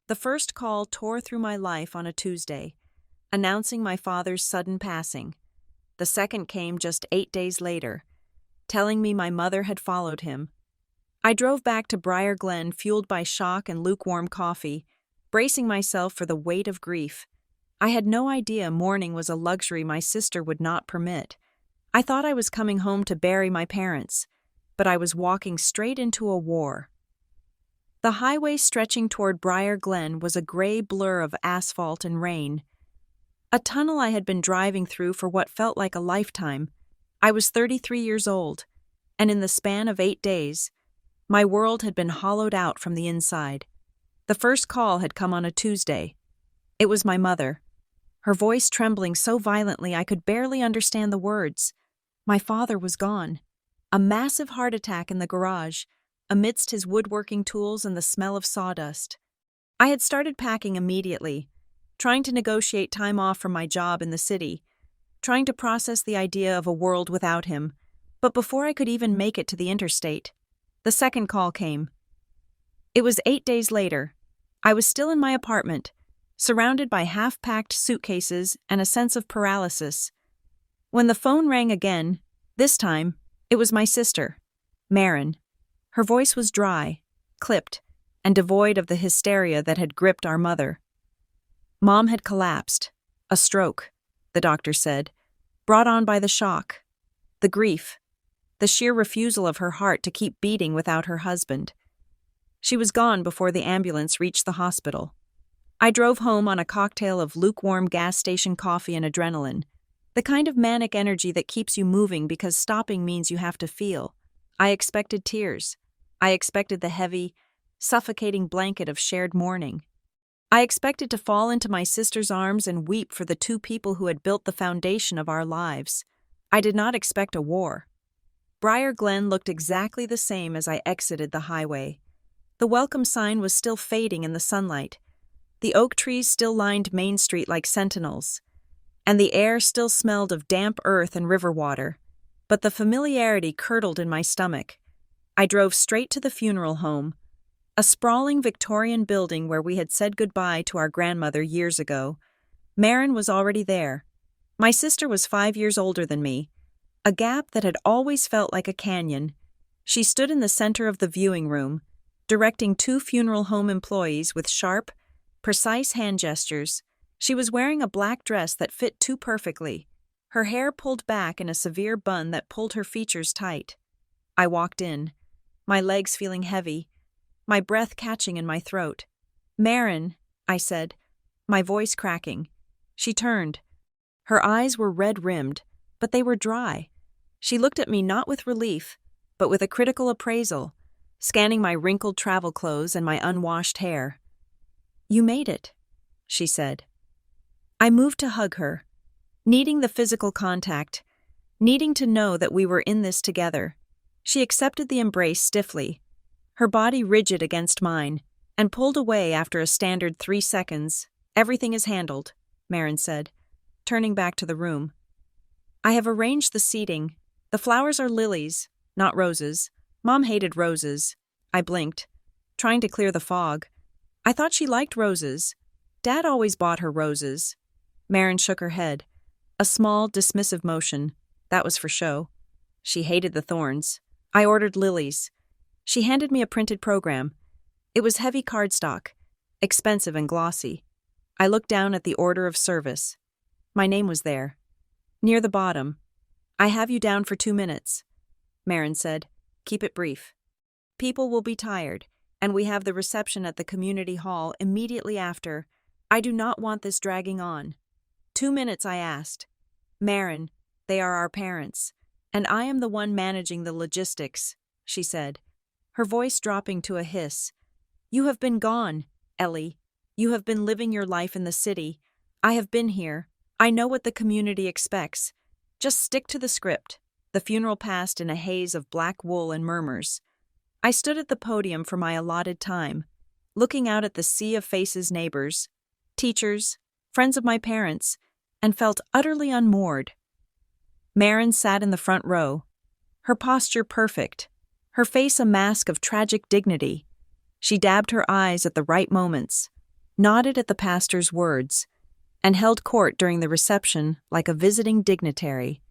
The first call tore through my life on a Tuesday, announcing my father's sudden passing. The second came just 8 days later, telling me my mother had followed him. I drove back to Briar Glen fueled by shock and lukewarm coffee, bracing myself for the weight of grief. I had no idea mourning was a luxury my sister would not permit. I thought I was coming home to bury my parents, but I was walking straight into a war. The highway stretching toward Briar Glen was a gray blur of asphalt and rain. A tunnel I had been driving through for what felt like a lifetime. I was 33 years old, and in the span of 8 days, my world had been hollowed out from the inside. The first call had come on a Tuesday. It was my mother, her voice trembling so violently I could barely understand the words. My father was gone. A massive heart attack in the garage, amidst his woodworking tools and the smell of sawdust. I had started packing immediately, trying to negotiate time off from my job in the city, trying to process the idea of a world without him, but before I could even make it to the interstate, the second call came. It was 8 days later. I was still in my apartment, surrounded by half-packed suitcases and a sense of paralysis. When the phone rang again, this time, it was my sister, Marin. Her voice was dry, clipped, and devoid of the hysteria that had gripped our mother. Mom had collapsed. A stroke, the doctor said, brought on by the shock, the grief, the sheer refusal of her heart to keep beating without her husband. She was gone before the ambulance reached the hospital. I drove home on a cocktail of lukewarm gas station coffee and adrenaline, the kind of manic energy that keeps you moving because stopping means you have to feel. I expected tears. I expected the heavy, suffocating blanket of shared mourning. I expected to fall into my sister's arms and weep for the two people who had built the foundation of our lives. I did not expect a war. Briar Glen looked exactly the same as I exited the highway. The welcome sign was still fading in the sunlight. The oak trees still lined Main Street like sentinels, and the air still smelled of damp earth and river water. But the familiarity curdled in my stomach. I drove straight to the funeral home, a sprawling Victorian building where we had said goodbye to our grandmother years ago. Marin was already there. My sister was 5 years older than me, a gap that had always felt like a canyon. She stood in the center of the viewing room, directing 2 funeral home employees with sharp, precise hand gestures. She was wearing a black dress that fit too perfectly, her hair pulled back in a severe bun that pulled her features tight. I walked in, my legs feeling heavy, my breath catching in my throat. "Marin," I said, my voice cracking. She turned. Her eyes were red-rimmed, but they were dry. She looked at me not with relief, but with a critical appraisal, scanning my wrinkled travel clothes and my unwashed hair. "You made it," she said. I moved to hug her, needing the physical contact, needing to know that we were in this together. She accepted the embrace stiffly, her body rigid against mine, and pulled away after a standard 3 seconds. "Everything is handled," Marin said, turning back to the room. "I have arranged the seating. The flowers are lilies, not roses. Mom hated roses." I blinked, trying to clear the fog. I thought she liked roses. Dad always bought her roses. Marin shook her head, a small, dismissive motion. That was for show. She hated the thorns. I ordered lilies. She handed me a printed program. It was heavy cardstock, expensive and glossy. I looked down at the order of service. My name was there. Near the bottom. "I have you down for 2 minutes," Marin said. "Keep it brief. People will be tired, and we have the reception at the community hall immediately after. I do not want this dragging on." 2 minutes, I asked. "Marin, they are our parents, and I am the one managing the logistics," she said, her voice dropping to a hiss. "You have been gone, Ellie. You have been living your life in the city. I have been here. I know what the community expects. Just stick to the script." The funeral passed in a haze of black wool and murmurs. I stood at the podium for my allotted time, looking out at the sea of faces, neighbors, teachers, friends of my parents, and felt utterly unmoored. Marin sat in the front row, her posture perfect, her face a mask of tragic dignity. She dabbed her eyes at the right moments, nodded at the pastor's words, and held court during the reception like a visiting dignitary.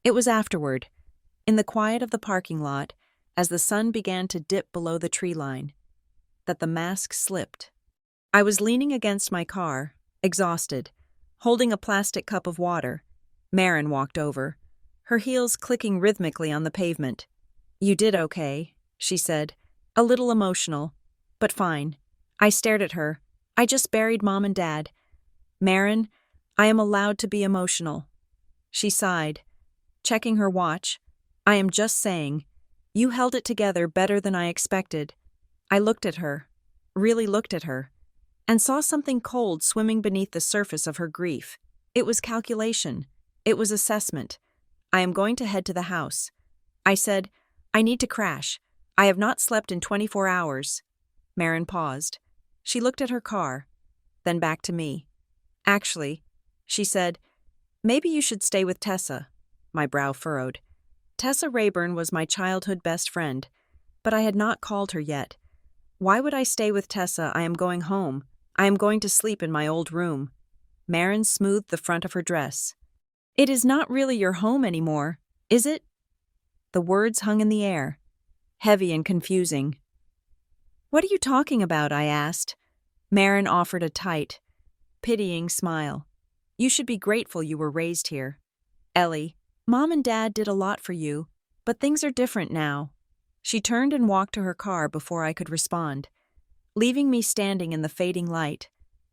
It was afterward, in the quiet of the parking lot, as the sun began to dip below the tree line, that the mask slipped. I was leaning against my car, exhausted, holding a plastic cup of water. Marin walked over, her heels clicking rhythmically on the pavement. "You did okay," she said, a little emotional, but fine. I stared at her. "I just buried Mom and Dad." "Marin, I am allowed to be emotional." She sighed, checking her watch. "I am just saying, you held it together better than I expected." I looked at her, really looked at her, and saw something cold swimming beneath the surface of her grief. It was calculation. It was assessment. "I am going to head to the house." I said, "I need to crash. I have not slept in 24 hours. Marin paused. She looked at her car, then back to me. "Actually," she said, "maybe you should stay with Tessa." My brow furrowed. Tessa Rayburn was my childhood best friend, but I had not called her yet. Why would I stay with Tessa? I am going home. I am going to sleep in my old room. Marin smoothed the front of her dress. "It is not really your home anymore, is it?" The words hung in the air, heavy and confusing. "What are you talking about?" I asked. Marin offered a tight, pitying smile. "You should be grateful you were raised here. Ellie, Mom and Dad did a lot for you, but things are different now." She turned and walked to her car before I could respond, leaving me standing in the fading light,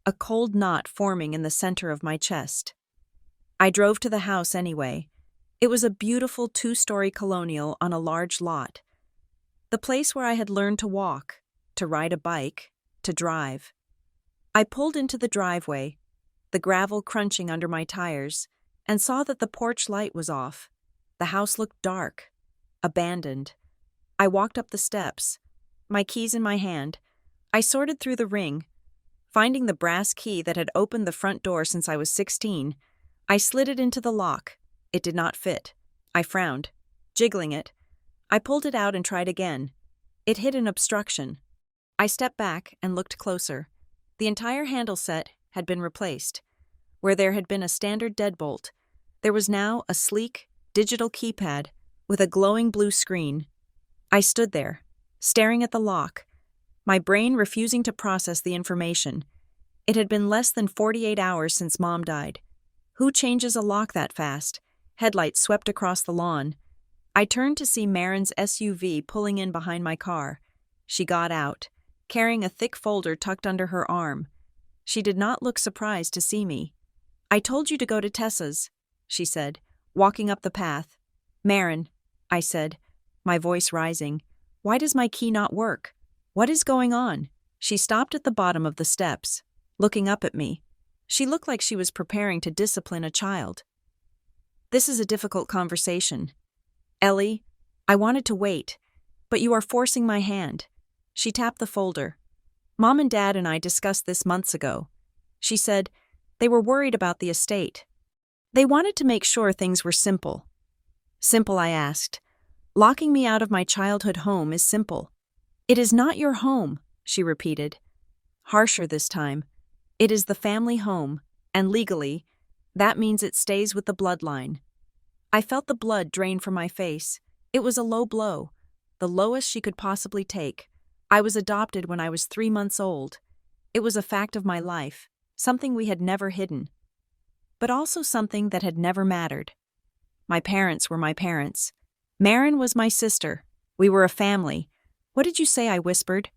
a cold knot forming in the center of my chest. I drove to the house anyway. It was a beautiful 2-story colonial on a large lot. The place where I had learned to walk, to ride a bike, to drive. I pulled into the driveway, the gravel crunching under my tires, and saw that the porch light was off. The house looked dark, abandoned. I walked up the steps, my keys in my hand. I sorted through the ring. Finding the brass key that had opened the front door since I was 16, I slid it into the lock. It did not fit. I frowned, jiggling it. I pulled it out and tried again. It hit an obstruction. I stepped back and looked closer. The entire handle set had been replaced. Where there had been a standard deadbolt, there was now a sleek, digital keypad with a glowing blue screen. I stood there, staring at the lock, my brain refusing to process the information. It had been less than 48 hours since Mom died. Who changes a lock that fast? Headlights swept across the lawn. I turned to see Marin's SUV pulling in behind my car. She got out, carrying a thick folder tucked under her arm. She did not look surprised to see me. "I told you to go to Tessa's," she said, walking up the path. "Marin," I said, my voice rising, "why does my key not work? What is going on?" She stopped at the bottom of the steps, looking up at me. She looked like she was preparing to discipline a child. "This is a difficult conversation. Ellie, I wanted to wait, but you are forcing my hand." She tapped the folder. "Mom and Dad and I discussed this months ago." She said, "They were worried about the estate. They wanted to make sure things were simple." "Simple?" I asked. "Locking me out of my childhood home is simple." "It is not your home," she repeated. Harsher this time. "It is the family home, and legally, that means it stays with the bloodline." I felt the blood drain from my face. It was a low blow, the lowest she could possibly take. I was adopted when I was 3 months old. It was a fact of my life, something we had never hidden, but also something that had never mattered. My parents were my parents. Marin was my sister. We were a family. "What did you say?" I whispered.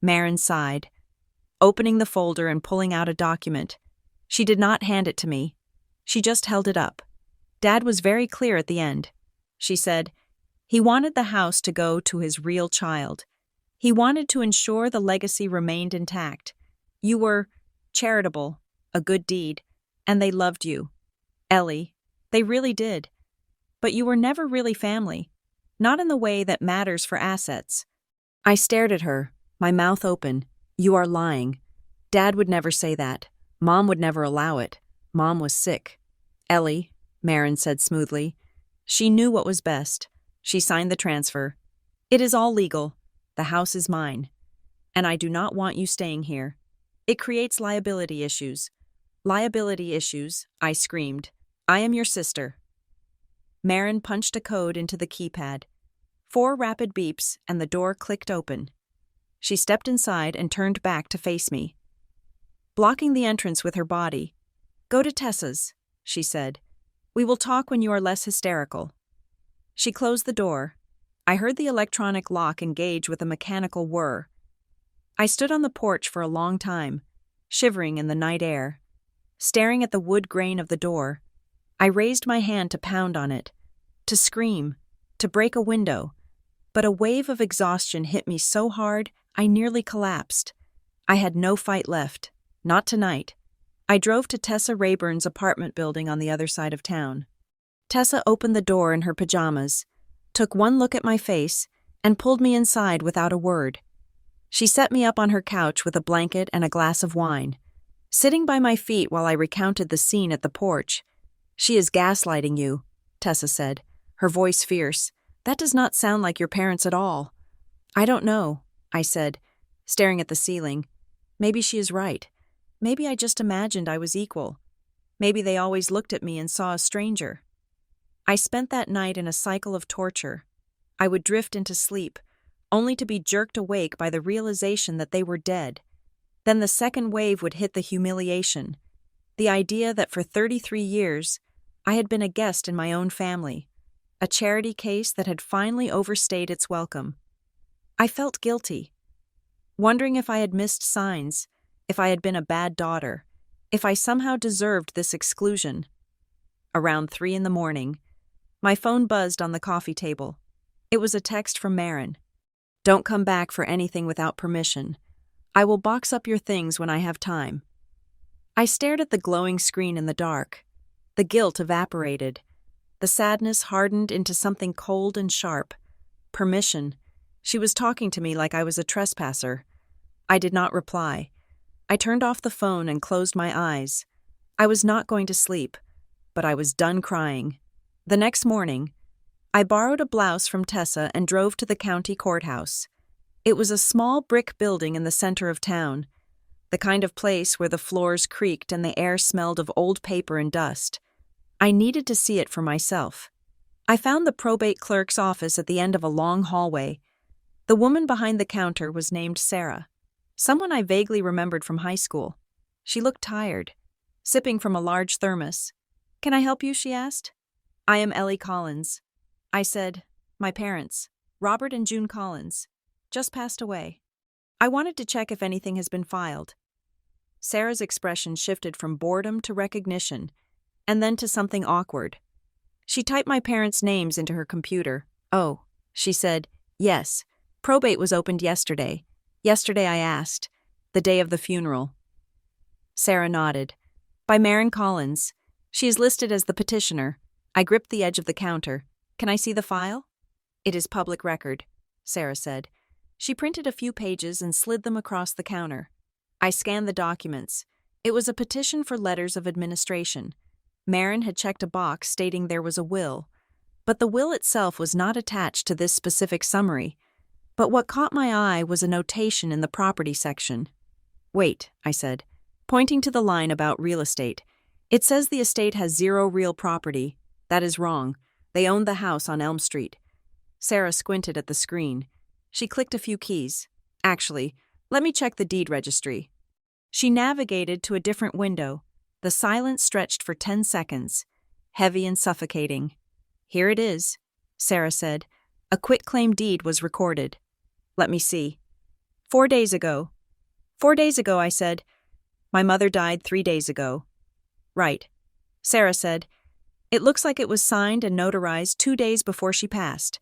Marin sighed, opening the folder and pulling out a document. She did not hand it to me. She just held it up. Dad was very clear at the end. She said, he wanted the house to go to his real child. He wanted to ensure the legacy remained intact. You were charitable, a good deed, and they loved you. Ellie, they really did. But you were never really family, not in the way that matters for assets. I stared at her, my mouth open. "You are lying. Dad would never say that. Mom would never allow it. Mom was sick." "Ellie," Marin said smoothly. She knew what was best. She signed the transfer. "It is all legal. The house is mine. And I do not want you staying here." It creates liability issues. Liability issues, I screamed. I am your sister. Marin punched a code into the keypad. 4 rapid beeps, and the door clicked open. She stepped inside and turned back to face me. Blocking the entrance with her body. Go to Tessa's, she said. We will talk when you are less hysterical. She closed the door. I heard the electronic lock engage with a mechanical whir. I stood on the porch for a long time, shivering in the night air. Staring at the wood grain of the door, I raised my hand to pound on it, to scream, to break a window, but a wave of exhaustion hit me so hard I nearly collapsed. I had no fight left, not tonight. I drove to Tessa Rayburn's apartment building on the other side of town. Tessa opened the door in her pajamas, took one look at my face, and pulled me inside without a word. She set me up on her couch with a blanket and a glass of wine, sitting by my feet while I recounted the scene at the porch. She is gaslighting you, Tessa said, her voice fierce. That does not sound like your parents at all. I don't know, I said, staring at the ceiling. Maybe she is right. Maybe I just imagined I was equal. Maybe they always looked at me and saw a stranger. I spent that night in a cycle of torture. I would drift into sleep, only to be jerked awake by the realization that they were dead. Then the second wave would hit the humiliation. The idea that for 33 years, I had been a guest in my own family, a charity case that had finally overstayed its welcome. I felt guilty, wondering if I had missed signs, if I had been a bad daughter, if I somehow deserved this exclusion. Around 3 a.m, my phone buzzed on the coffee table. It was a text from Marin. Don't come back for anything without permission. I will box up your things when I have time. I stared at the glowing screen in the dark. The guilt evaporated. The sadness hardened into something cold and sharp. Permission. She was talking to me like I was a trespasser. I did not reply. I turned off the phone and closed my eyes. I was not going to sleep, but I was done crying. The next morning, I borrowed a blouse from Tessa and drove to the county courthouse. It was a small brick building in the center of town, the kind of place where the floors creaked and the air smelled of old paper and dust. I needed to see it for myself. I found the probate clerk's office at the end of a long hallway. The woman behind the counter was named Sarah, someone I vaguely remembered from high school. She looked tired, sipping from a large thermos. Can I help you? She asked. I am Ellie Collins. I said, my parents, Robert and June Collins, just passed away. I wanted to check if anything has been filed. Sarah's expression shifted from boredom to recognition, and then to something awkward. She typed my parents' names into her computer. Oh, she said, yes, probate was opened yesterday. Yesterday I asked, the day of the funeral. Sarah nodded. By Marin Collins. She is listed as the petitioner. I gripped the edge of the counter. Can I see the file? It is public record, Sarah said. She printed a few pages and slid them across the counter. I scanned the documents. It was a petition for letters of administration. Marin had checked a box stating there was a will, but the will itself was not attached to this specific summary. But what caught my eye was a notation in the property section. Wait, I said, pointing to the line about real estate. It says the estate has 0 real property. That is wrong. They owned the house on Elm Street. Sarah squinted at the screen. She clicked a few keys. Actually, let me check the deed registry. She navigated to a different window. The silence stretched for 10 seconds, heavy and suffocating. Here it is, Sarah said. A quitclaim deed was recorded. Let me see. 4 days ago. 4 days ago, I said. My mother died 3 days ago. Right. Sarah said. It looks like it was signed and notarized 2 days before she passed.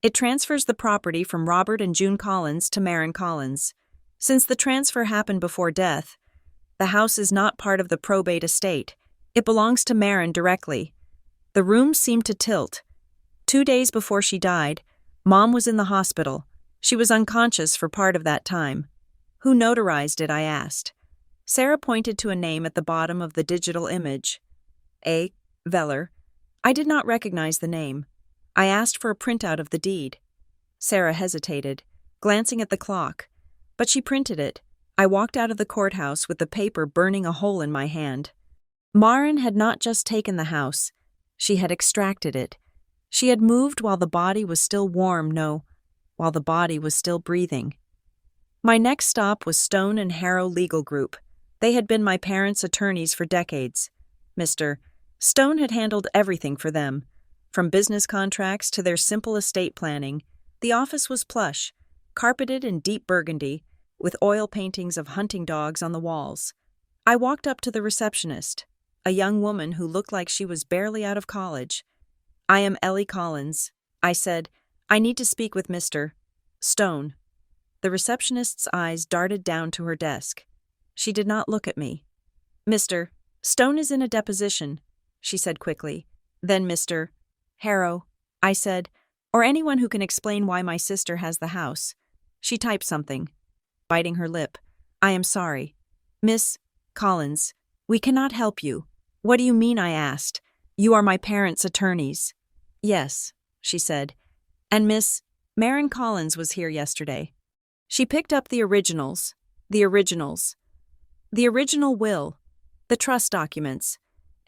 It transfers the property from Robert and June Collins to Marin Collins. Since the transfer happened before death, the house is not part of the probate estate. It belongs to Marin directly. The room seemed to tilt. 2 days before she died, Mom was in the hospital. She was unconscious for part of that time. Who notarized it? I asked. Sarah pointed to a name at the bottom of the digital image. A. Veller. I did not recognize the name. I asked for a printout of the deed. Sarah hesitated, glancing at the clock, but she printed it, I walked out of the courthouse with the paper burning a hole in my hand. Maren had not just taken the house, she had extracted it. She had moved while the body was still warm, no, while the body was still breathing. My next stop was Stone and Harrow Legal Group. They had been my parents' attorneys for decades. Mr. Stone had handled everything for them, from business contracts to their simple estate planning. The office was plush, carpeted in deep burgundy, with oil paintings of hunting dogs on the walls. I walked up to the receptionist, a young woman who looked like she was barely out of college. "I am Ellie Collins," I said. "I need to speak with Mr. Stone." The receptionist's eyes darted down to her desk. She did not look at me. "Mr. Stone is in a deposition," she said quickly. Then Mr. Harrow, I said, "or anyone who can explain why my sister has the house." She typed something, biting her lip. "I am sorry. Miss Collins, we cannot help you." "What do you mean?" I asked. "You are my parents' attorneys." "Yes," she said. "And Miss Maren Collins was here yesterday." She picked up the originals. The original will, the trust documents,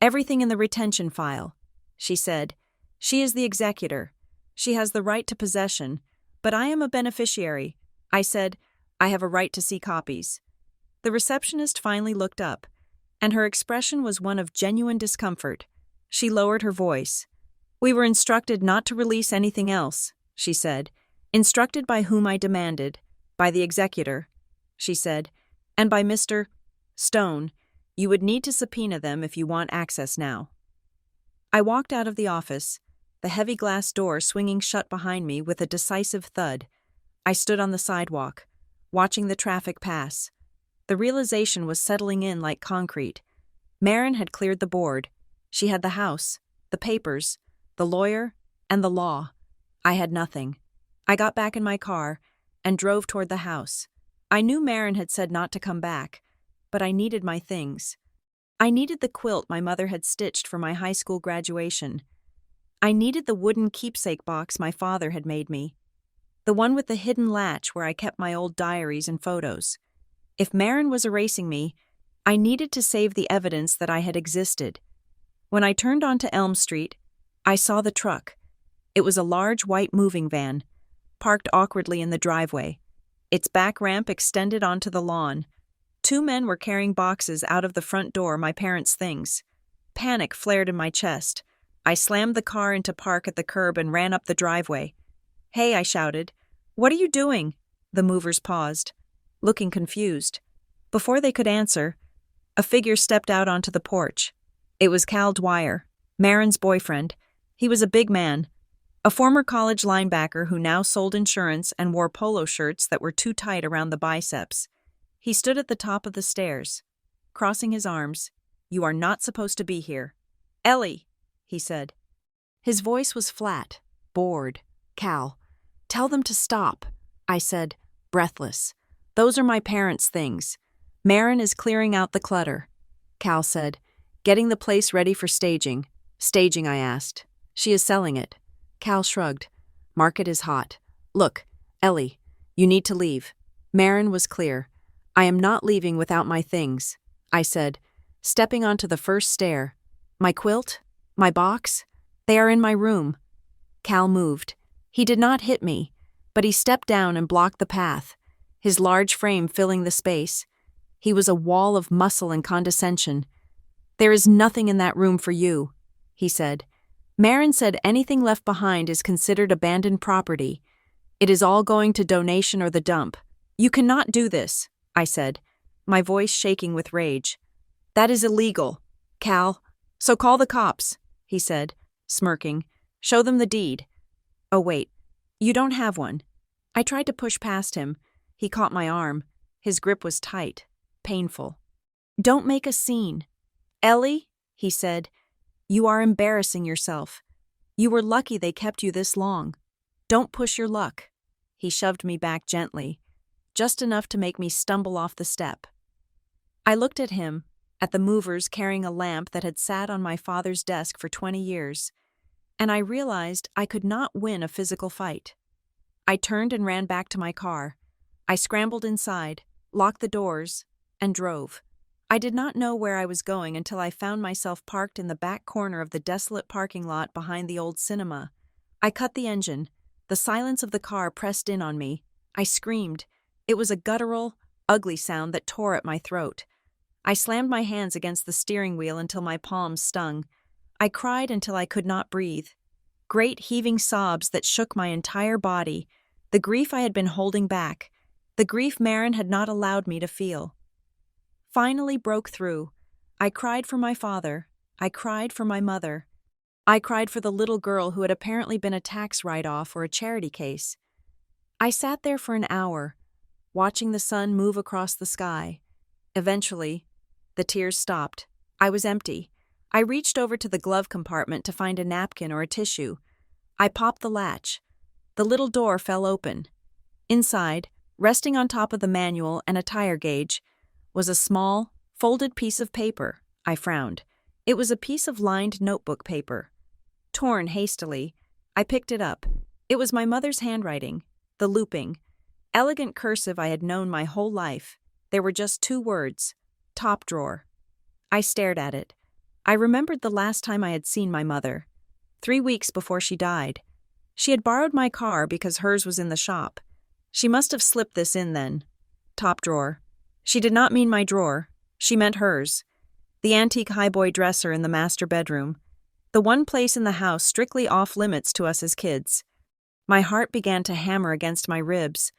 everything in the retention file. She said, "She is the executor. She has the right to possession, but I am a beneficiary." I said, "I have a right to see copies." The receptionist finally looked up, and her expression was one of genuine discomfort. She lowered her voice. "We were instructed not to release anything else," she said. "Instructed by whom I demanded, by the executor," she said, "and by Mr. Stone. You would need to subpoena them if you want access now." I walked out of the office, the heavy glass door swinging shut behind me with a decisive thud. I stood on the sidewalk, watching the traffic pass. The realization was settling in like concrete. Maren had cleared the board. She had the house, the papers, the lawyer, and the law. I had nothing. I got back in my car and drove toward the house. I knew Maren had said not to come back, but I needed my things. I needed the quilt my mother had stitched for my high school graduation. I needed the wooden keepsake box my father had made me, the one with the hidden latch where I kept my old diaries and photos. If Maren was erasing me, I needed to save the evidence that I had existed. When I turned onto Elm Street, I saw the truck. It was a large white moving van, parked awkwardly in the driveway. Its back ramp extended onto the lawn. Two men were carrying boxes out of the front door, my parents' things. Panic flared in my chest. I slammed the car into park at the curb and ran up the driveway. "Hey," I shouted. "What are you doing?" The movers paused, looking confused. Before they could answer, a figure stepped out onto the porch. It was Cal Dwyer, Maren's boyfriend. He was a big man, a former college linebacker who now sold insurance and wore polo shirts that were too tight around the biceps. He stood at the top of the stairs, crossing his arms. "You are not supposed to be here." "Ellie," he said. His voice was flat, bored. "Cal, tell them to stop," I said, breathless. "Those are my parents' things. Maren is clearing out the clutter." Cal said, "Getting the place ready for staging." "Staging?" I asked. "She is selling it." Cal shrugged. "Market is hot. Look, Ellie, you need to leave." Maren was clear. "I am not leaving without my things," I said, stepping onto the first stair. "My quilt? My box? They are in my room." Cal moved. He did not hit me, but he stepped down and blocked the path, his large frame filling the space. He was a wall of muscle and condescension. "There is nothing in that room for you," he said. "Maren said anything left behind is considered abandoned property. It is all going to donation or the dump." "You cannot do this," I said, my voice shaking with rage. "That is illegal, Cal. So call the cops," he said, smirking. "Show them the deed." "Oh, wait. You don't have one." I tried to push past him. He caught my arm. His grip was tight, painful. "Don't make a scene." "Ellie," he said, "you are embarrassing yourself. You were lucky they kept you this long. Don't push your luck." He shoved me back gently, just enough to make me stumble off the step. I looked at him, at the movers carrying a lamp that had sat on my father's desk for 20 years, and I realized I could not win a physical fight. I turned and ran back to my car. I scrambled inside, locked the doors, and drove. I did not know where I was going until I found myself parked in the back corner of the desolate parking lot behind the old cinema. I cut the engine. The silence of the car pressed in on me. I screamed. It was a guttural, ugly sound that tore at my throat. I slammed my hands against the steering wheel until my palms stung. I cried until I could not breathe. Great heaving sobs that shook my entire body. The grief I had been holding back. The grief Marin had not allowed me to feel. Finally broke through. I cried for my father. I cried for my mother. I cried for the little girl who had apparently been a tax write-off or a charity case. I sat there for an hour, watching the sun move across the sky. Eventually, the tears stopped. I was empty. I reached over to the glove compartment to find a napkin or a tissue. I popped the latch. The little door fell open. Inside, resting on top of the manual and a tire gauge, was a small, folded piece of paper. I frowned. It was a piece of lined notebook paper. Torn hastily, I picked it up. It was my mother's handwriting, the looping, elegant cursive I had known my whole life. There were just 2 words, top drawer. I stared at it. I remembered the last time I had seen my mother. 3 weeks before she died. She had borrowed my car because hers was in the shop. She must have slipped this in then. Top drawer. She did not mean my drawer. She meant hers. The antique highboy dresser in the master bedroom. The one place in the house strictly off limits to us as kids. My heart began to hammer against my ribs.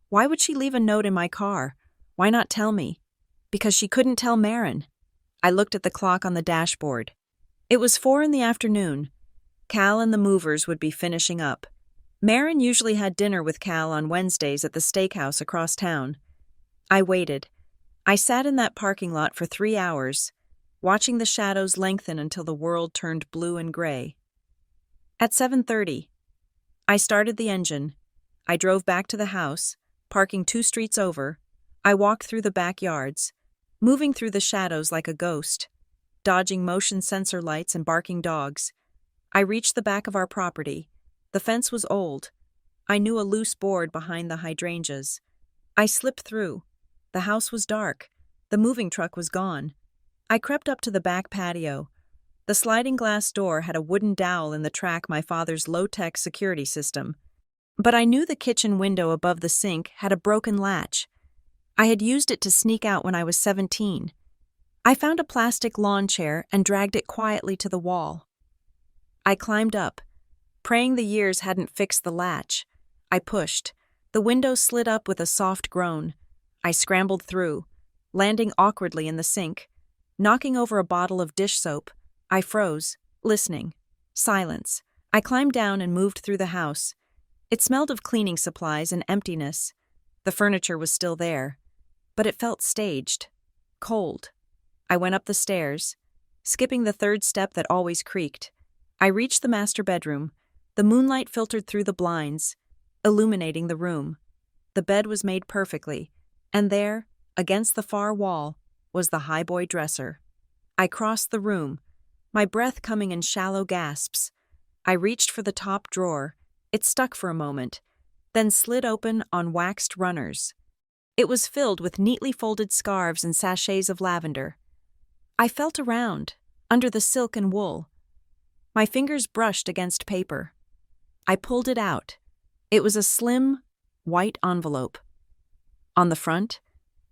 Why would she leave a note in my car? Why not tell me? Because she couldn't tell Marin. I looked at the clock on the dashboard. It was 4 in the afternoon. Cal and the movers would be finishing up. Marin usually had dinner with Cal on Wednesdays at the steakhouse across town. I waited. I sat in that parking lot for 3 hours, watching the shadows lengthen until the world turned blue and gray. At 7:30, I started the engine. I drove back to the house, parking 2 streets over. I walked through the backyards, moving through the shadows like a ghost, dodging motion sensor lights and barking dogs. I reached the back of our property. The fence was old. I knew a loose board behind the hydrangeas. I slipped through. The house was dark. The moving truck was gone. I crept up to the back patio. The sliding glass door had a wooden dowel in the track my father's low-tech security system. But I knew the kitchen window above the sink had a broken latch. I had used it to sneak out when I was 17. I found a plastic lawn chair and dragged it quietly to the wall. I climbed up, praying the years hadn't fixed the latch. I pushed. The window slid up with a soft groan. I scrambled through, landing awkwardly in the sink. Knocking over a bottle of dish soap, I froze, listening. Silence. I climbed down and moved through the house. It smelled of cleaning supplies and emptiness. The furniture was still there, but it felt staged, cold. I went up the stairs, skipping the 3rd step that always creaked. I reached the master bedroom. The moonlight filtered through the blinds, illuminating the room. The bed was made perfectly, and there, against the far wall, was the highboy dresser. I crossed the room, my breath coming in shallow gasps. I reached for the top drawer. It stuck for a moment, then slid open on waxed runners. It was filled with neatly folded scarves and sachets of lavender. I felt around, under the silk and wool. My fingers brushed against paper. I pulled it out. It was a slim, white envelope. On the front,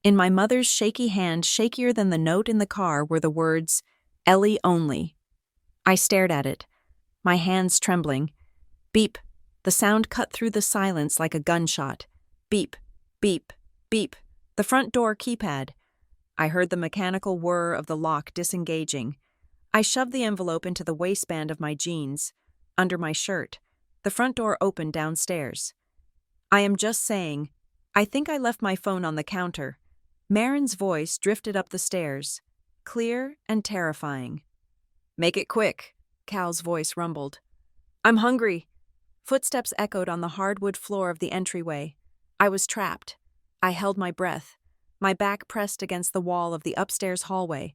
in my mother's shaky hand, shakier than the note in the car, were the words, "Ellie only." I stared at it, my hands trembling. Beep. The sound cut through the silence like a gunshot. Beep, beep, beep. The front door keypad. I heard the mechanical whir of the lock disengaging. I shoved the envelope into the waistband of my jeans, under my shirt. The front door opened downstairs. I am just saying, I think I left my phone on the counter. Marin's voice drifted up the stairs, clear and terrifying. "Make it quick," Cal's voice rumbled. "I'm hungry." Footsteps echoed on the hardwood floor of the entryway. I was trapped. I held my breath, my back pressed against the wall of the upstairs hallway.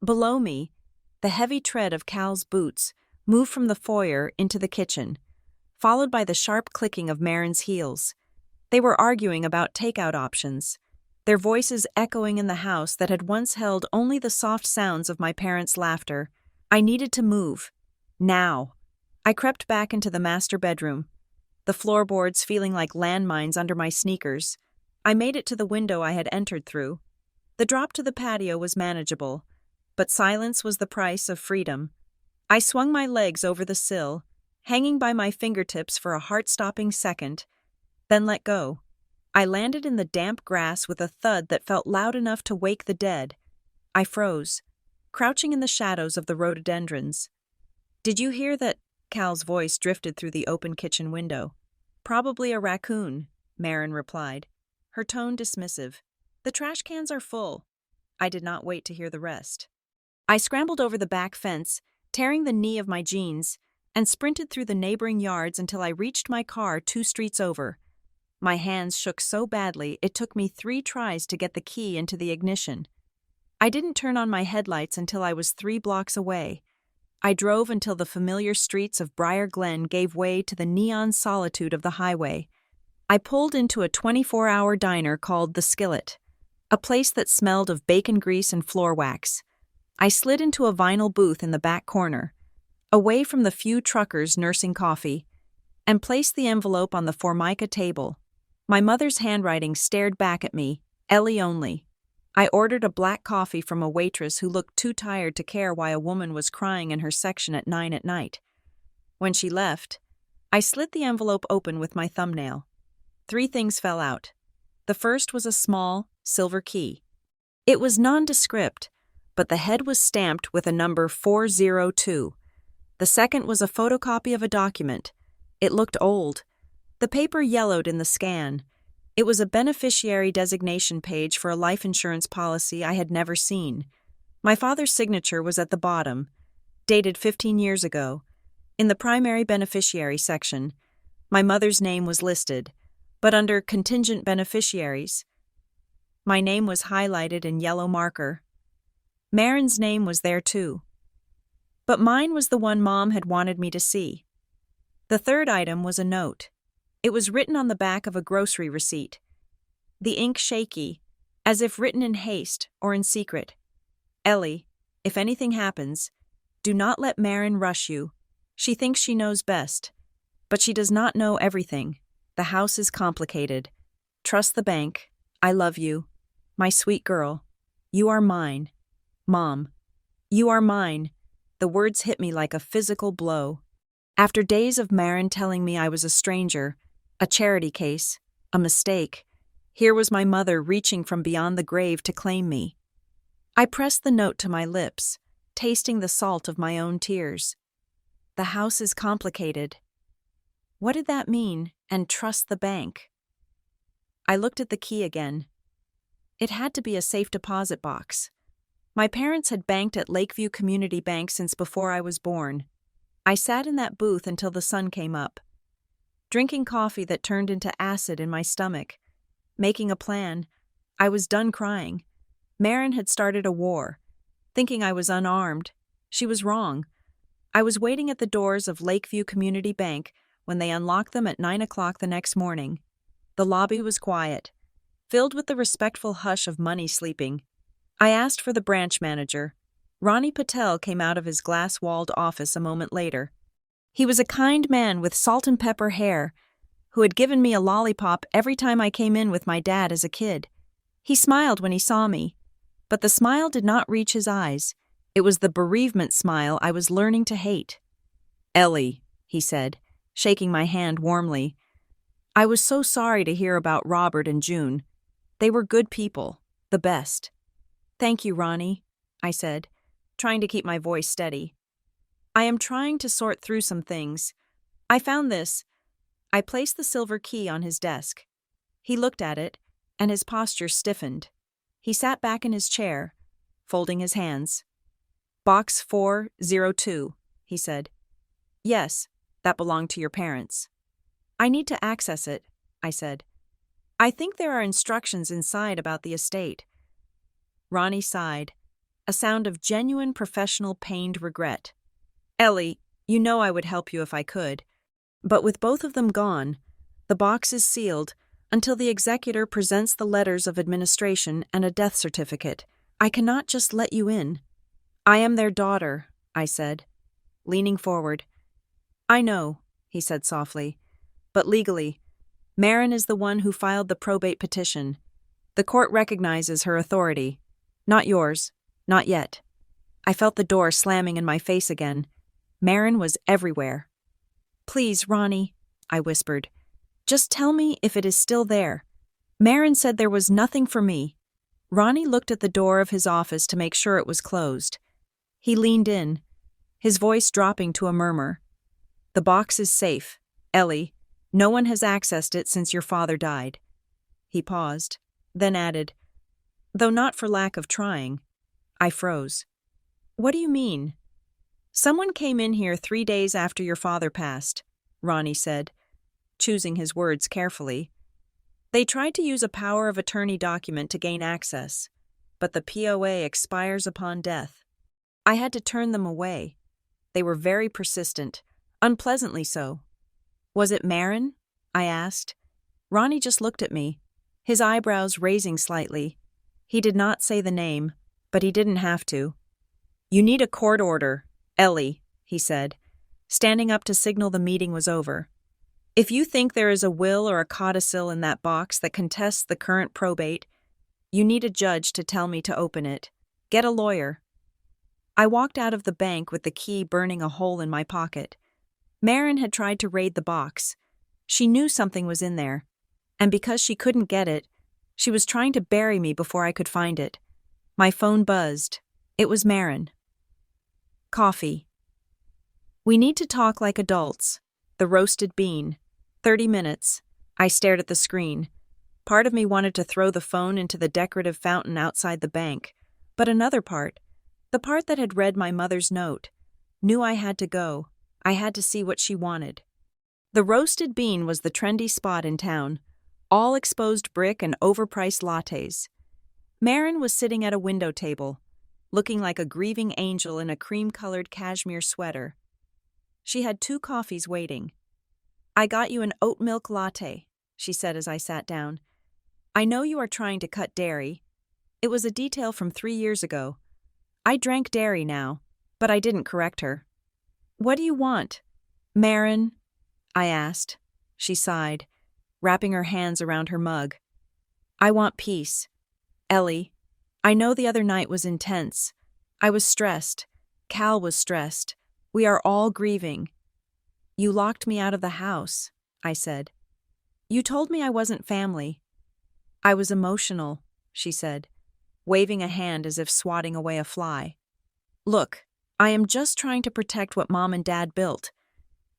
Below me, the heavy tread of Cal's boots moved from the foyer into the kitchen, followed by the sharp clicking of Marin's heels. They were arguing about takeout options. their voices echoing in the house that had once held only the soft sounds of my parents' laughter. I needed to move. Now. I crept back into the master bedroom, the floorboards feeling like landmines under my sneakers. I made it to the window I had entered through. The drop to the patio was manageable, but silence was the price of freedom. I swung my legs over the sill, hanging by my fingertips for a heart-stopping second, then let go. I landed in the damp grass with a thud that felt loud enough to wake the dead. I froze, crouching in the shadows of the rhododendrons. "Did you hear that?" Cal's voice drifted through the open kitchen window. "Probably a raccoon," Marin replied, her tone dismissive. "The trash cans are full." I did not wait to hear the rest. I scrambled over the back fence, tearing the knee of my jeans, and sprinted through the neighboring yards until I reached my car 2 streets over. My hands shook so badly it took me 3 tries to get the key into the ignition. I didn't turn on my headlights until I was 3 blocks away. I drove until the familiar streets of Briar Glen gave way to the neon solitude of the highway. I pulled into a 24-hour diner called The Skillet, a place that smelled of bacon grease and floor wax. I slid into a vinyl booth in the back corner, away from the few truckers nursing coffee, and placed the envelope on the Formica table. My mother's handwriting stared back at me, Ellie only. I ordered a black coffee from a waitress who looked too tired to care why a woman was crying in her section at 9 at night. When she left, I slit the envelope open with my thumbnail. 3 things fell out. The first was a small, silver key. It was nondescript, but the head was stamped with a number 402. The second was a photocopy of a document. It looked old. The paper yellowed in the scan. It was a beneficiary designation page for a life insurance policy I had never seen. My father's signature was at the bottom, dated 15 years ago. In the primary beneficiary section, my mother's name was listed, but under contingent beneficiaries, my name was highlighted in yellow marker. Marin's name was there too, but mine was the one Mom had wanted me to see. The third item was a note. It was written on the back of a grocery receipt, the ink shaky, as if written in haste or in secret. "Ellie, if anything happens, do not let Marin rush you. She thinks she knows best, but she does not know everything. The house is complicated. Trust the bank. I love you. My sweet girl. You are mine. Mom. You are mine." The words hit me like a physical blow. After days of Marin telling me I was a stranger, a charity case, a mistake, here was my mother reaching from beyond the grave to claim me. I pressed the note to my lips, tasting the salt of my own tears. The house is complicated. What did that mean, and trust the bank? I looked at the key again. It had to be a safe deposit box. My parents had banked at Lakeview Community Bank since before I was born. I sat in that booth until the sun came up, drinking coffee that turned into acid in my stomach, making a plan. I was done crying. Marin had started a war, thinking I was unarmed. She was wrong. I was waiting at the doors of Lakeview Community Bank when they unlocked them at 9 o'clock the next morning. The lobby was quiet, filled with the respectful hush of money sleeping. I asked for the branch manager. Ronnie Patel came out of his glass-walled office a moment later. He was a kind man with salt and pepper hair, who had given me a lollipop every time I came in with my dad as a kid. He smiled when he saw me, but the smile did not reach his eyes. It was the bereavement smile I was learning to hate. "Ellie," he said, shaking my hand warmly. "I was so sorry to hear about Robert and June. They were good people, the best." "Thank you, Ronnie," I said, trying to keep my voice steady. "I am trying to sort through some things. I found this." I placed the silver key on his desk. He looked at it, and his posture stiffened. He sat back in his chair, folding his hands. "Box 402, he said. "Yes, that belonged to your parents." "I need to access it," I said. "I think there are instructions inside about the estate." Ronnie sighed, a sound of genuine professional pained regret. "Ellie, you know I would help you if I could. But with both of them gone, the box is sealed, until the executor presents the letters of administration and a death certificate. I cannot just let you in. I am their daughter, I said, leaning forward. I know, he said softly, but legally, Marin is the one who filed the probate petition. The court recognizes her authority. Not yours. Not yet. I felt the door slamming in my face again. Marin was everywhere. Please, Ronnie, I whispered. Just tell me if it is still there. Marin said there was nothing for me. Ronnie looked at the door of his office to make sure it was closed. He leaned in, his voice dropping to a murmur. The box is safe, Ellie. No one has accessed it since your father died. He paused, then added, though not for lack of trying. I froze. What do you mean? Someone came in here 3 days after your father passed, Ronnie said, choosing his words carefully. They tried to use a power of attorney document to gain access, but the POA expires upon death. I had to turn them away. They were very persistent, unpleasantly so. Was it Marin? I asked. Ronnie just looked at me, his eyebrows raising slightly. He did not say the name, but he didn't have to. You need a court order, Ellie, he said, standing up to signal the meeting was over. If you think there is a will or a codicil in that box that contests the current probate, you need a judge to tell me to open it. Get a lawyer. I walked out of the bank with the key burning a hole in my pocket. Marin had tried to raid the box. She knew something was in there, and because she couldn't get it, she was trying to bury me before I could find it. My phone buzzed. It was Marin. Coffee. We need to talk like adults. The roasted bean. 30 minutes. I stared at the screen. Part of me wanted to throw the phone into the decorative fountain outside the bank, but another part, the part that had read my mother's note, knew I had to go. I had to see what she wanted. The roasted bean was the trendy spot in town, all exposed brick and overpriced lattes. Marin was sitting at a window table, looking like a grieving angel in a cream-colored cashmere sweater. She had 2 coffees waiting. I got you an oat milk latte, she said as I sat down. I know you are trying to cut dairy. It was a detail from 3 years ago. I drank dairy now, but I didn't correct her. What do you want? Marin? I asked. She sighed, wrapping her hands around her mug. I want peace. Ellie, I know the other night was intense. I was stressed. Cal was stressed. We are all grieving. You locked me out of the house, I said. You told me I wasn't family. I was emotional, she said, waving a hand as if swatting away a fly. Look, I am just trying to protect what Mom and Dad built.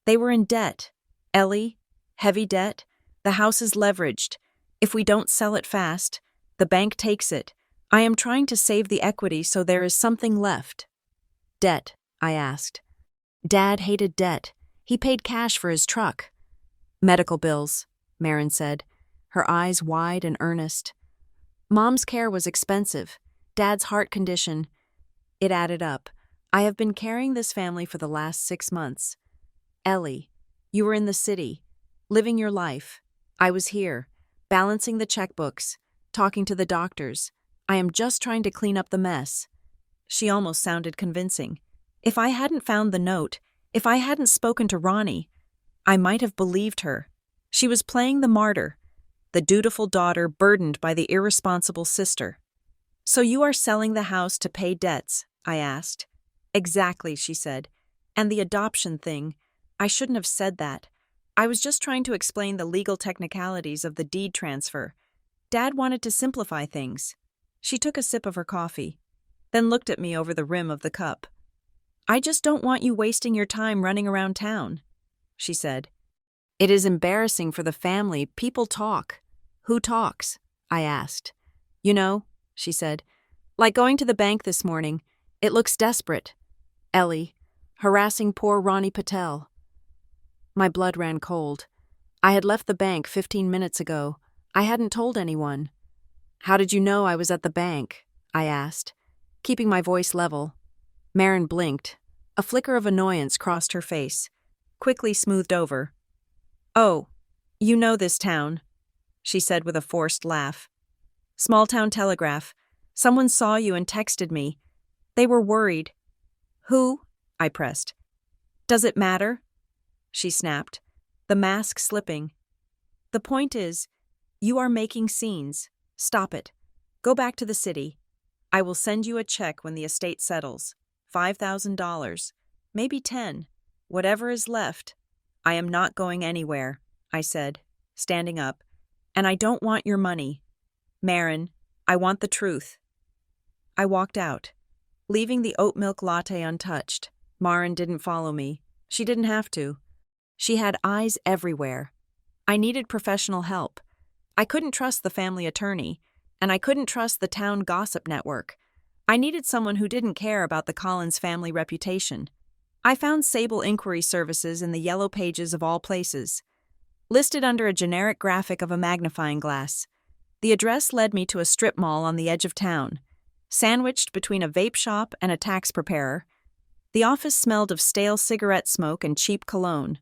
They were in debt. Ellie, heavy debt. The house is leveraged. If we don't sell it fast, the bank takes it. I am trying to save the equity so there is something left. Debt, I asked. Dad hated debt. He paid cash for his truck. Medical bills, Marin said, her eyes wide and earnest. Mom's care was expensive. Dad's heart condition. It added up. I have been carrying this family for the last 6 months. Ellie, you were in the city, living your life. I was here, balancing the checkbooks, talking to the doctors. I am just trying to clean up the mess. She almost sounded convincing. If I hadn't found the note, if I hadn't spoken to Ronnie, I might have believed her. She was playing the martyr, the dutiful daughter burdened by the irresponsible sister. So you are selling the house to pay debts, I asked. Exactly, she said. And the adoption thing, I shouldn't have said that. I was just trying to explain the legal technicalities of the deed transfer. Dad wanted to simplify things. She took a sip of her coffee, then looked at me over the rim of the cup. I just don't want you wasting your time running around town, she said. It is embarrassing for the family. People talk. Who talks? I asked. You know, she said, like going to the bank this morning. It looks desperate. Ellie, harassing poor Ronnie Patel. My blood ran cold. I had left the bank 15 minutes ago. I hadn't told anyone. How did you know I was at the bank? I asked, keeping my voice level. Marin blinked. A flicker of annoyance crossed her face, quickly smoothed over. Oh, you know this town. she said with a forced laugh. Small-town telegraph. Someone saw you and texted me. They were worried. Who? I pressed. Does it matter? She snapped, the mask slipping. The point is, you are making scenes. Stop it. Go back to the city. I will send you a check when the estate settles. $5,000. Maybe 10. Whatever is left. I am not going anywhere, I said, standing up. And I don't want your money. Marin, I want the truth. I walked out, leaving the oat milk latte untouched. Marin didn't follow me. She didn't have to. She had eyes everywhere. I needed professional help. I couldn't trust the family attorney, and I couldn't trust the town gossip network. I needed someone who didn't care about the Collins family reputation. I found Sable Inquiry Services in the yellow pages of all places, listed under a generic graphic of a magnifying glass. The address led me to a strip mall on the edge of town. Sandwiched between a vape shop and a tax preparer, the office smelled of stale cigarette smoke and cheap cologne.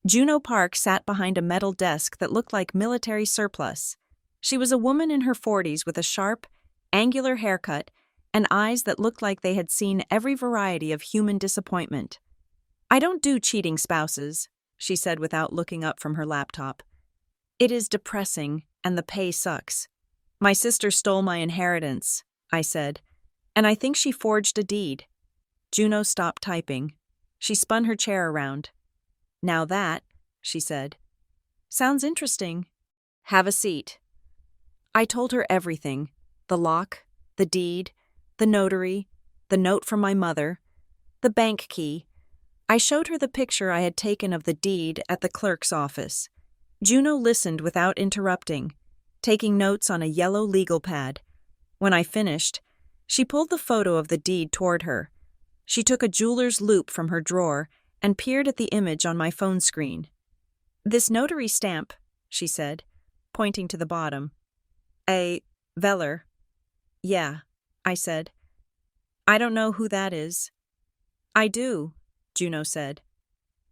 Juno Park sat behind a metal desk that looked like military surplus. She was a woman in her 40s with a sharp, angular haircut and eyes that looked like they had seen every variety of human disappointment. I don't do cheating spouses, she said without looking up from her laptop. It is depressing, and the pay sucks. My sister stole my inheritance, I said, and I think she forged a deed. Juno stopped typing. She spun her chair around. Now that, she said, sounds interesting. Have a seat. I told her everything, the lock, the deed, the notary, the note from my mother, the bank key. I showed her the picture I had taken of the deed at the clerk's office. Juno listened without interrupting, taking notes on a yellow legal pad. When I finished, she pulled the photo of the deed toward her. She took a jeweler's loupe from her drawer and peered at the image on my phone screen. This notary stamp, she said, pointing to the bottom. A Veller. Yeah, I said. I don't know who that is. I do, Juno said.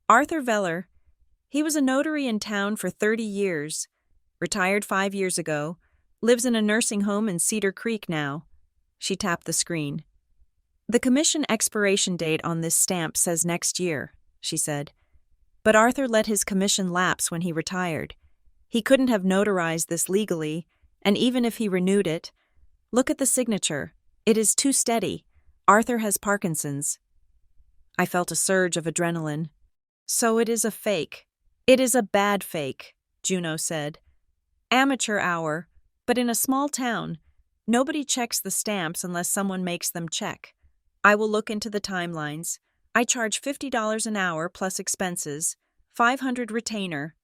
Arthur Veller. He was a notary in town for 30 years, retired 5 years ago, lives in a nursing home in Cedar Creek now. She tapped the screen. The commission expiration date on this stamp says next year, she said. But Arthur let his commission lapse when he retired. He couldn't have notarized this legally, and even if he renewed it, look at the signature. It is too steady. Arthur has Parkinson's. I felt a surge of adrenaline. So it is a fake. It is a bad fake, Juno said. Amateur hour, but in a small town, nobody checks the stamps unless someone makes them check. I will look into the timelines. I charge $50 an hour plus expenses, $500 retainer.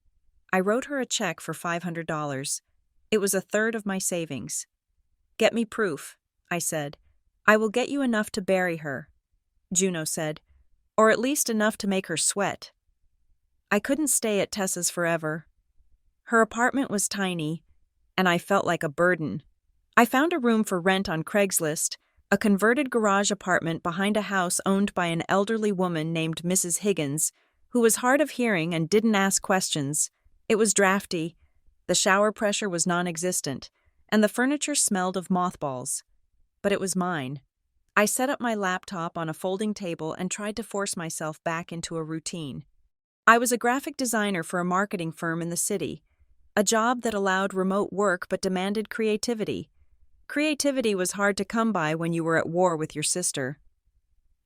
I wrote her a check for $500. It was a third of my savings. Get me proof, I said. I will get you enough to bury her, Juno said, or at least enough to make her sweat. I couldn't stay at Tessa's forever. Her apartment was tiny, and I felt like a burden. I found a room for rent on Craigslist, a converted garage apartment behind a house owned by an elderly woman named Mrs. Higgins, who was hard of hearing and didn't ask questions. It was drafty, the shower pressure was non-existent, and the furniture smelled of mothballs. But it was mine. I set up my laptop on a folding table and tried to force myself back into a routine. I was a graphic designer for a marketing firm in the city, a job that allowed remote work but demanded creativity. Creativity was hard to come by when you were at war with your sister.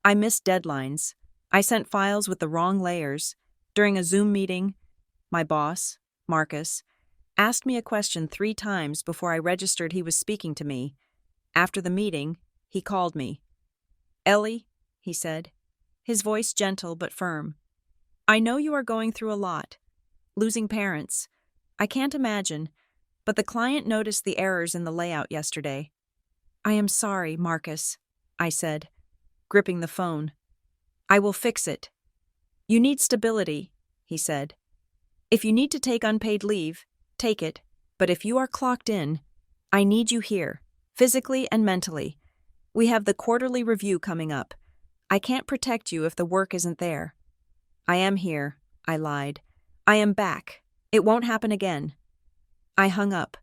I missed deadlines. I sent files with the wrong layers. During a Zoom meeting, my boss, Marcus, asked me a question 3 times before I registered he was speaking to me. After the meeting, he called me. Ellie, he said, his voice gentle but firm. I know you are going through a lot. Losing parents. I can't imagine, but the client noticed the errors in the layout yesterday. I am sorry, Marcus, I said, gripping the phone. I will fix it. You need stability, he said. If you need to take unpaid leave, take it, but if you are clocked in, I need you here, physically and mentally. We have the quarterly review coming up. I can't protect you if the work isn't there. I am here, I lied. I am back. It won't happen again. I hung up,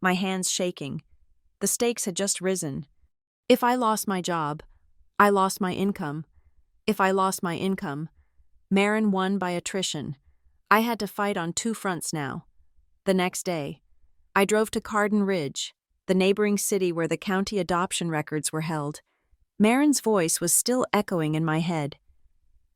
my hands shaking. The stakes had just risen. If I lost my job, I lost my income. If I lost my income, Marin won by attrition. I had to fight on two fronts now. The next day, I drove to Carden Ridge, the neighboring city where the county adoption records were held. Marin's voice was still echoing in my head.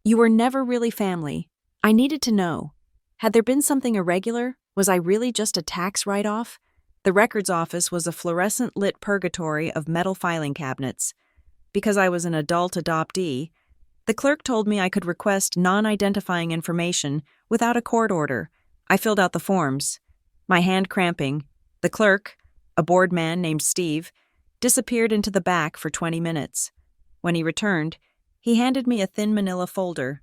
You were never really family. I needed to know. Had there been something irregular? Was I really just a tax write-off? The records office was a fluorescent-lit purgatory of metal filing cabinets. Because I was an adult adoptee, the clerk told me I could request non-identifying information without a court order. I filled out the forms. My hand cramping, the clerk, a bored man named Steve, disappeared into the back for 20 minutes. When he returned, he handed me a thin manila folder.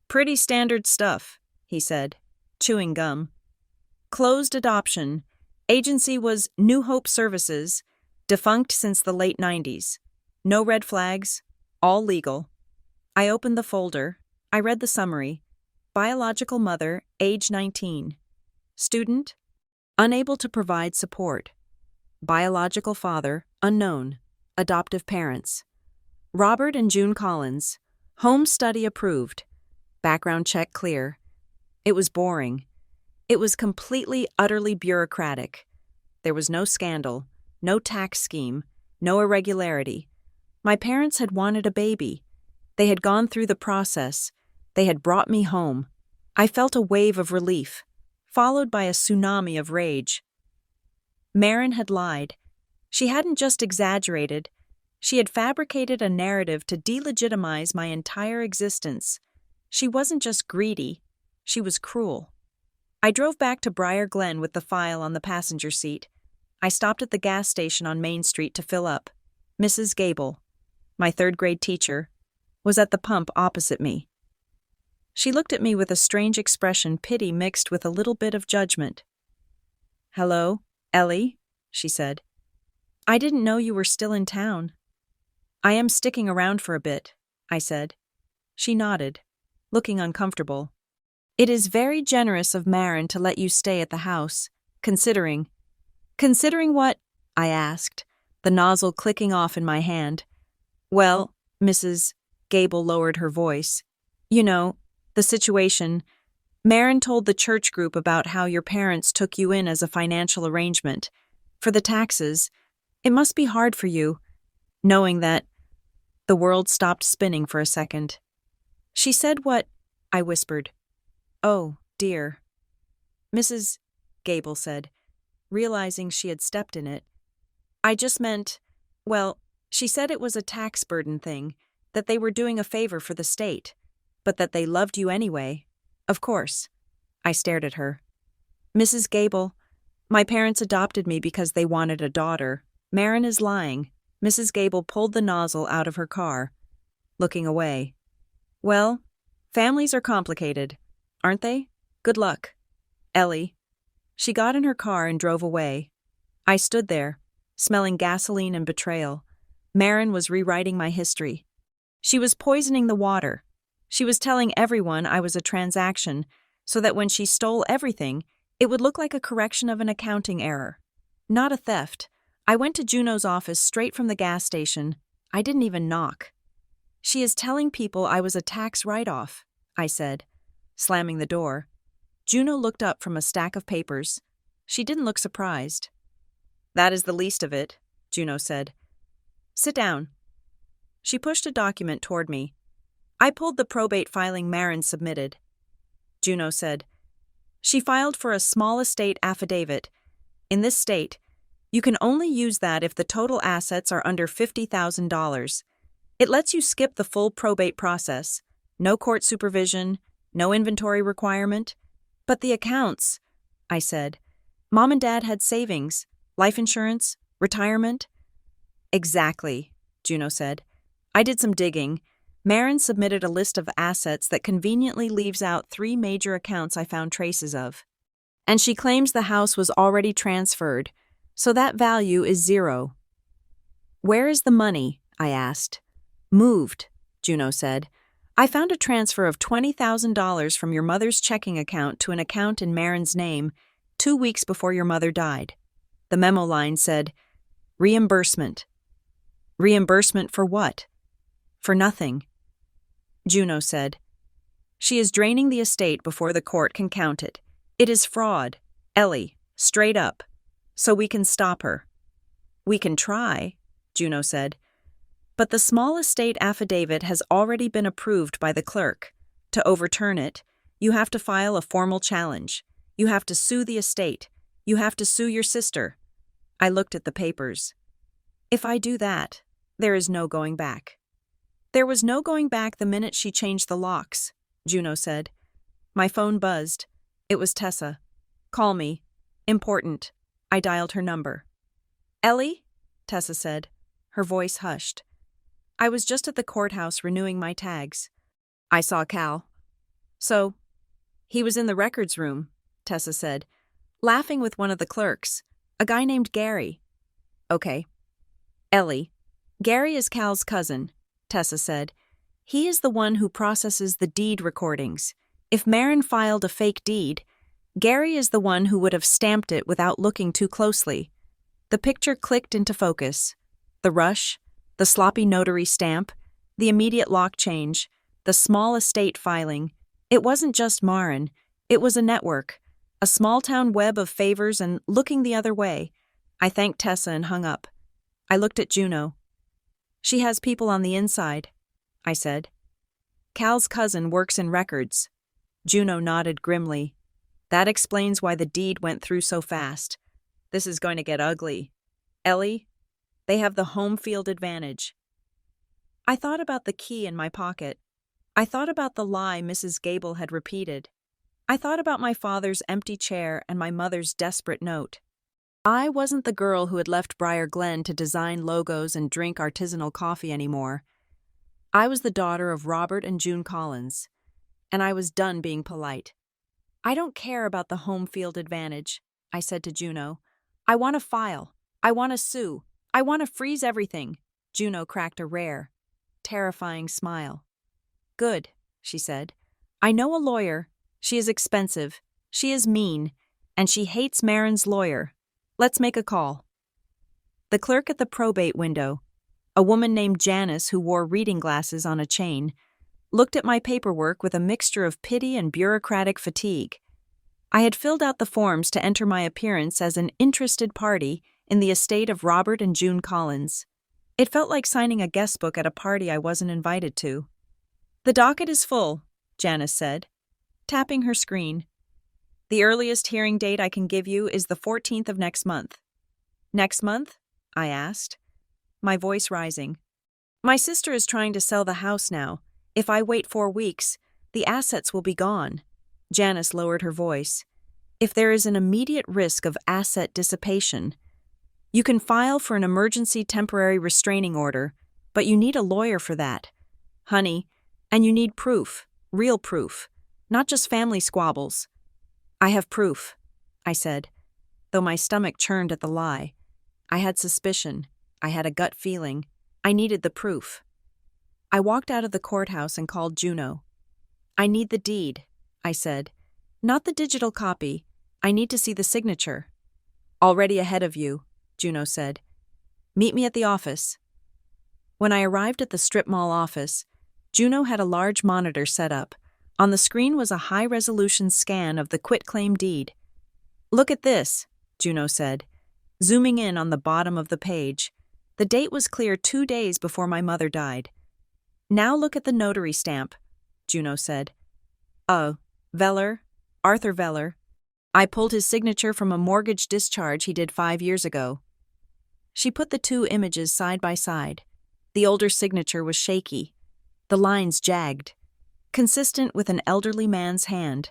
Pretty standard stuff, he said, chewing gum. Closed adoption. Agency was New Hope Services, defunct since the late 90s. No red flags, all legal. I opened the folder. I read the summary. Biological mother, age 19. Student, unable to provide support. Biological father, unknown. Adoptive parents. Robert and June Collins. Home study approved. Background check clear. It was boring. It was completely, utterly bureaucratic. There was no scandal, no tax scheme, no irregularity. My parents had wanted a baby. They had gone through the process. They had brought me home. I felt a wave of relief, followed by a tsunami of rage. Marin had lied. She hadn't just exaggerated. She had fabricated a narrative to delegitimize my entire existence. She wasn't just greedy. She was cruel. I drove back to Briar Glen with the file on the passenger seat. I stopped at the gas station on Main Street to fill up. Mrs. Gable, my third-grade teacher, was at the pump opposite me. She looked at me with a strange expression, pity mixed with a little bit of judgment. "Hello, Ellie," she said. "I didn't know you were still in town." "I am sticking around for a bit," I said. She nodded, looking uncomfortable. "It is very generous of Marin to let you stay at the house, considering." "Considering what?" I asked, the nozzle clicking off in my hand. "Well," Mrs. Gable lowered her voice. "You know, the situation. Marin told the church group about how your parents took you in as a financial arrangement. For the taxes, it must be hard for you, knowing that." The world stopped spinning for a second. "She said what?" I whispered. "Oh, dear." Mrs. Gable said, realizing she had stepped in it. "I just meant, well, she said it was a tax burden thing, that they were doing a favor for the state, but that they loved you anyway. Of course." I stared at her. "Mrs. Gable, my parents adopted me because they wanted a daughter. Marin is lying." Mrs. Gable pulled the nozzle out of her car, looking away. "Well, families are complicated, aren't they? Good luck, Ellie." She got in her car and drove away. I stood there, smelling gasoline and betrayal. Marin was rewriting my history. She was poisoning the water. She was telling everyone I was a transaction, so that when she stole everything, it would look like a correction of an accounting error. Not a theft. I went to Juno's office straight from the gas station. I didn't even knock. "She is telling people I was a tax write-off," I said, slamming the door. Juno looked up from a stack of papers. She didn't look surprised. "That is the least of it," Juno said. "Sit down." She pushed a document toward me. I pulled the probate filing Marin submitted. Juno said, "She filed for a small estate affidavit. In this state, you can only use that if the total assets are under $50,000. It lets you skip the full probate process. No court supervision, no inventory requirement. But the accounts," I said. "Mom and Dad had savings, life insurance, retirement." "Exactly," Juno said. I did some digging. Marin submitted a list of assets that conveniently leaves out 3 major accounts I found traces of. And she claims the house was already transferred, so that value is 0. "Where is the money?" I asked. "Moved," Juno said. "I found a transfer of $20,000 from your mother's checking account to an account in Marin's name. 2 weeks before your mother died. The memo line said, reimbursement. Reimbursement for what? For nothing. Juno said, she is draining the estate before the court can count it. It is fraud. Ellie, straight up. So we can stop her. We can try, Juno said. But the small estate affidavit has already been approved by the clerk. To overturn it, you have to file a formal challenge. You have to sue the estate. You have to sue your sister. I looked at the papers. If I do that, there is no going back. There was no going back the minute she changed the locks, Juno said. My phone buzzed. It was Tessa. Call me. Important. I dialed her number. Ellie? Tessa said. Her voice hushed. I was just at the courthouse renewing my tags. I saw Cal. So, he was in the records room, Tessa said, laughing with one of the clerks, a guy named Gary. Okay. Ellie. Gary is Cal's cousin, Tessa said. He is the one who processes the deed recordings. If Marin filed a fake deed, Gary is the one who would have stamped it without looking too closely. The picture clicked into focus. The rush, the sloppy notary stamp, the immediate lock change, the small estate filing. It wasn't just Marin. It was a network, a small-town web of favors and looking the other way. I thanked Tessa and hung up. I looked at Juno. She has people on the inside, I said. Cal's cousin works in records. Juno nodded grimly. That explains why the deed went through so fast. This is going to get ugly. Ellie, they have the home field advantage. I thought about the key in my pocket. I thought about the lie Mrs. Gable had repeated. I thought about my father's empty chair and my mother's desperate note. I wasn't the girl who had left Briar Glen to design logos and drink artisanal coffee anymore. I was the daughter of Robert and June Collins, and I was done being polite. I don't care about the home field advantage, I said to Juno. I want to file. I want to sue. I want to freeze everything. Juno cracked a rare, terrifying smile. Good, she said. I know a lawyer. She is expensive. She is mean. And she hates Marin's lawyer. Let's make a call. The clerk at the probate window, a woman named Janice who wore reading glasses on a chain, looked at my paperwork with a mixture of pity and bureaucratic fatigue. I had filled out the forms to enter my appearance as an interested party in the estate of Robert and June Collins. It felt like signing a guest book at a party I wasn't invited to. The docket is full, Janice said, tapping her screen. The earliest hearing date I can give you is the 14th of next month. Next month? I asked, my voice rising. My sister is trying to sell the house now. If I wait 4 weeks, the assets will be gone. Janice lowered her voice. If there is an immediate risk of asset dissipation, you can file for an emergency temporary restraining order, but you need a lawyer for that. Honey, and you need proof, real proof, not just family squabbles. I have proof, I said, though my stomach churned at the lie. I had suspicion. I had a gut feeling. I needed the proof. I walked out of the courthouse and called Juno. I need the deed, I said. Not the digital copy. I need to see the signature. Already ahead of you, Juno said. Meet me at the office. When I arrived at the strip mall office, Juno had a large monitor set up. On the screen was a high-resolution scan of the quitclaim deed. Look at this, Juno said, zooming in on the bottom of the page. The date was clear 2 days before my mother died. Now look at the notary stamp, Juno said. Oh, Veller, Arthur Veller. I pulled his signature from a mortgage discharge he did 5 years ago. She put the 2 images side by side. The older signature was shaky, the lines jagged, consistent with an elderly man's hand.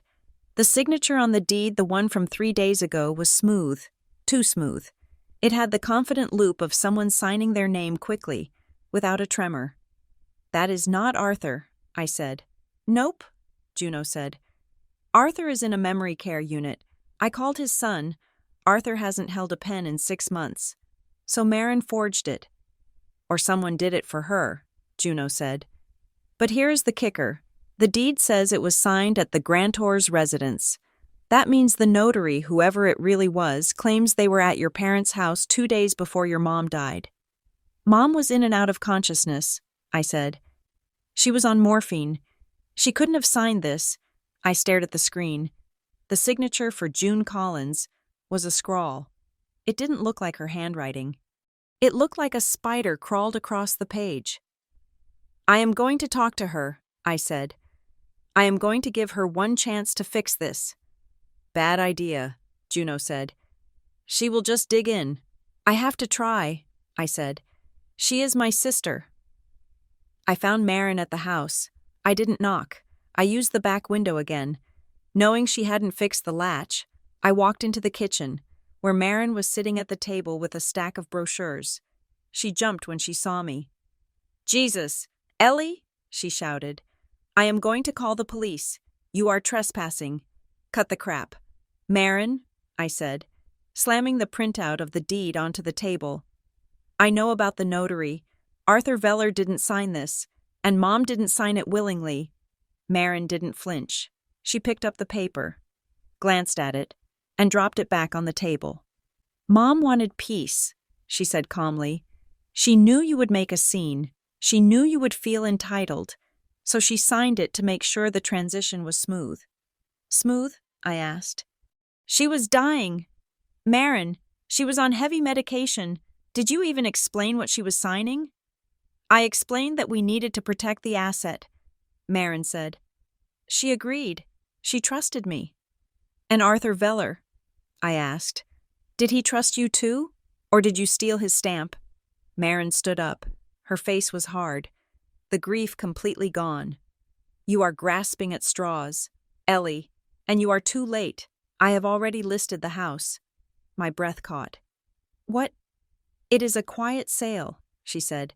The signature on the deed, the one from 3 days ago, was smooth, too smooth. It had the confident loop of someone signing their name quickly, without a tremor. That is not Arthur, I said. Nope, Juno said. Arthur is in a memory care unit. I called his son. Arthur hasn't held a pen in 6 months. So Marin forged it. Or someone did it for her, Juno said. But here is the kicker. The deed says it was signed at the grantor's residence. That means the notary, whoever it really was, claims they were at your parents' house 2 days before your mom died. Mom was in and out of consciousness, I said. She was on morphine. She couldn't have signed this. I stared at the screen. The signature for June Collins was a scrawl. It didn't look like her handwriting. It looked like a spider crawled across the page. I am going to talk to her, I said. I am going to give her one chance to fix this. Bad idea, Juno said. She will just dig in. I have to try, I said. She is my sister. I found Marin at the house. I didn't knock. I used the back window again. Knowing she hadn't fixed the latch, I walked into the kitchen, where Marin was sitting at the table with a stack of brochures. She jumped when she saw me. Jesus! Ellie! She shouted. I am going to call the police. You are trespassing. Cut the crap. Marin, I said, slamming the printout of the deed onto the table. I know about the notary. Arthur Veller didn't sign this, and Mom didn't sign it willingly. Marin didn't flinch. She picked up the paper, glanced at it, and dropped it back on the table. Mom wanted peace, she said calmly. She knew you would make a scene. She knew you would feel entitled, so she signed it to make sure the transition was smooth. Smooth? I asked. She was dying. Marin, she was on heavy medication. Did you even explain what she was signing? I explained that we needed to protect the asset, Marin said. She agreed. She trusted me. And Arthur Veller? I asked. Did he trust you too? Or did you steal his stamp? Marin stood up. Her face was hard, the grief completely gone. You are grasping at straws, Ellie, and you are too late. I have already listed the house. My breath caught. What? It is a quiet sale, she said.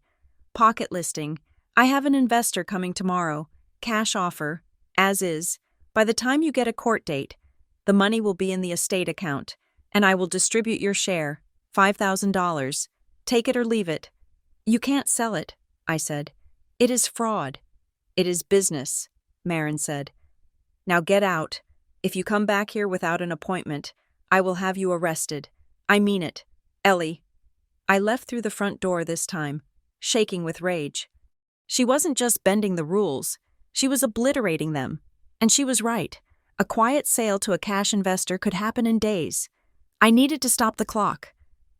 Pocket listing. I have an investor coming tomorrow. Cash offer, as is. By the time you get a court date, the money will be in the estate account, and I will distribute your share, $5,000. Take it or leave it. You can't sell it, I said. It is fraud. It is business, Marin said. Now get out. If you come back here without an appointment, I will have you arrested. I mean it. Ellie. I left through the front door this time, shaking with rage. She wasn't just bending the rules, she was obliterating them. And she was right. A quiet sale to a cash investor could happen in days. I needed to stop the clock.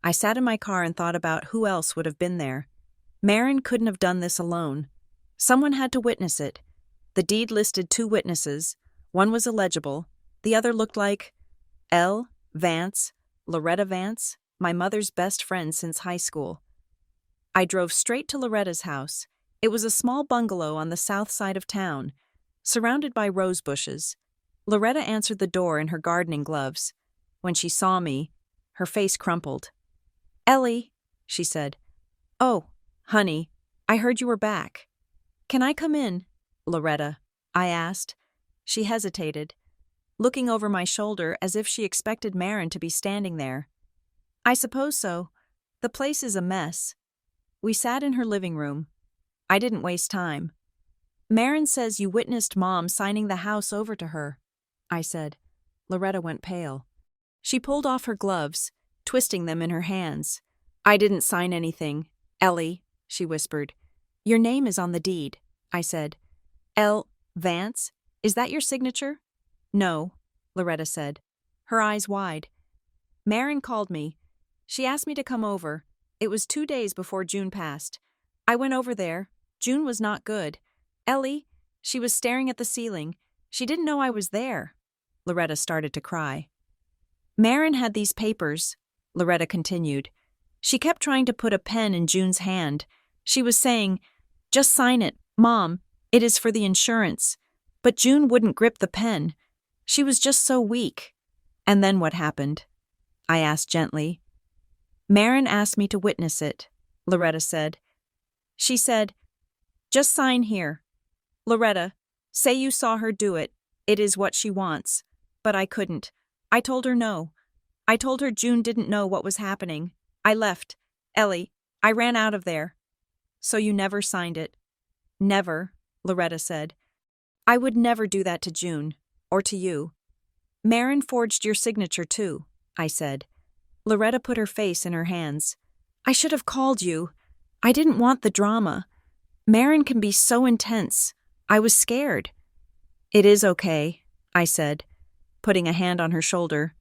I sat in my car and thought about who else would have been there. Marin couldn't have done this alone. Someone had to witness it. The deed listed 2 witnesses. One was illegible. The other looked like L. Vance, Loretta Vance, my mother's best friend since high school. I drove straight to Loretta's house. It was a small bungalow on the south side of town, surrounded by rose bushes. Loretta answered the door in her gardening gloves. When she saw me, her face crumpled. Ellie, she said. Oh, honey, I heard you were back. Can I come in, Loretta? I asked. She hesitated, looking over my shoulder as if she expected Marin to be standing there. I suppose so. The place is a mess. We sat in her living room. I didn't waste time. Marin says you witnessed Mom signing the house over to her, I said. Loretta went pale. She pulled off her gloves, twisting them in her hands. I didn't sign anything, Ellie, she whispered. Your name is on the deed, I said. L. Vance? Is that your signature? No, Loretta said, her eyes wide. Marin called me. She asked me to come over. It was 2 days before June passed. I went over there. June was not good. Ellie, she was staring at the ceiling. She didn't know I was there. Loretta started to cry. Marin had these papers, Loretta continued. She kept trying to put a pen in June's hand. She was saying, just sign it, Mom. It is for the insurance. But June wouldn't grip the pen. She was just so weak. And then what happened? I asked gently. Marin asked me to witness it, Loretta said. She said, just sign here. Loretta, say you saw her do it. It is what she wants. But I couldn't. I told her no. I told her June didn't know what was happening. I left. Ellie, I ran out of there. So you never signed it? Never, Loretta said. I would never do that to June, or to you. Marin forged your signature too, I said. Loretta put her face in her hands. I should have called you. I didn't want the drama. Marin can be so intense. I was scared. It is okay, I said, putting a hand on her shoulder.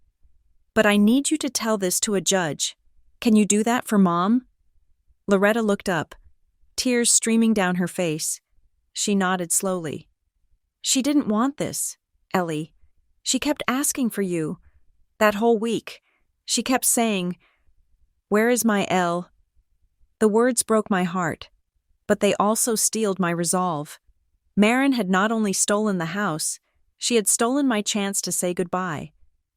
But I need you to tell this to a judge. Can you do that for Mom? Loretta looked up, tears streaming down her face. She nodded slowly. She didn't want this, Ellie. She kept asking for you. That whole week, she kept saying, "Where is my Elle?" The words broke my heart, but they also steeled my resolve. Marin had not only stolen the house, she had stolen my chance to say goodbye.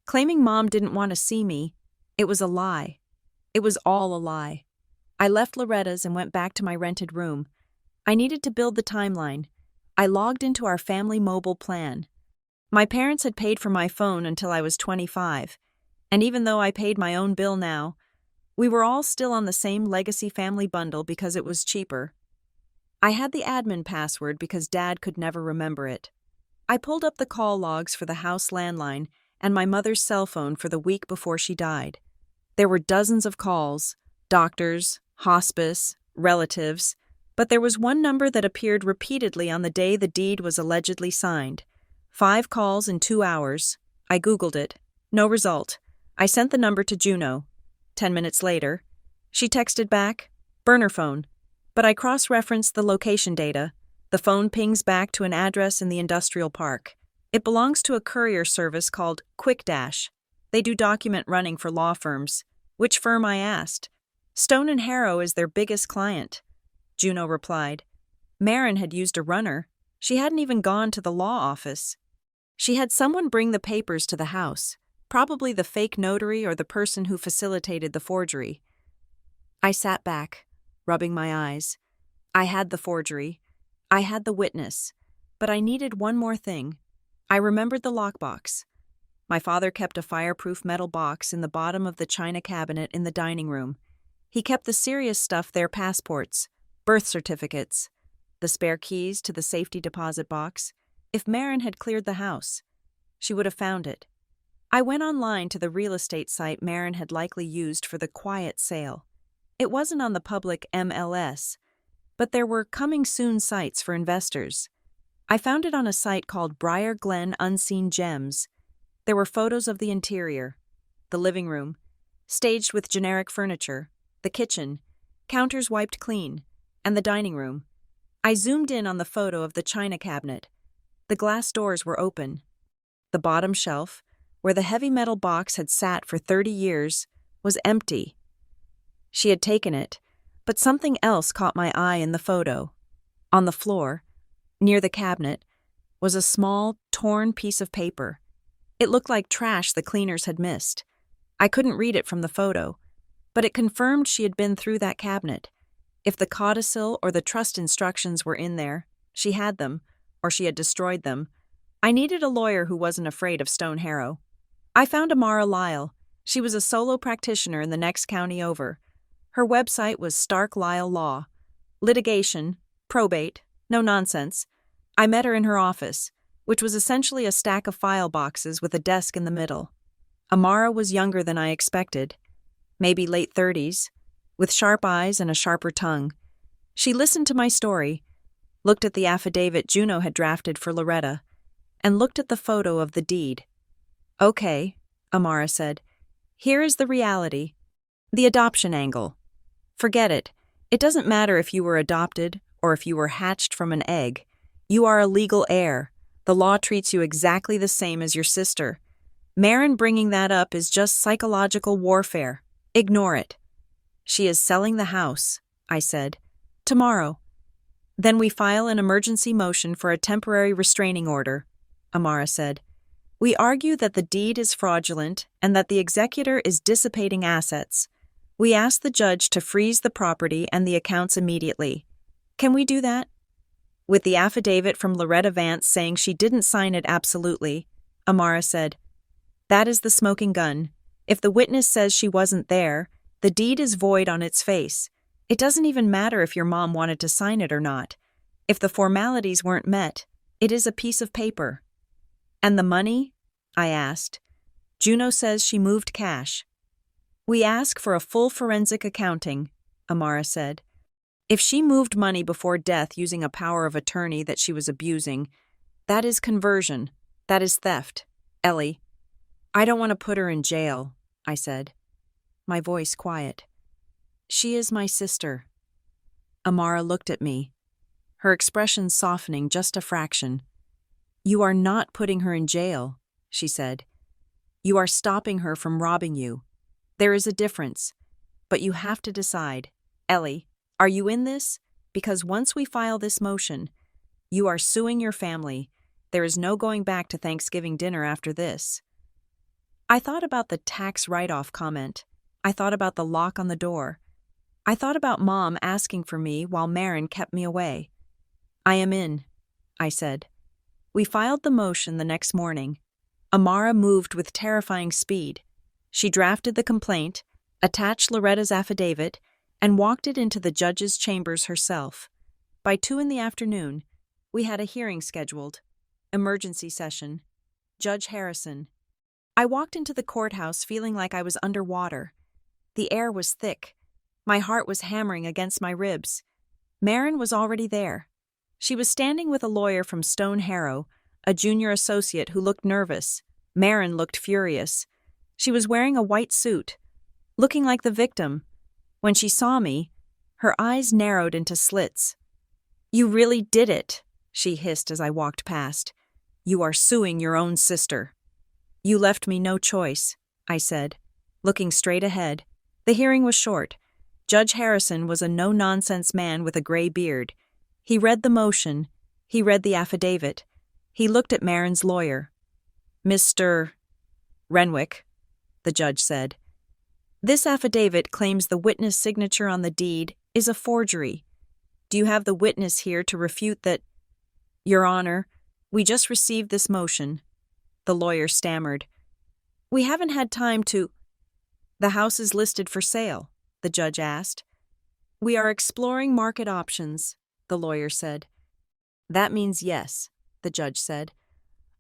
Claiming Mom didn't want to see me, it was a lie. It was all a lie. I left Loretta's and went back to my rented room. I needed to build the timeline. I logged into our family mobile plan. My parents had paid for my phone until I was 25, and even though I paid my own bill now, we were all still on the same legacy family bundle because it was cheaper. I had the admin password because Dad could never remember it. I pulled up the call logs for the house landline and my mother's cell phone for the week before she died. There were dozens of calls, doctors, hospice, relatives, but there was one number that appeared repeatedly on the day the deed was allegedly signed. 5 calls in 2 hours. I Googled it. No result. I sent the number to Juno. 10 minutes later, she texted back, "Burner phone." But I cross-referenced the location data. The phone pings back to an address in the industrial park. It belongs to a courier service called Quick Dash. They do document running for law firms. Which firm, I asked. Stone and Harrow is their biggest client. Juno replied. Marin had used a runner. She hadn't even gone to the law office. She had someone bring the papers to the house, probably the fake notary or the person who facilitated the forgery. I sat back, rubbing my eyes. I had the forgery. I had the witness. But I needed one more thing. I remembered the lockbox. My father kept a fireproof metal box in the bottom of the china cabinet in the dining room. He kept the serious stuff there: passports, birth certificates, the spare keys to the safety deposit box. If Marin had cleared the house, she would have found it. I went online to the real estate site Marin had likely used for the quiet sale. It wasn't on the public MLS, but there were coming soon sites for investors. I found it on a site called Briar Glen Unseen Gems. There were photos of the interior, the living room, staged with generic furniture, the kitchen, counters wiped clean, and the dining room. I zoomed in on the photo of the china cabinet. The glass doors were open. The bottom shelf, where the heavy metal box had sat for 30 years, was empty. She had taken it, but something else caught my eye in the photo. On the floor, near the cabinet, was a small, torn piece of paper. It looked like trash the cleaners had missed. I couldn't read it from the photo, but it confirmed she had been through that cabinet. If the codicil or the trust instructions were in there, she had them, or she had destroyed them. I needed a lawyer who wasn't afraid of Stone Harrow. I found Amara Lyle. She was a solo practitioner in the next county over. Her website was Stark Lyle Law. Litigation, probate, no nonsense. I met her in her office, which was essentially a stack of file boxes with a desk in the middle. Amara was younger than I expected, maybe late 30s, with sharp eyes and a sharper tongue. She listened to my story, looked at the affidavit Juno had drafted for Loretta, and looked at the photo of the deed. "Okay," Amara said. "Here is the reality. The adoption angle. Forget it. It doesn't matter if you were adopted or if you were hatched from an egg. You are a legal heir. The law treats you exactly the same as your sister. Marin bringing that up is just psychological warfare. Ignore it." "She is selling the house," I said. "Tomorrow. Then we file an emergency motion for a temporary restraining order," Amara said. "We argue that the deed is fraudulent and that the executor is dissipating assets. We ask the judge to freeze the property and the accounts immediately. Can we do that?" With the affidavit from Loretta Vance saying she didn't sign it absolutely, Amara said, "That is the smoking gun. If the witness says she wasn't there, the deed is void on its face. It doesn't even matter if your mom wanted to sign it or not. If the formalities weren't met, it is a piece of paper." "And the money?" I asked. Juno says she moved cash. We ask for a full forensic accounting, Amara said. If she moved money before death using a power of attorney that she was abusing, that is conversion. That is theft. Ellie. I don't want to put her in jail, I said, my voice quiet. She is my sister. Amara looked at me, her expression softening just a fraction. You are not putting her in jail, she said. You are stopping her from robbing you. There is a difference, but you have to decide. Ellie, are you in this? Because once we file this motion, you are suing your family. There is no going back to Thanksgiving dinner after this. I thought about the tax write-off comment. I thought about the lock on the door. I thought about Mom asking for me while Marin kept me away. I am in, I said. We filed the motion the next morning. Amara moved with terrifying speed. She drafted the complaint, attached Loretta's affidavit, and walked it into the judge's chambers herself. By 2 p.m, we had a hearing scheduled. Emergency session. Judge Harrison. I walked into the courthouse feeling like I was underwater. The air was thick. My heart was hammering against my ribs. Marin was already there. She was standing with a lawyer from Stone Harrow, a junior associate who looked nervous. Marin looked furious. She was wearing a white suit, looking like the victim. When she saw me, her eyes narrowed into slits. You really did it, she hissed as I walked past. You are suing your own sister. You left me no choice, I said, looking straight ahead. The hearing was short. Judge Harrison was a no-nonsense man with a gray beard. He read the motion. He read the affidavit. He looked at Marin's lawyer. Mr. Renwick, the judge said. This affidavit claims the witness signature on the deed is a forgery. Do you have the witness here to refute that? Your Honor, we just received this motion. The lawyer stammered. We haven't had time to... The house is listed for sale, the judge asked. We are exploring market options, the lawyer said. That means yes, the judge said.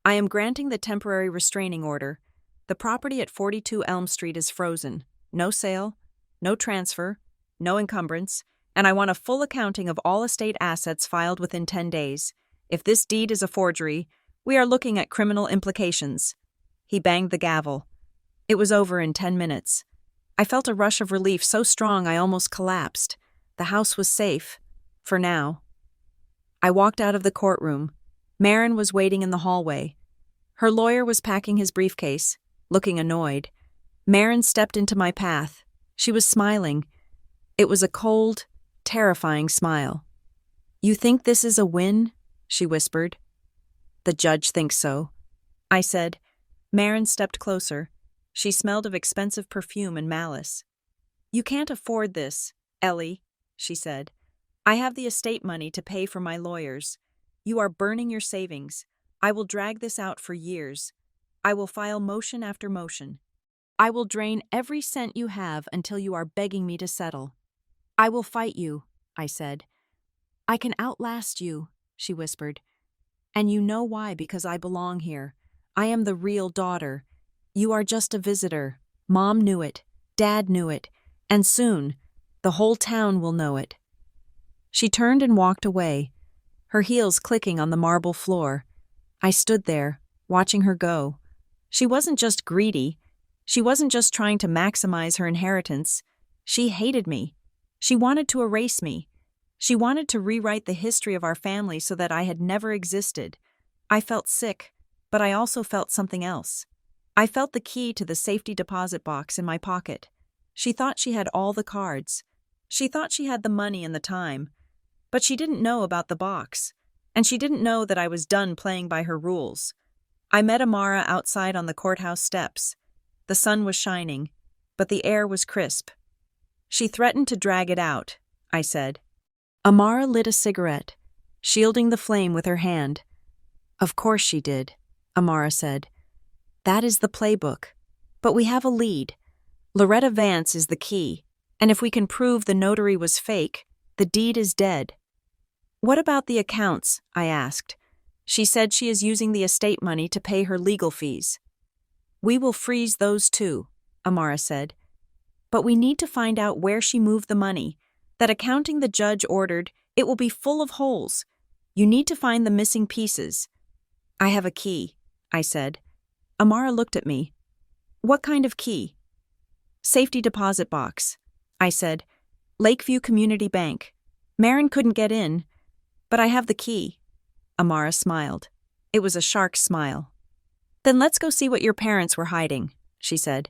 I am granting the temporary restraining order. The property at 42 Elm Street is frozen. No sale, no transfer, no encumbrance, and I want a full accounting of all estate assets filed within 10 days. If this deed is a forgery, we are looking at criminal implications. He banged the gavel. It was over in 10 minutes. I felt a rush of relief so strong I almost collapsed. The house was safe. For now. I walked out of the courtroom. Marin was waiting in the hallway. Her lawyer was packing his briefcase, looking annoyed. Marin stepped into my path. She was smiling. It was a cold, terrifying smile. You think this is a win? She whispered. The judge thinks so, I said. Marin stepped closer. She smelled of expensive perfume and malice. You can't afford this, Ellie, she said. I have the estate money to pay for my lawyers. You are burning your savings. I will drag this out for years. I will file motion after motion. I will drain every cent you have until you are begging me to settle. I will fight you, I said. I can outlast you, she whispered. And you know why, because I belong here. I am the real daughter. You are just a visitor. Mom knew it. Dad knew it. And soon, the whole town will know it. She turned and walked away, her heels clicking on the marble floor. I stood there, watching her go. She wasn't just greedy. She wasn't just trying to maximize her inheritance. She hated me. She wanted to erase me. She wanted to rewrite the history of our family so that I had never existed. I felt sick, but I also felt something else. I felt the key to the safety deposit box in my pocket. She thought she had all the cards. She thought she had the money and the time. But she didn't know about the box, and she didn't know that I was done playing by her rules. I met Amara outside on the courthouse steps. The sun was shining, but the air was crisp. She threatened to drag it out, I said. Amara lit a cigarette, shielding the flame with her hand. Of course she did, Amara said. That is the playbook. But we have a lead. Loretta Vance is the key, and if we can prove the notary was fake, the deed is dead. What about the accounts? I asked. She said she is using the estate money to pay her legal fees. We will freeze those too, Amara said. But we need to find out where she moved the money. That accounting the judge ordered, it will be full of holes. You need to find the missing pieces. I have a key, I said. Amara looked at me. What kind of key? Safety deposit box, I said. Lakeview Community Bank. Marin couldn't get in, but I have the key. Amara smiled. It was a shark smile. Then let's go see what your parents were hiding, she said.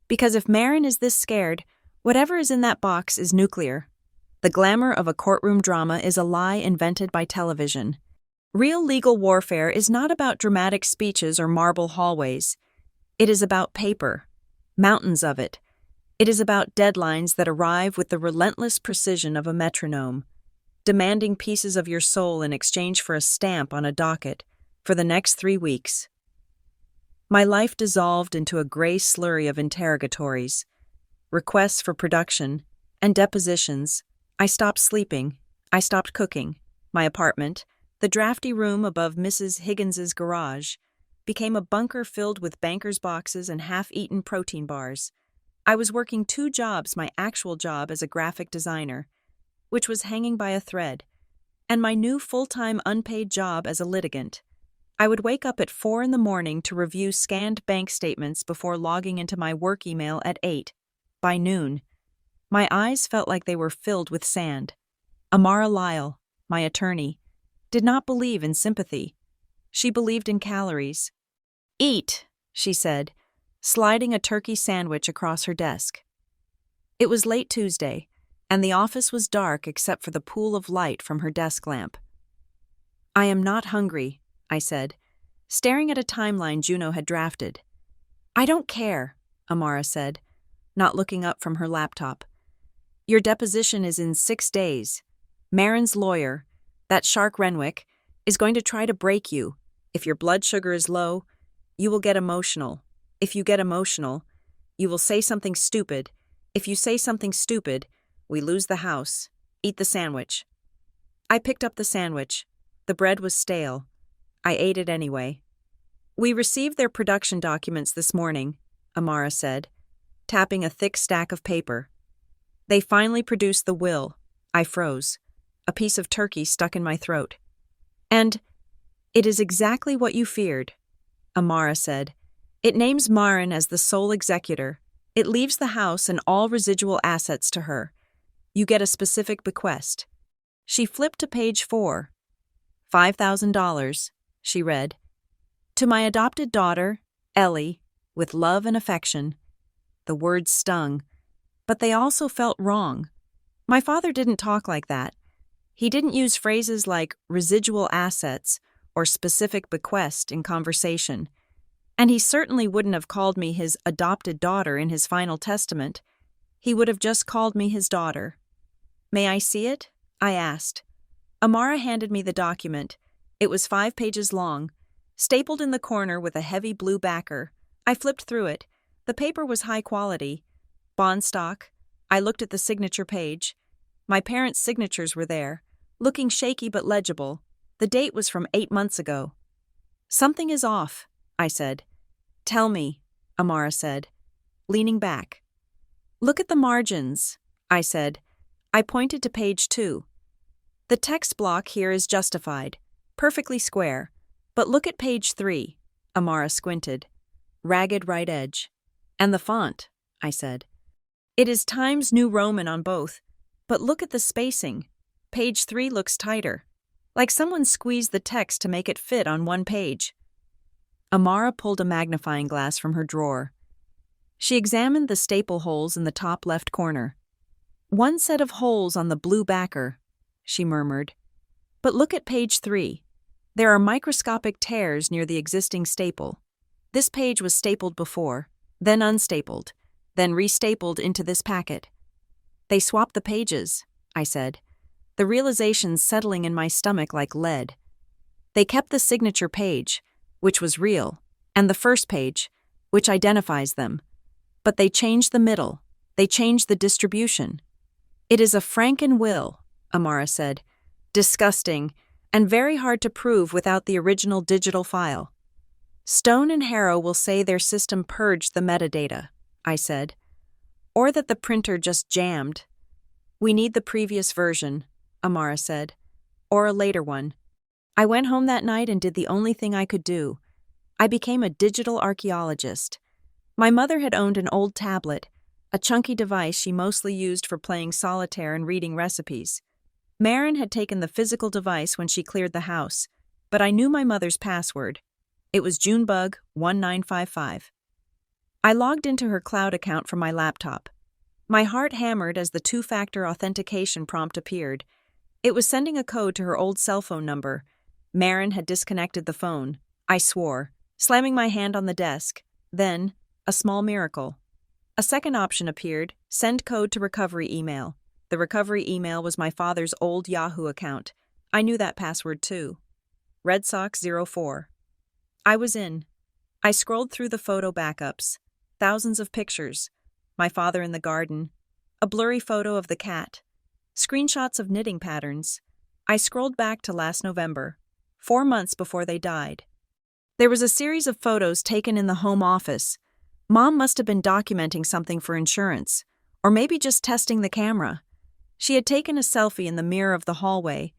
Because if Marin is this scared, whatever is in that box is nuclear. The glamour of a courtroom drama is a lie invented by television. Real legal warfare is not about dramatic speeches or marble hallways. It is about paper, mountains of it. It is about deadlines that arrive with the relentless precision of a metronome, demanding pieces of your soul in exchange for a stamp on a docket for the next 3 weeks. My life dissolved into a gray slurry of interrogatories, requests for production, and depositions. I stopped sleeping. I stopped cooking. My apartment, the drafty room above Mrs. Higgins's garage, became a bunker filled with banker's boxes and half-eaten protein bars. I was working 2 jobs, my actual job as a graphic designer, which was hanging by a thread, and my new full-time unpaid job as a litigant. I would wake up at 4 a.m. to review scanned bank statements before logging into my work email at 8. By noon, my eyes felt like they were filled with sand. Amara Lyle, my attorney, did not believe in sympathy. She believed in calories. Eat, she said, sliding a turkey sandwich across her desk. It was late Tuesday, and the office was dark except for the pool of light from her desk lamp. I am not hungry, I said, staring at a timeline Juno had drafted. I don't care, Amara said, not looking up from her laptop. Your deposition is in 6 days. Marin's lawyer, that shark Renwick, is going to try to break you. If your blood sugar is low, you will get emotional. If you get emotional, you will say something stupid. If you say something stupid, we lose the house. Eat the sandwich. I picked up the sandwich. The bread was stale. I ate it anyway. We received their production documents this morning, Amara said, tapping a thick stack of paper. They finally produced the will. I froze. A piece of turkey stuck in my throat. And it is exactly what you feared, Amara said. It names Marin as the sole executor. It leaves the house and all residual assets to her. You get a specific bequest. She flipped to page 4. $5,000, she read. To my adopted daughter, Ellie, with love and affection. The words stung, but they also felt wrong. My father didn't talk like that. He didn't use phrases like residual assets or specific bequest in conversation. And he certainly wouldn't have called me his adopted daughter in his final testament. He would have just called me his daughter. May I see it? I asked. Amara handed me the document. It was 5 pages long, stapled in the corner with a heavy blue backer. I flipped through it. The paper was high quality. Bond stock. I looked at the signature page. My parents' signatures were there, looking shaky but legible. The date was from 8 months ago. Something is off, I said. Tell me, Amara said, leaning back. Look at the margins, I said. I pointed to page 2. The text block here is justified, perfectly square. But look at page 3, Amara squinted. Ragged right edge. And the font, I said. It is Times New Roman on both, but look at the spacing. Page 3 looks tighter, like someone squeezed the text to make it fit on one page. Amara pulled a magnifying glass from her drawer. She examined the staple holes in the top left corner. One set of holes on the blue backer, she murmured. But look at page 3. There are microscopic tears near the existing staple. This page was stapled before, then unstapled, then restapled into this packet. They swapped the pages, I said, the realization settling in my stomach like lead. They kept the signature page, which was real, and the first page, which identifies them. But they changed the middle. They changed the distribution. It is a Franken will, Amara said. Disgusting, and very hard to prove without the original digital file. Stone and Harrow will say their system purged the metadata, I said. Or that the printer just jammed. We need the previous version, Amara said. Or a later one. I went home that night and did the only thing I could do. I became a digital archaeologist. My mother had owned an old tablet, a chunky device she mostly used for playing solitaire and reading recipes. Marin had taken the physical device when she cleared the house, but I knew my mother's password. It was Junebug1955. I logged into her cloud account from my laptop. My heart hammered as the two-factor authentication prompt appeared. It was sending a code to her old cell phone number. Marin had disconnected the phone. I swore, slamming my hand on the desk. Then, a small miracle. A second option appeared, send code to recovery email. The recovery email was my father's old Yahoo account. I knew that password too. Red Sox 04. I was in. I scrolled through the photo backups. Thousands of pictures. My father in the garden. A blurry photo of the cat. Screenshots of knitting patterns. I scrolled back to last November, 4 months before they died. There was a series of photos taken in the home office. Mom must have been documenting something for insurance, or maybe just testing the camera. She had taken a selfie in the mirror of the hallway,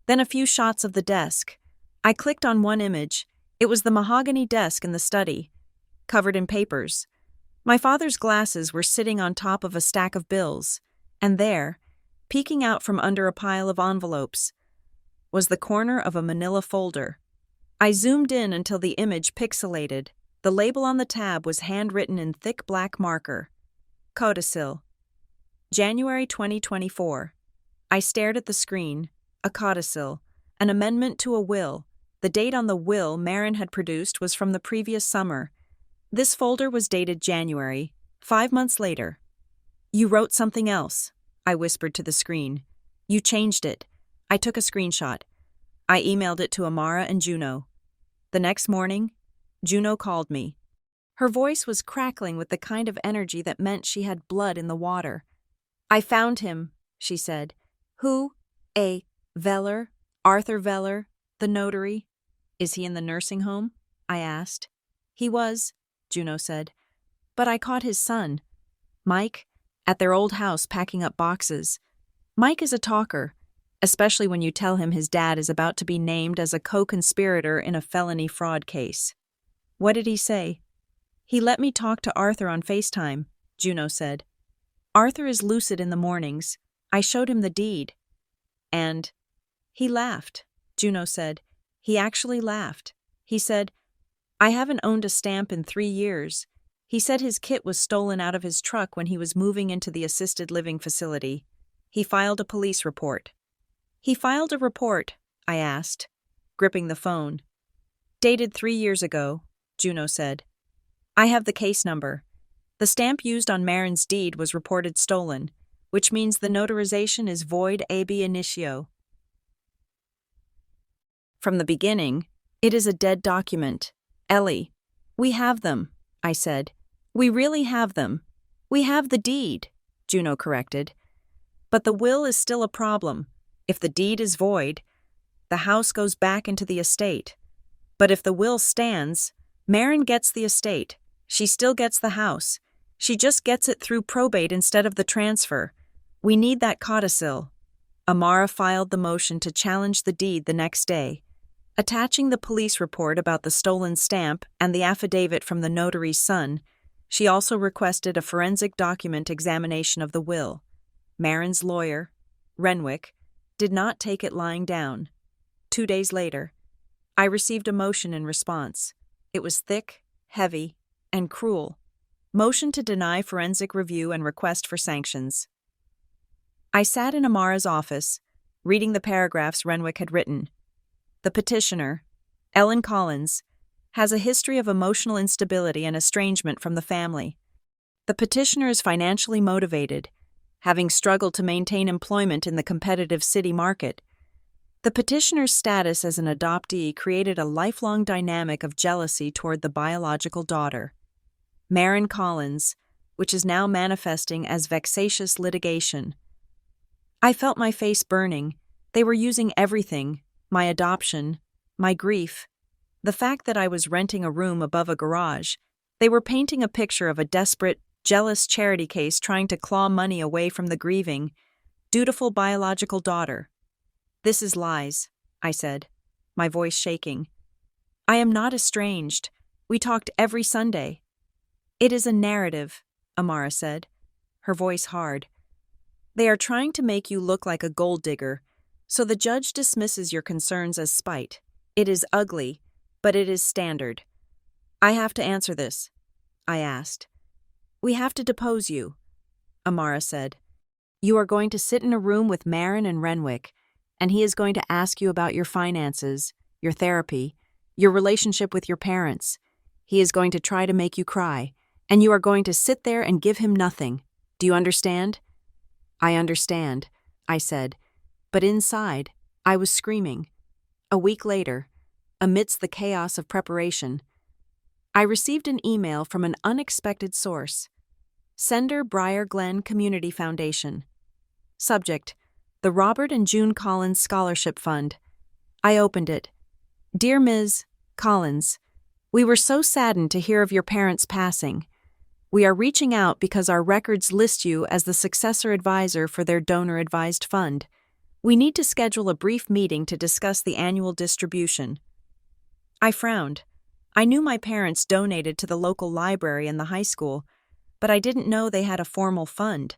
then a few shots of the desk. I clicked on one image. It was the mahogany desk in the study, covered in papers. My father's glasses were sitting on top of a stack of bills, and there, peeking out from under a pile of envelopes, was the corner of a manila folder. I zoomed in until the image pixelated. The label on the tab was handwritten in thick black marker. Codicil. January 2024. I stared at the screen. A codicil. An amendment to a will. The date on the will Marin had produced was from the previous summer. This folder was dated January, 5 months later. You wrote something else, I whispered to the screen. You changed it. I took a screenshot. I emailed it to Amara and Juno. The next morning, Juno called me. Her voice was crackling with the kind of energy that meant she had blood in the water. I found him, she said. Who? A. Veller? Arthur Veller, the notary. Is he in the nursing home? I asked. He was, Juno said. But I caught his son, Mike, at their old house packing up boxes. Mike is a talker, especially when you tell him his dad is about to be named as a co-conspirator in a felony fraud case. What did he say? He let me talk to Arthur on FaceTime, Juno said. Arthur is lucid in the mornings. I showed him the deed. And he laughed, Juno said. He actually laughed. He said, I haven't owned a stamp in 3 years. He said his kit was stolen out of his truck when he was moving into the assisted living facility. He filed a police report. He filed a report, I asked, gripping the phone. Dated 3 years ago, Juno said. I have the case number. The stamp used on Marin's deed was reported stolen, which means the notarization is void ab initio. From the beginning, it is a dead document. Ellie, we have them, I said. We really have them. We have the deed, Juno corrected. But the will is still a problem. If the deed is void, the house goes back into the estate. But if the will stands, Marin gets the estate. She still gets the house. She just gets it through probate instead of the transfer. We need that codicil. Amara filed the motion to challenge the deed the next day. Attaching the police report about the stolen stamp and the affidavit from the notary's son, she also requested a forensic document examination of the will. Marin's lawyer, Renwick, did not take it lying down. 2 days later, I received a motion in response. It was thick, heavy, and cruel. Motion to deny forensic review and request for sanctions. I sat in Amara's office, reading the paragraphs Renwick had written. The petitioner, Ellen Collins, has a history of emotional instability and estrangement from the family. The petitioner is financially motivated, having struggled to maintain employment in the competitive city market. The petitioner's status as an adoptee created a lifelong dynamic of jealousy toward the biological daughter. Marin Collins, which is now manifesting as vexatious litigation. I felt my face burning. They were using everything, my adoption, my grief, The fact that I was renting a room above a garage, they were painting a picture of a desperate, jealous charity case trying to claw money away from the grieving, dutiful biological daughter. "This is lies," I said, my voice shaking. "I am not estranged. We talked every Sunday." "It is a narrative," Amara said, her voice hard. "They are trying to make you look like a gold digger, so the judge dismisses your concerns as spite. It is ugly, but it is standard." "I have to answer this," I asked. "We have to depose you," Amara said. "You are going to sit in a room with Marin and Renwick, and he is going to ask you about your finances, your therapy, your relationship with your parents. He is going to try to make you cry, and you are going to sit there and give him nothing. Do you understand?" "I understand," I said, but inside, I was screaming. A week later, amidst the chaos of preparation, I received an email from an unexpected source. Sender Briar Glen Community Foundation. Subject: The Robert and June Collins Scholarship Fund. I opened it. "Dear Ms. Collins, we were so saddened to hear of your parents' passing. We are reaching out because our records list you as the successor advisor for their donor-advised fund. We need to schedule a brief meeting to discuss the annual distribution." I frowned. I knew my parents donated to the local library and the high school, but I didn't know they had a formal fund.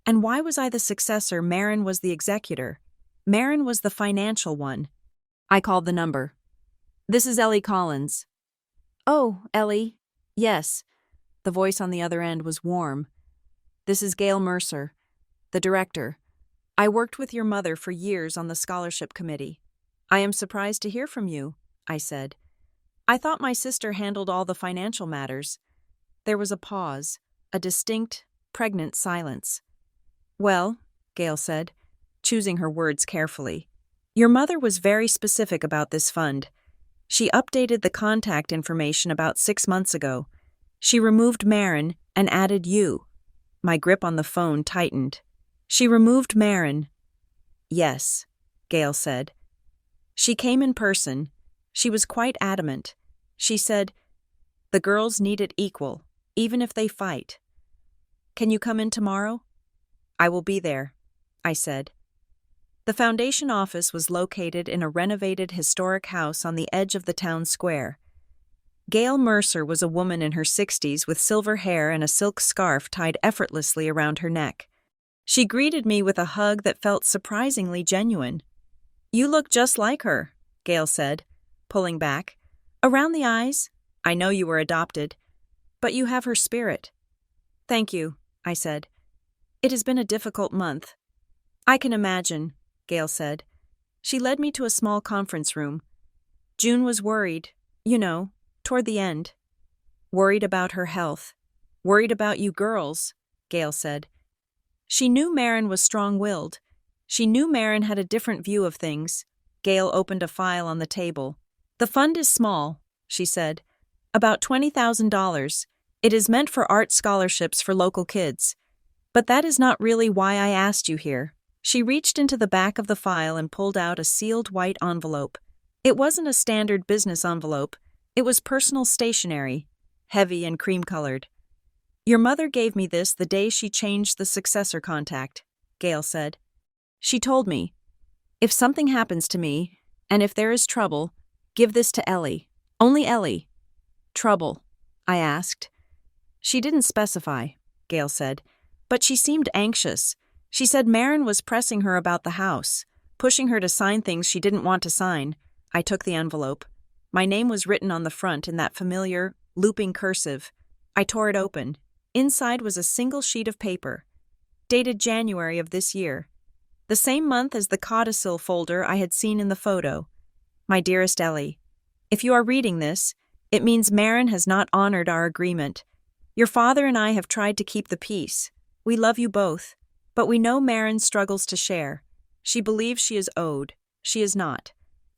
And why was I the successor? Marin was the executor. Marin was the financial one. I called the number. "This is Ellie Collins." "Oh, Ellie. Yes." The voice on the other end was warm. "This is Gail Mercer, the director. I worked with your mother for years on the scholarship committee. I am surprised to hear from you," I said. "I thought my sister handled all the financial matters." There was a pause, a distinct, pregnant silence. "Well," Gail said, choosing her words carefully, "your mother was very specific about this fund. She updated the contact information about 6 months ago. She removed Marin and added you." My grip on the phone tightened. "She removed Marin." "Yes," Gail said. "She came in person. She was quite adamant. She said, 'The girls need it equal, even if they fight.' Can you come in tomorrow?" "I will be there," I said. The foundation office was located in a renovated historic house on the edge of the town square. Gail Mercer was a woman in her 60s with silver hair and a silk scarf tied effortlessly around her neck. She greeted me with a hug that felt surprisingly genuine. "You look just like her," Gail said, pulling back. "Around the eyes. I know you were adopted. But you have her spirit." "Thank you," I said. "It has been a difficult month." "I can imagine," Gail said. She led me to a small conference room. June was worried, toward the end. "Worried about her health. Worried about you girls," Gail said. She knew Marin was strong-willed. She knew Marin had a different view of things. Gail opened a file on the table. "The fund is small," she said. "About $20,000. It is meant for art scholarships for local kids. But that is not really why I asked you here." She reached into the back of the file and pulled out a sealed white envelope. It wasn't a standard business envelope. It was personal stationery, heavy and cream-colored. "Your mother gave me this the day she changed the successor contact," Gail said. "She told me, 'If something happens to me, and if there is trouble, give this to Ellie. Only Ellie.'" "Trouble?" I asked. "She didn't specify," Gail said, "but she seemed anxious. She said Marin was pressing her about the house, pushing her to sign things she didn't want to sign." I took the envelope. My name was written on the front in that familiar, looping cursive. I tore it open. Inside was a single sheet of paper, dated January of this year, the same month as the codicil folder I had seen in the photo. "My dearest Ellie, if you are reading this, it means Marin has not honored our agreement. Your father and I have tried to keep the peace. We love you both, but we know Marin struggles to share. She believes she is owed. She is not.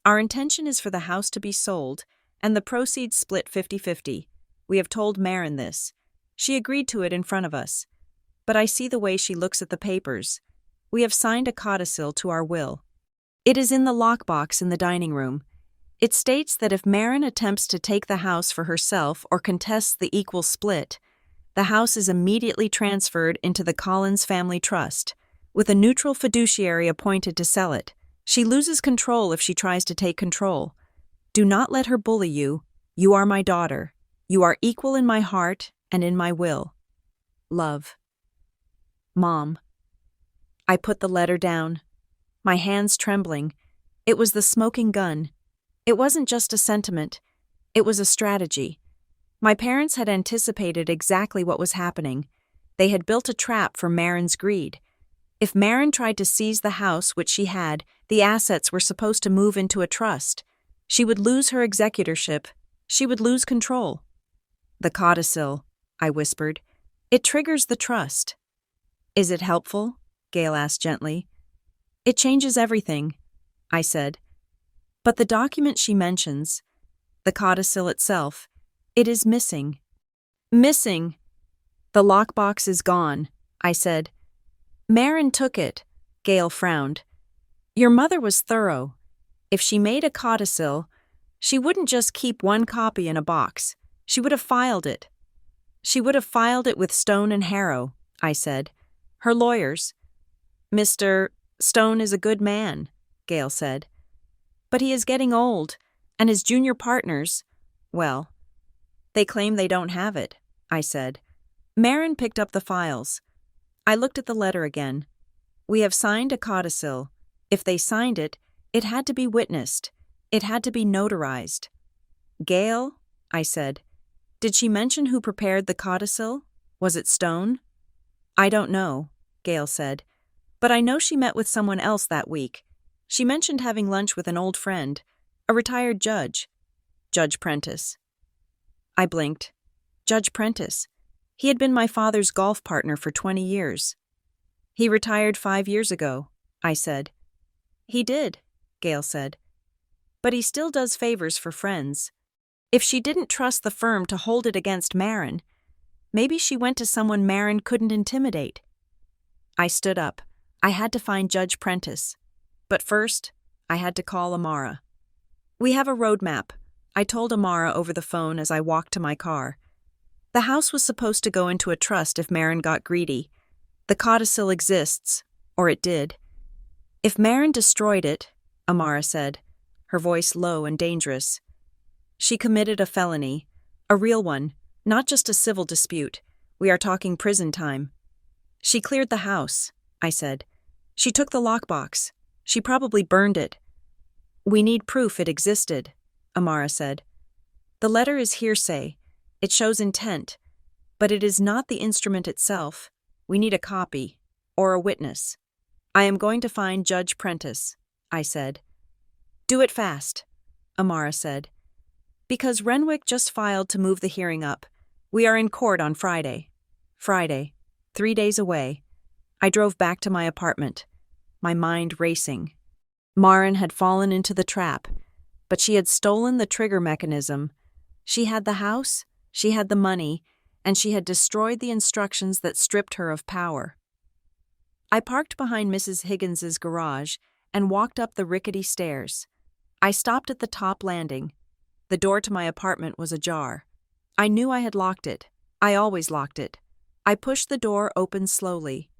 Our intention is for the house to be sold, and the proceeds split 50-50. We have told Marin this. She agreed to it in front of us. But I see the way she looks at the papers. We have signed a codicil to our will. It is in the lockbox in the dining room. It states that if Marin attempts to take the house for herself or contests the equal split, the house is immediately transferred into the Collins family trust, with a neutral fiduciary appointed to sell it. She loses control if she tries to take control. Do not let her bully you. You are my daughter. You are equal in my heart and in my will. Love. Mom. I put the letter down, my hands trembling. It was the smoking gun. It wasn't just a sentiment. It was a strategy. My parents had anticipated exactly what was happening. They had built a trap for Marin's greed. If Marin tried to seize the house which she had, the assets were supposed to move into a trust. She would lose her executorship. She would lose control. The codicil, I whispered. It triggers the trust. Is it helpful? Gail asked gently. It changes everything, I said. But the document she mentions, the codicil itself, it is missing. Missing! The lockbox is gone, I said. Marin took it, Gail frowned. Your mother was thorough. If she made a codicil, she wouldn't just keep one copy in a box. She would have filed it. She would have filed it with Stone and Harrow, I said. Her lawyers. Mr. Stone is a good man, Gail said. But he is getting old, and his junior partners, well, they claim they don't have it, I said. Marin picked up the files. I looked at the letter again. We have signed a codicil. If they signed it, it had to be witnessed. It had to be notarized. Gail, I said, did she mention who prepared the codicil? Was it Stone? I don't know, Gail said, but I know she met with someone else that week. She mentioned having lunch with an old friend, a retired judge, Judge Prentice. I blinked. Judge Prentice. He had been my father's golf partner for 20 years. He retired 5 years ago, I said. He did, Gail said. But he still does favors for friends. If she didn't trust the firm to hold it against Marin, maybe she went to someone Marin couldn't intimidate. I stood up. I had to find Judge Prentice. But first, I had to call Amara. We have a roadmap, I told Amara over the phone as I walked to my car. The house was supposed to go into a trust if Marin got greedy. The codicil exists, or it did. If Marin destroyed it, Amara said, her voice low and dangerous, she committed a felony, a real one, not just a civil dispute. We are talking prison time. She cleared the house, I said. She took the lockbox. She probably burned it. We need proof it existed, Amara said. The letter is hearsay. It shows intent, but it is not the instrument itself. We need a copy, or a witness. I am going to find Judge Prentice, I said. Do it fast, Amara said. Because Renwick just filed to move the hearing up. We are in court on Friday. Friday, 3 days away. I drove back to my apartment, my mind racing. Marin had fallen into the trap, but she had stolen the trigger mechanism. She had the house, she had the money, and she had destroyed the instructions that stripped her of power. I parked behind Mrs. Higgins's garage and walked up the rickety stairs. I stopped at the top landing. The door to my apartment was ajar. I knew I had locked it. I always locked it. I pushed the door open slowly.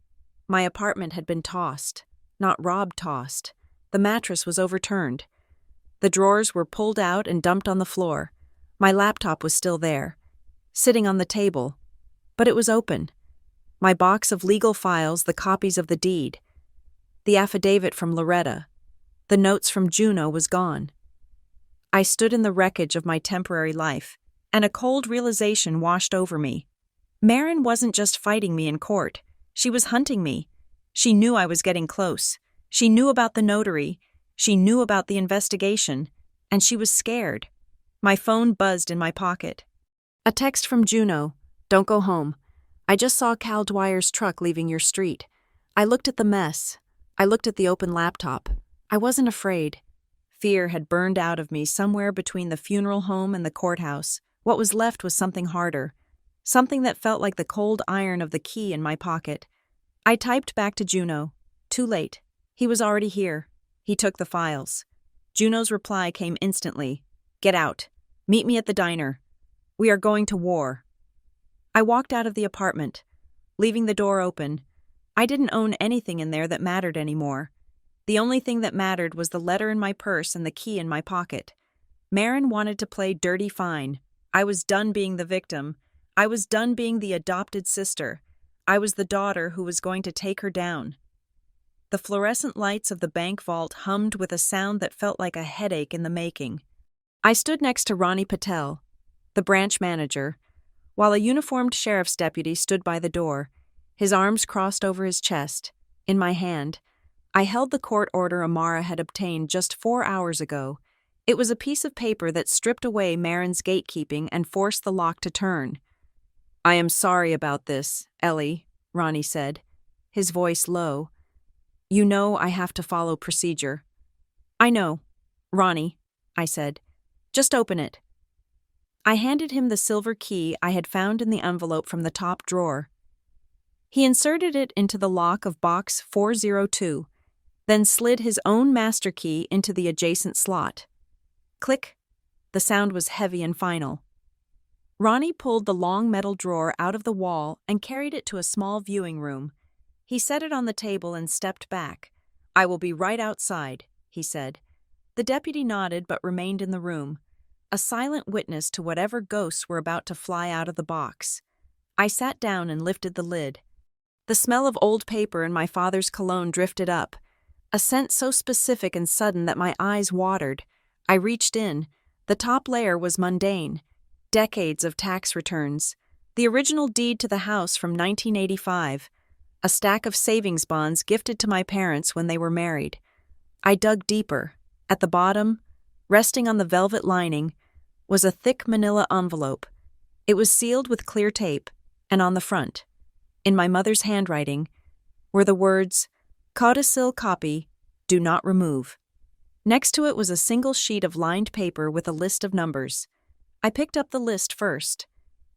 My apartment had been tossed, not Rob tossed. The mattress was overturned. The drawers were pulled out and dumped on the floor. My laptop was still there, sitting on the table, but it was open. My box of legal files, the copies of the deed, the affidavit from Loretta, the notes from Juno was gone. I stood in the wreckage of my temporary life, and a cold realization washed over me. Marin wasn't just fighting me in court. She was hunting me. She knew I was getting close. She knew about the notary. She knew about the investigation. And she was scared. My phone buzzed in my pocket. A text from Juno. Don't go home. I just saw Cal Dwyer's truck leaving your street. I looked at the mess. I looked at the open laptop. I wasn't afraid. Fear had burned out of me somewhere between the funeral home and the courthouse. What was left was something harder. Something that felt like the cold iron of the key in my pocket. I typed back to Juno. Too late. He was already here. He took the files. Juno's reply came instantly. "Get out. Meet me at the diner. We are going to war." I walked out of the apartment, leaving the door open. I didn't own anything in there that mattered anymore. The only thing that mattered was the letter in my purse and the key in my pocket. Marin wanted to play dirty fine. I was done being the victim. I was done being the adopted sister. I was the daughter who was going to take her down. The fluorescent lights of the bank vault hummed with a sound that felt like a headache in the making. I stood next to Ronnie Patel, the branch manager, while a uniformed sheriff's deputy stood by the door, his arms crossed over his chest. In my hand, I held the court order Amara had obtained just 4 hours ago. It was a piece of paper that stripped away Marin's gatekeeping and forced the lock to turn. "I am sorry about this, Ellie," Ronnie said, his voice low. "You know I have to follow procedure." "I know, Ronnie," I said. "Just open it." I handed him the silver key I had found in the envelope from the top drawer. He inserted it into the lock of box 402, then slid his own master key into the adjacent slot. Click. The sound was heavy and final. Ronnie pulled the long metal drawer out of the wall and carried it to a small viewing room. He set it on the table and stepped back. "I will be right outside," he said. The deputy nodded but remained in the room, a silent witness to whatever ghosts were about to fly out of the box. I sat down and lifted the lid. The smell of old paper and my father's cologne drifted up, a scent so specific and sudden that my eyes watered. I reached in. The top layer was mundane. Decades of tax returns. The original deed to the house from 1985. A stack of savings bonds gifted to my parents when they were married. I dug deeper. At the bottom, resting on the velvet lining, was a thick manila envelope. It was sealed with clear tape, and on the front, in my mother's handwriting, were the words, "Codicil copy, do not remove." Next to it was a single sheet of lined paper with a list of numbers. I picked up the list first.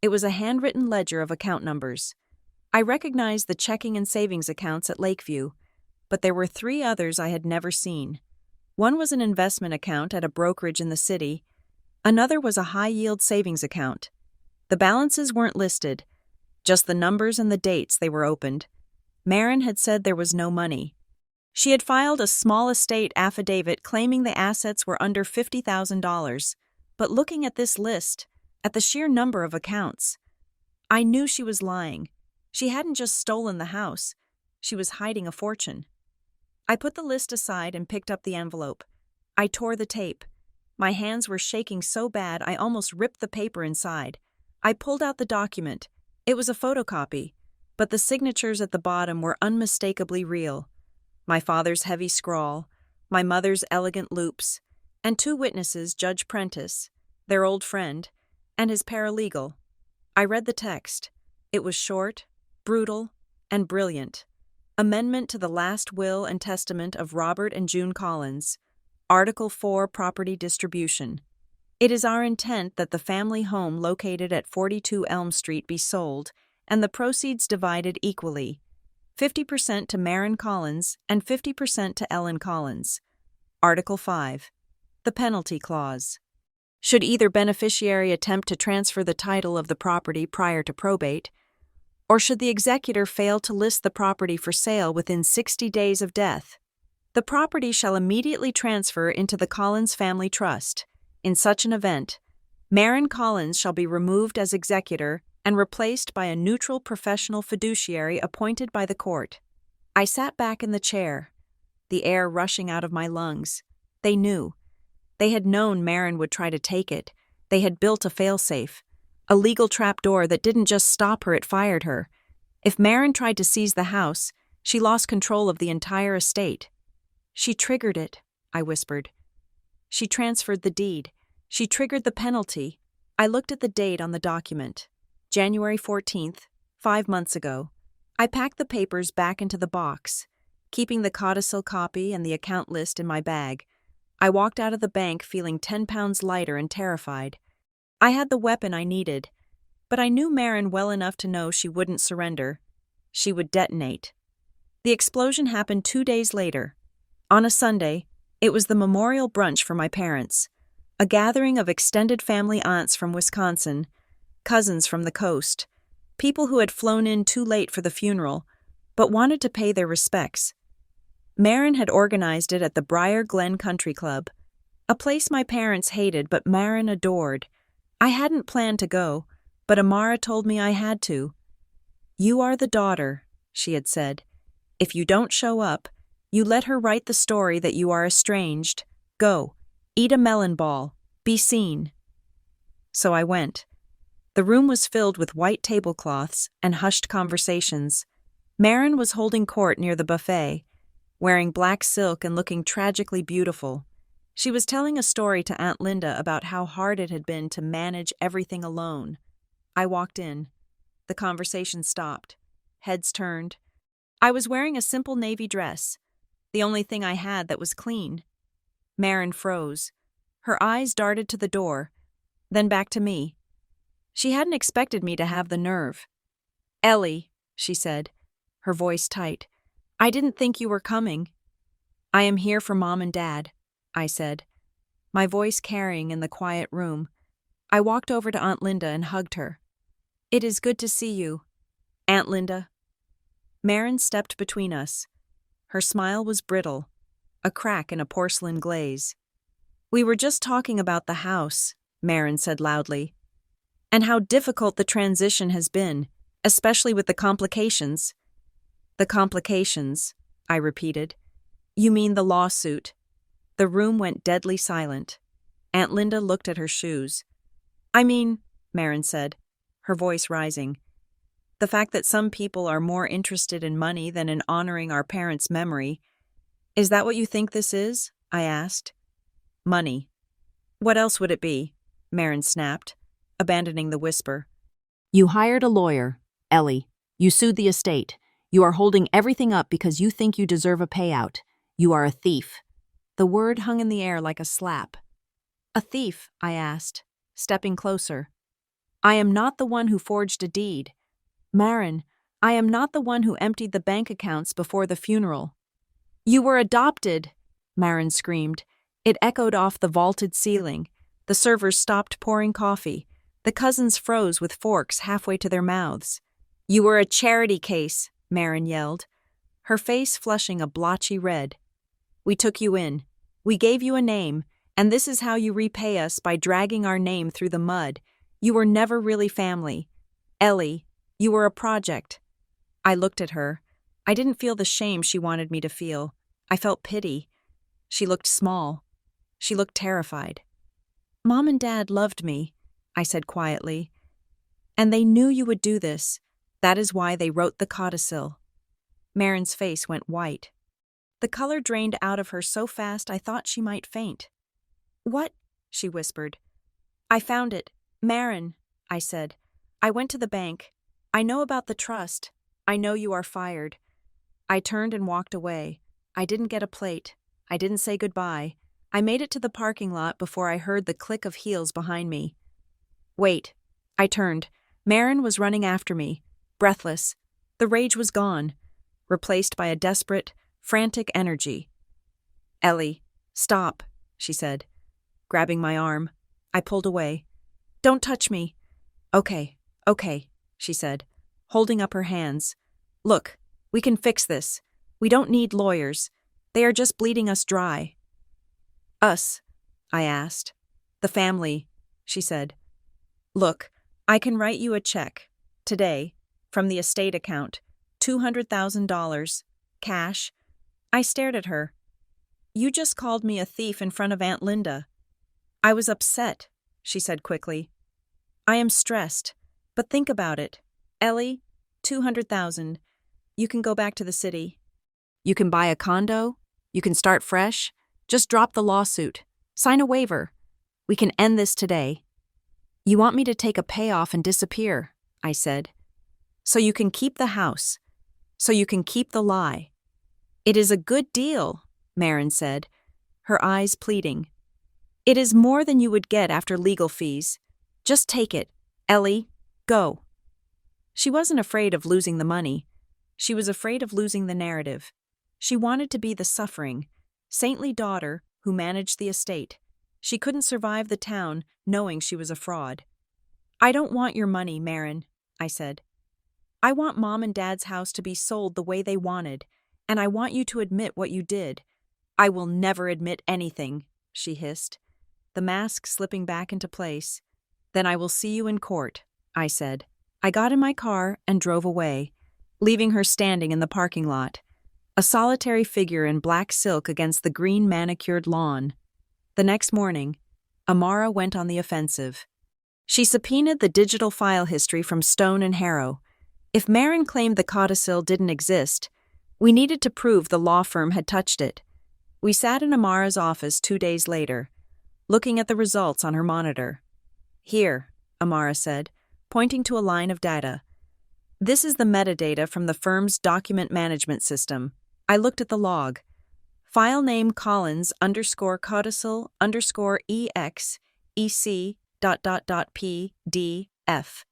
It was a handwritten ledger of account numbers. I recognized the checking and savings accounts at Lakeview, but there were 3 others I had never seen. One was an investment account at a brokerage in the city. Another was a high-yield savings account. The balances weren't listed, just the numbers and the dates they were opened. Marin had said there was no money. She had filed a small estate affidavit claiming the assets were under $50,000, but looking at this list, at the sheer number of accounts, I knew she was lying. She hadn't just stolen the house. She was hiding a fortune. I put the list aside and picked up the envelope. I tore the tape. My hands were shaking so bad I almost ripped the paper inside. I pulled out the document. It was a photocopy, but the signatures at the bottom were unmistakably real. My father's heavy scrawl, my mother's elegant loops, and 2 witnesses, Judge Prentice, their old friend, and his paralegal. I read the text. It was short, brutal, and brilliant. Amendment to the last will and testament of Robert and June Collins. Article 4 Property Distribution. It is our intent that the family home located at 42 Elm Street be sold and the proceeds divided equally, 50% to Marin Collins and 50% to Ellen Collins. Article 5. The Penalty Clause. Should either beneficiary attempt to transfer the title of the property prior to probate, or should the executor fail to list the property for sale within 60 days of death, the property shall immediately transfer into the Collins Family Trust. In such an event, Marin Collins shall be removed as executor and replaced by a neutral professional fiduciary appointed by the court. I sat back in the chair, the air rushing out of my lungs. They knew. They had known Marin would try to take it. They had built a failsafe, a legal trapdoor that didn't just stop her, it fired her. If Marin tried to seize the house, she lost control of the entire estate. "She triggered it," I whispered. "She transferred the deed. She triggered the penalty." I looked at the date on the document. January 14th, 5 months ago. I packed the papers back into the box, keeping the codicil copy and the account list in my bag. I walked out of the bank feeling 10 pounds lighter and terrified. I had the weapon I needed, but I knew Marin well enough to know she wouldn't surrender. She would detonate. The explosion happened 2 days later. On a Sunday, It was the memorial brunch for my parents, a gathering of extended family aunts from Wisconsin, cousins from the coast, people who had flown in too late for the funeral, but wanted to pay their respects. Marin had organized it at the Briar Glen Country Club, a place my parents hated but Marin adored. I hadn't planned to go, but Amara told me I had to. "You are the daughter," she had said. "If you don't show up, you let her write the story that you are estranged. Go, eat a melon ball, be seen." So I went. The room was filled with white tablecloths and hushed conversations. Marin was holding court near the buffet, wearing black silk and looking tragically beautiful. She was telling a story to Aunt Linda about how hard it had been to manage everything alone. I walked in. The conversation stopped. Heads turned. I was wearing a simple navy dress, the only thing I had that was clean. Marin froze. Her eyes darted to the door, then back to me. She hadn't expected me to have the nerve. "Ellie," she said, her voice tight, "I didn't think you were coming." "I am here for Mom and Dad," I said, my voice carrying in the quiet room. I walked over to Aunt Linda and hugged her. "It is good to see you, Aunt Linda." Marin stepped between us. Her smile was brittle, a crack in a porcelain glaze. "We were just talking about the house," Marin said loudly, "and how difficult the transition has been, especially with the complications." "The complications," I repeated. "You mean the lawsuit." The room went deadly silent. Aunt Linda looked at her shoes. "I mean," Marin said, her voice rising, "the fact that some people are more interested in money than in honoring our parents' memory. Is that what you think this is?" I asked. "Money. What else would it be?" Marin snapped, abandoning the whisper. "You hired a lawyer, Ellie. You sued the estate. You are holding everything up because you think you deserve a payout. You are a thief." The word hung in the air like a slap. "A thief?" I asked, stepping closer. "I am not the one who forged a deed. Marin, I am not the one who emptied the bank accounts before the funeral." "You were adopted!" Marin screamed. It echoed off the vaulted ceiling. The servers stopped pouring coffee. The cousins froze with forks halfway to their mouths. "You were a charity case," Marin yelled, her face flushing a blotchy red. "We took you in. We gave you a name, and this is how you repay us by dragging our name through the mud. You were never really family. Ellie, you were a project." I looked at her. I didn't feel the shame she wanted me to feel. I felt pity. She looked small. She looked terrified. "Mom and Dad loved me," I said quietly. "And they knew you would do this. That is why they wrote the codicil." Marin's face went white. The color drained out of her so fast I thought she might faint. "What?" she whispered. "I found it. Marin," I said. "I went to the bank. I know about the trust. I know you are fired." I turned and walked away. I didn't get a plate. I didn't say goodbye. I made it to the parking lot before I heard the click of heels behind me. "Wait." I turned. Marin was running after me, breathless. The rage was gone, replaced by a desperate, frantic energy. "Ellie, stop," she said, grabbing my arm. I pulled away. "Don't touch me." Okay, she said, holding up her hands. "Look, we can fix this. We don't need lawyers. They are just bleeding us dry." "Us?" I asked. "The family," she said. "Look, I can write you a check, today, from the estate account, $200,000, cash." I stared at her. "You just called me a thief in front of Aunt Linda." "I was upset," she said quickly. "I am stressed, but think about it. Ellie, 200,000. You can go back to the city. You can buy a condo. You can start fresh. Just drop the lawsuit. Sign a waiver. We can end this today." "You want me to take a payoff and disappear," I said. "So you can keep the house. So you can keep the lie." "It is a good deal," Marin said, her eyes pleading. "It is more than you would get after legal fees. Just take it. Ellie, go." She wasn't afraid of losing the money. She was afraid of losing the narrative. She wanted to be the suffering, saintly daughter who managed the estate. She couldn't survive the town knowing she was a fraud. "I don't want your money, Marin," I said. "I want Mom and Dad's house to be sold the way they wanted, and I want you to admit what you did." "I will never admit anything," she hissed, the mask slipping back into place. "Then I will see you in court," I said. I got in my car and drove away, leaving her standing in the parking lot, a solitary figure in black silk against the green manicured lawn. The next morning, Amara went on the offensive. She subpoenaed the digital file history from Stone and Harrow. If Marin claimed the codicil didn't exist, we needed to prove the law firm had touched it. We sat in Amara's office 2 days later, looking at the results on her monitor. "Here," Amara said, pointing to a line of data. "This is the metadata from the firm's document management system." I looked at the log. File name Collins _codicil _EX EC ... PDF.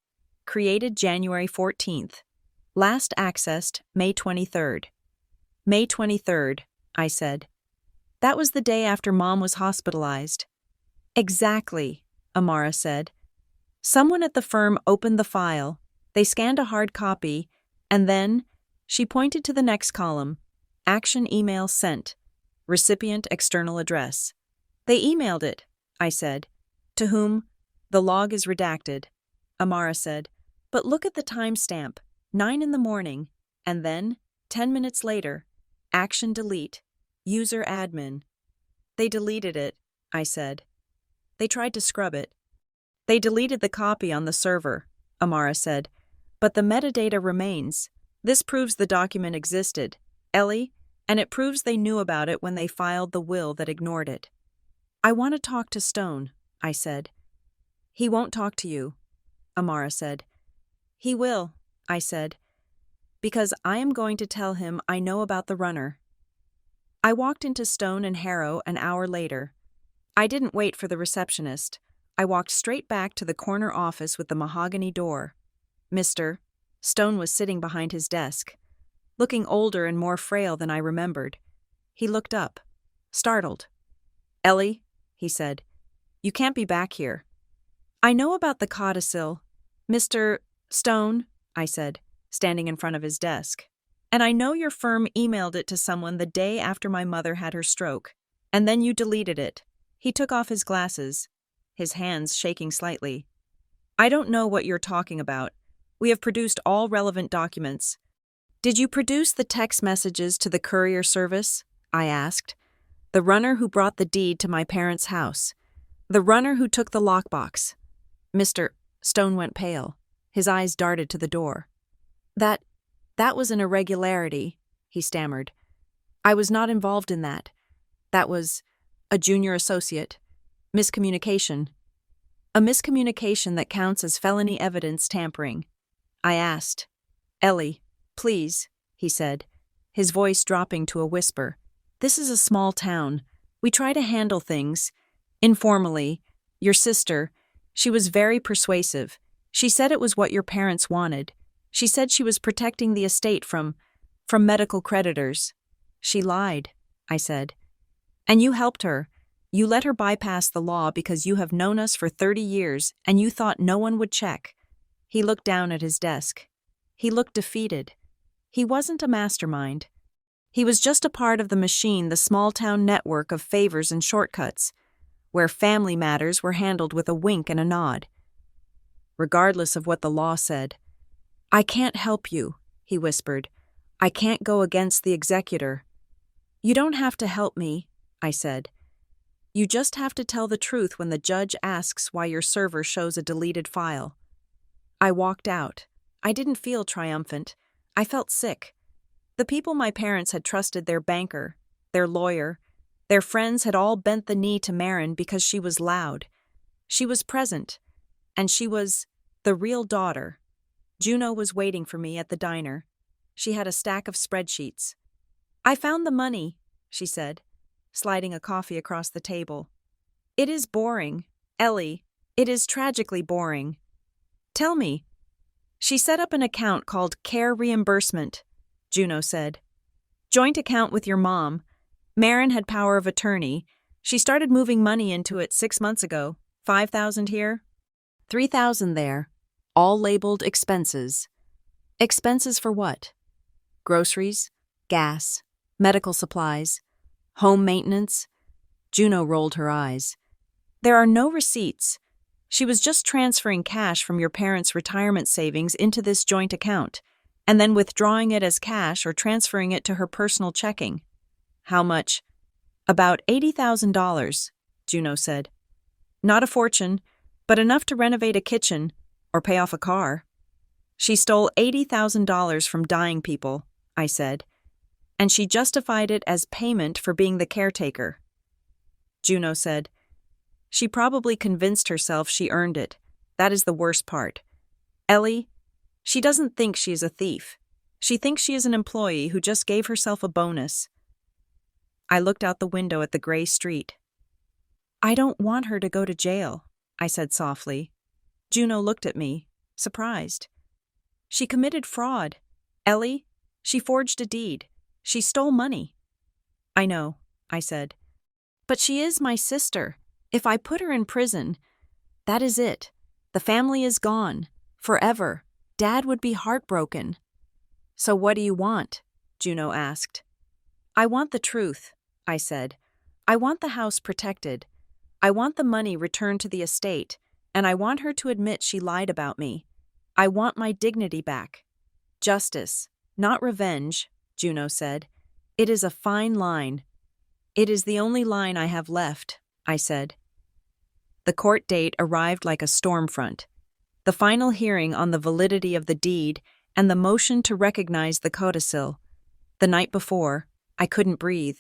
Created January 14th. Last accessed May 23rd. May 23rd, I said. "That was the day after Mom was hospitalized." "Exactly," Amara said. "Someone at the firm opened the file, they scanned a hard copy, and then," she pointed to the next column, "action email sent, recipient external address." "They emailed it," I said. "To whom?" "The log is redacted," Amara said. "But look at the timestamp, 9 in the morning, and then, 10 minutes later, action delete, user admin." "They deleted it," I said. "They tried to scrub it." "They deleted the copy on the server," Amara said. "But the metadata remains. This proves the document existed, Ellie, and it proves they knew about it when they filed the will that ignored it." "I want to talk to Stone," I said. "He won't talk to you," Amara said. "He will," I said, "because I am going to tell him I know about the runner." I walked into Stone and Harrow an hour later. I didn't wait for the receptionist. I walked straight back to the corner office with the mahogany door. Mr. Stone was sitting behind his desk, looking older and more frail than I remembered. He looked up, startled. "Ellie," he said, "you can't be back here." "I know about the codicil, Mr. Stone," I said, standing in front of his desk. "And I know your firm emailed it to someone the day after my mother had her stroke, and then you deleted it." He took off his glasses, his hands shaking slightly. "I don't know what you're talking about. We have produced all relevant documents." "Did you produce the text messages to the courier service?" I asked. "The runner who brought the deed to my parents' house. The runner who took the lockbox." Mr. Stone went pale. His eyes darted to the door. That was an irregularity," he stammered. "I was not involved in that. That was a junior associate. Miscommunication. A miscommunication that counts as felony evidence tampering." I asked. "Ellie, please," he said, his voice dropping to a whisper. "This is a small town. We try to handle things informally. Your sister, she was very persuasive. She said it was what your parents wanted. She said she was protecting the estate from medical creditors." "She lied," I said. "And you helped her. You let her bypass the law because you have known us for 30 years and you thought no one would check." He looked down at his desk. He looked defeated. He wasn't a mastermind. He was just a part of the machine, the small-town network of favors and shortcuts, where family matters were handled with a wink and a nod, regardless of what the law said. "I can't help you," he whispered. "I can't go against the executor." "You don't have to help me," I said. "You just have to tell the truth when the judge asks why your server shows a deleted file." I walked out. I didn't feel triumphant. I felt sick. The people my parents had trusted, their banker, their lawyer, their friends had all bent the knee to Marin because she was loud. She was present, and she was the real daughter. Juno was waiting for me at the diner. She had a stack of spreadsheets. "I found the money," she said, sliding a coffee across the table. "It is boring, Ellie. It is tragically boring." "Tell me." "She set up an account called Care Reimbursement," Juno said. "Joint account with your mom. Marin had power of attorney. She started moving money into it 6 months ago. 5,000 here, 3,000 there, all labeled expenses. Expenses for what? Groceries, gas, medical supplies, home maintenance. Juno rolled her eyes. There are no receipts. She was just transferring cash from your parents' retirement savings into this joint account, and then withdrawing it as cash or transferring it to her personal checking. How much? About $80,000, Juno said. Not a fortune, but enough to renovate a kitchen or pay off a car. She stole $80,000 from dying people, I said, and she justified it as payment for being the caretaker. Juno said, she probably convinced herself she earned it. That is the worst part. Ellie, she doesn't think she is a thief. She thinks she is an employee who just gave herself a bonus. I looked out the window at the gray street. I don't want her to go to jail, I said softly. Juno looked at me, surprised. She committed fraud. Ellie, she forged a deed. She stole money. I know, I said. But she is my sister. If I put her in prison, that is it. The family is gone. Forever. Dad would be heartbroken. So what do you want? Juno asked. I want the truth, I said. I want the house protected. I want the money returned to the estate, and I want her to admit she lied about me. I want my dignity back. Justice, not revenge, Juno said. It is a fine line. It is the only line I have left, I said. The court date arrived like a storm front. The final hearing on the validity of the deed and the motion to recognize the codicil. The night before, I couldn't breathe.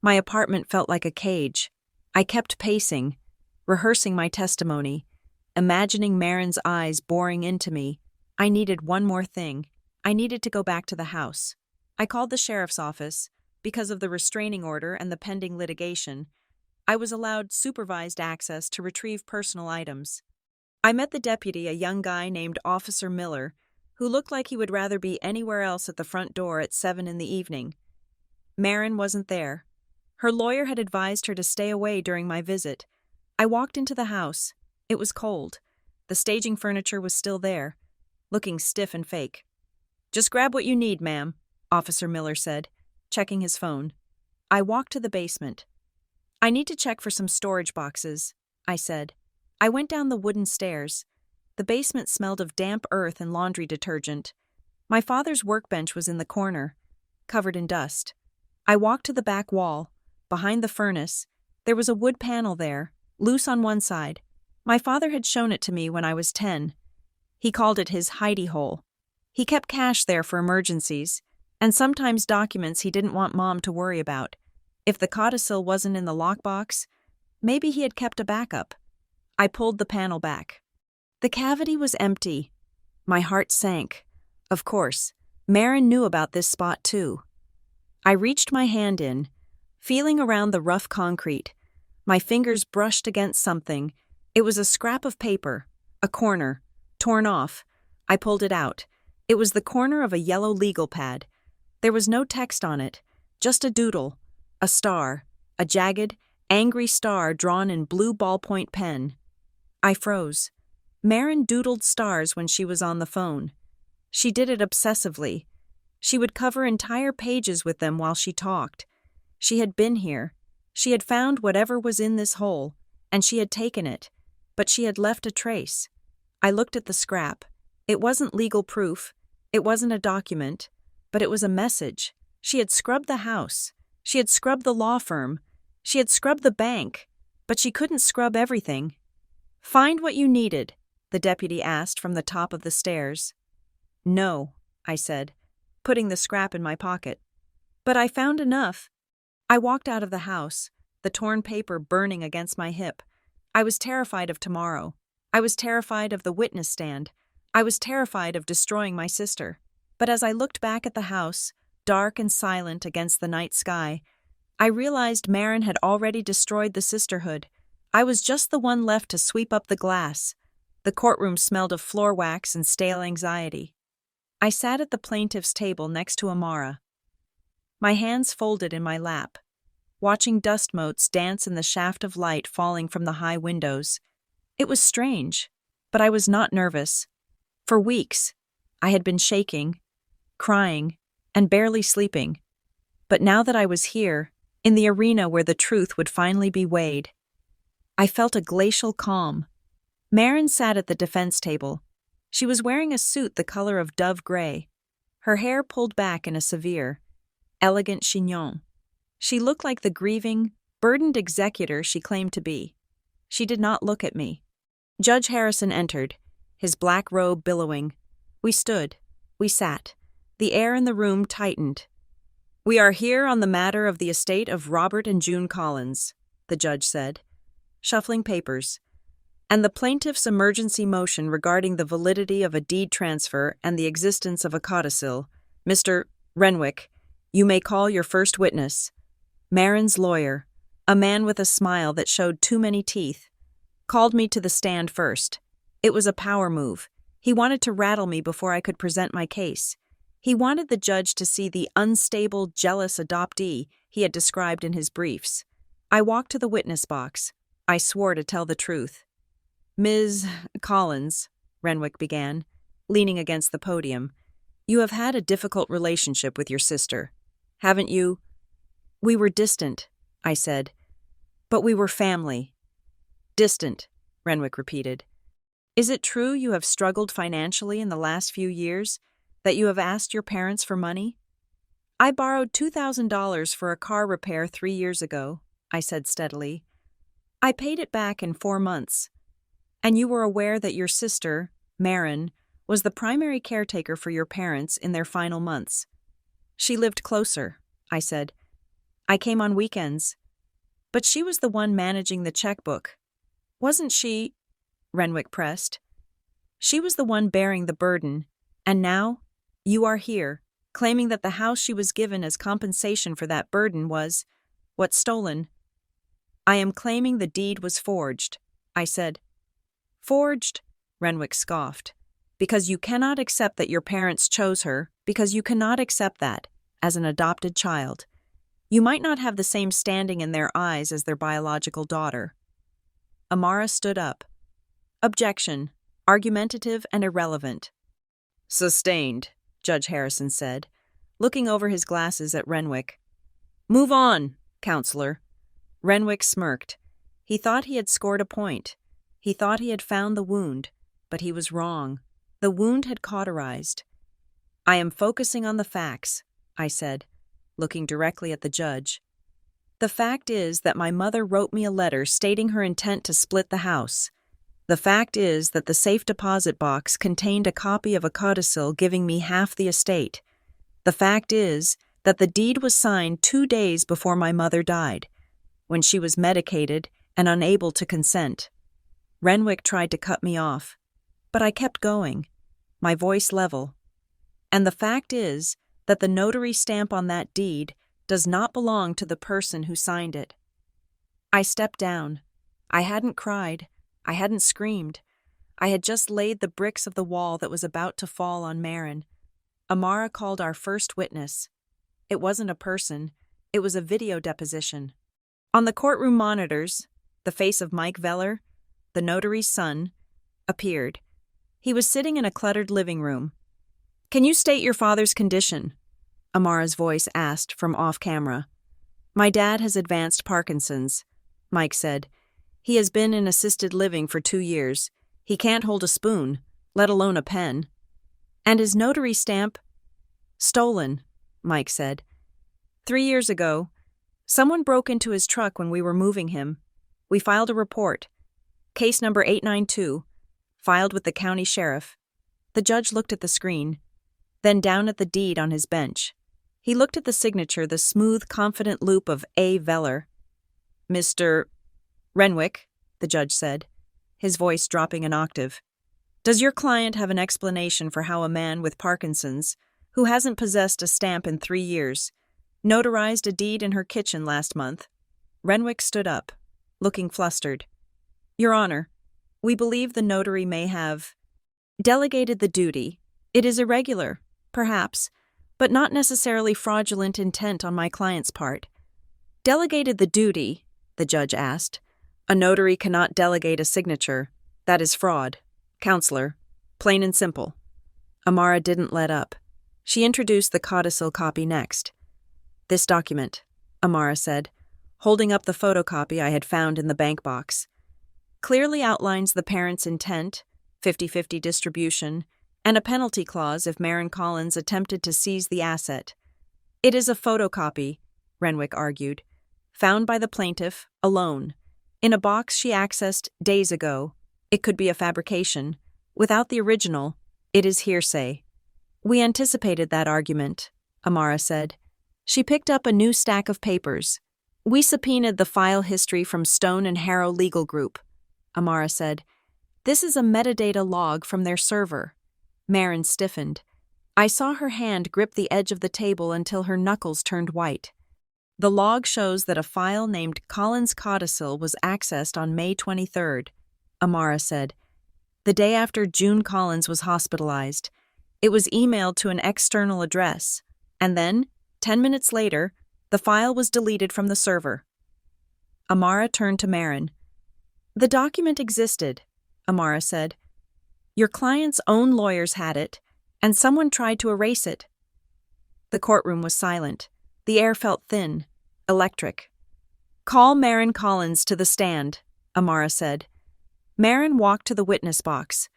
My apartment felt like a cage. I kept pacing, rehearsing my testimony, imagining Marin's eyes boring into me. I needed one more thing. I needed to go back to the house. I called the sheriff's office. Because of the restraining order and the pending litigation, I was allowed supervised access to retrieve personal items. I met the deputy, a young guy named Officer Miller, who looked like he would rather be anywhere else at the front door at 7 in the evening. Marin wasn't there. Her lawyer had advised her to stay away during my visit. I walked into the house. It was cold. The staging furniture was still there, looking stiff and fake. Just grab what you need, ma'am, Officer Miller said, checking his phone. I walked to the basement. I need to check for some storage boxes, I said. I went down the wooden stairs. The basement smelled of damp earth and laundry detergent. My father's workbench was in the corner, covered in dust. I walked to the back wall. Behind the furnace, there was a wood panel there, loose on one side. My father had shown it to me when I was 10. He called it his hidey hole. He kept cash there for emergencies, and sometimes documents he didn't want Mom to worry about. If the codicil wasn't in the lockbox, maybe he had kept a backup. I pulled the panel back. The cavity was empty. My heart sank. Of course, Marin knew about this spot too. I reached my hand in, feeling around the rough concrete. My fingers brushed against something. It was a scrap of paper, a corner, torn off. I pulled it out. It was the corner of a yellow legal pad. There was no text on it, just a doodle, a star, a jagged, angry star drawn in blue ballpoint pen. I froze. Marin doodled stars when she was on the phone. She did it obsessively. She would cover entire pages with them while she talked. She had been here. She had found whatever was in this hole, and she had taken it, but she had left a trace. I looked at the scrap. It wasn't legal proof. It wasn't a document. But it was a message. She had scrubbed the house. She had scrubbed the law firm. She had scrubbed the bank. But she couldn't scrub everything. Find what you needed, the deputy asked from the top of the stairs. No, I said, putting the scrap in my pocket. But I found enough. I walked out of the house, the torn paper burning against my hip. I was terrified of tomorrow. I was terrified of the witness stand. I was terrified of destroying my sister. But as I looked back at the house, dark and silent against the night sky, I realized Marin had already destroyed the sisterhood. I was just the one left to sweep up the glass. The courtroom smelled of floor wax and stale anxiety. I sat at the plaintiff's table next to Amara. My hands folded in my lap. watching dust motes dance in the shaft of light falling from the high windows. It was strange, but I was not nervous. For weeks, I had been shaking, crying, and barely sleeping. But now that I was here, in the arena where the truth would finally be weighed, I felt a glacial calm. Marin sat at the defense table. She was wearing a suit the color of dove gray, her hair pulled back in a severe, elegant chignon. She looked like the grieving, burdened executor she claimed to be. She did not look at me. Judge Harrison entered, his black robe billowing. We stood. We sat. The air in the room tightened. "We are here on the matter of the estate of Robert and June Collins," the judge said, shuffling papers, "and the plaintiff's emergency motion regarding the validity of a deed transfer and the existence of a codicil. Mr. Renwick, you may call your first witness." Marin's lawyer, a man with a smile that showed too many teeth, called me to the stand first. It was a power move. He wanted to rattle me before I could present my case. He wanted the judge to see the unstable, jealous adoptee he had described in his briefs. I walked to the witness box. I swore to tell the truth. "Ms. Collins," Renwick began, leaning against the podium, "you have had a difficult relationship with your sister, haven't you?" "We were distant," I said, "but we were family." "Distant," Renwick repeated. "Is it true you have struggled financially in the last few years, that you have asked your parents for money?" "I borrowed $2,000 for a car repair 3 years ago," I said steadily. "I paid it back in 4 months. And you were aware that your sister, Marin, was the primary caretaker for your parents in their final months." "She lived closer," I said. "I came on weekends. But she was the one managing the checkbook. Wasn't she?" Renwick pressed. "She was the one bearing the burden, and now you are here, claiming that the house she was given as compensation for that burden was, stolen." "I am claiming the deed was forged," I said. "Forged?" Renwick scoffed. "Because you cannot accept that your parents chose her, because you cannot accept that, as an adopted child. You might not have the same standing in their eyes as their biological daughter." Amara stood up. "Objection. Argumentative and irrelevant." "Sustained," Judge Harrison said, looking over his glasses at Renwick. "Move on, counselor." Renwick smirked. He thought he had scored a point. He thought he had found the wound, but he was wrong. The wound had cauterized. "I am focusing on the facts," I said, looking directly at the judge. "The fact is that my mother wrote me a letter stating her intent to split the house. The fact is that the safe deposit box contained a copy of a codicil giving me half the estate. The fact is that the deed was signed 2 days before my mother died, when she was medicated and unable to consent." Renwick tried to cut me off, but I kept going, my voice level. "And the fact is that the notary stamp on that deed does not belong to the person who signed it." I stepped down. I hadn't cried. I hadn't screamed. I had just laid the bricks of the wall that was about to fall on Marin. Amara called our first witness. It wasn't a person. It was a video deposition. On the courtroom monitors, the face of Mike Veller, the notary's son, appeared. He was sitting in a cluttered living room. "Can you state your father's condition?" Amara's voice asked from off-camera. "My dad has advanced Parkinson's," Mike said. "He has been in assisted living for 2 years. He can't hold a spoon, let alone a pen." "And his notary stamp?" "Stolen," Mike said. 3 years ago, someone broke into his truck when we were moving him. We filed a report. Case number 892, filed with the county sheriff." The judge looked at the screen, then down at the deed on his bench. He looked at the signature, the smooth, confident loop of A. Veller. "Mr. Renwick," the judge said, his voice dropping an octave, "does your client have an explanation for how a man with Parkinson's, who hasn't possessed a stamp in 3 years, notarized a deed in her kitchen last month?" Renwick stood up, looking flustered. "Your Honor, we believe the notary may have delegated the duty. It is irregular, perhaps, but not necessarily fraudulent intent on my client's part." delegated the duty, the judge asked. A notary cannot delegate a signature. That is fraud. Counselor, plain and simple. Amara didn't let up. She introduced the codicil copy next. This document, Amara said, holding up the photocopy I had found in the bank box, clearly outlines the parents' intent, 50-50 distribution, and a penalty clause if Maren Collins attempted to seize the asset. It is a photocopy, Renwick argued, found by the plaintiff, alone, in a box she accessed days ago. It could be a fabrication. Without the original, it is hearsay. We anticipated that argument, Amara said. She picked up a new stack of papers. We subpoenaed the file history from Stone and Harrow Legal Group, Amara said. This is a metadata log from their server. Maren stiffened. I saw her hand grip the edge of the table until her knuckles turned white. The log shows that a file named Collins Codicil was accessed on May 23rd, Amara said, the day after June Collins was hospitalized. It was emailed to an external address, and then, 10 minutes later, the file was deleted from the server. Amara turned to Maren. The document existed, Amara said. Your client's own lawyers had it, and someone tried to erase it. The courtroom was silent. The air felt thin, electric. Call Maren Collins to the stand, Amara said. Maren walked to the witness box.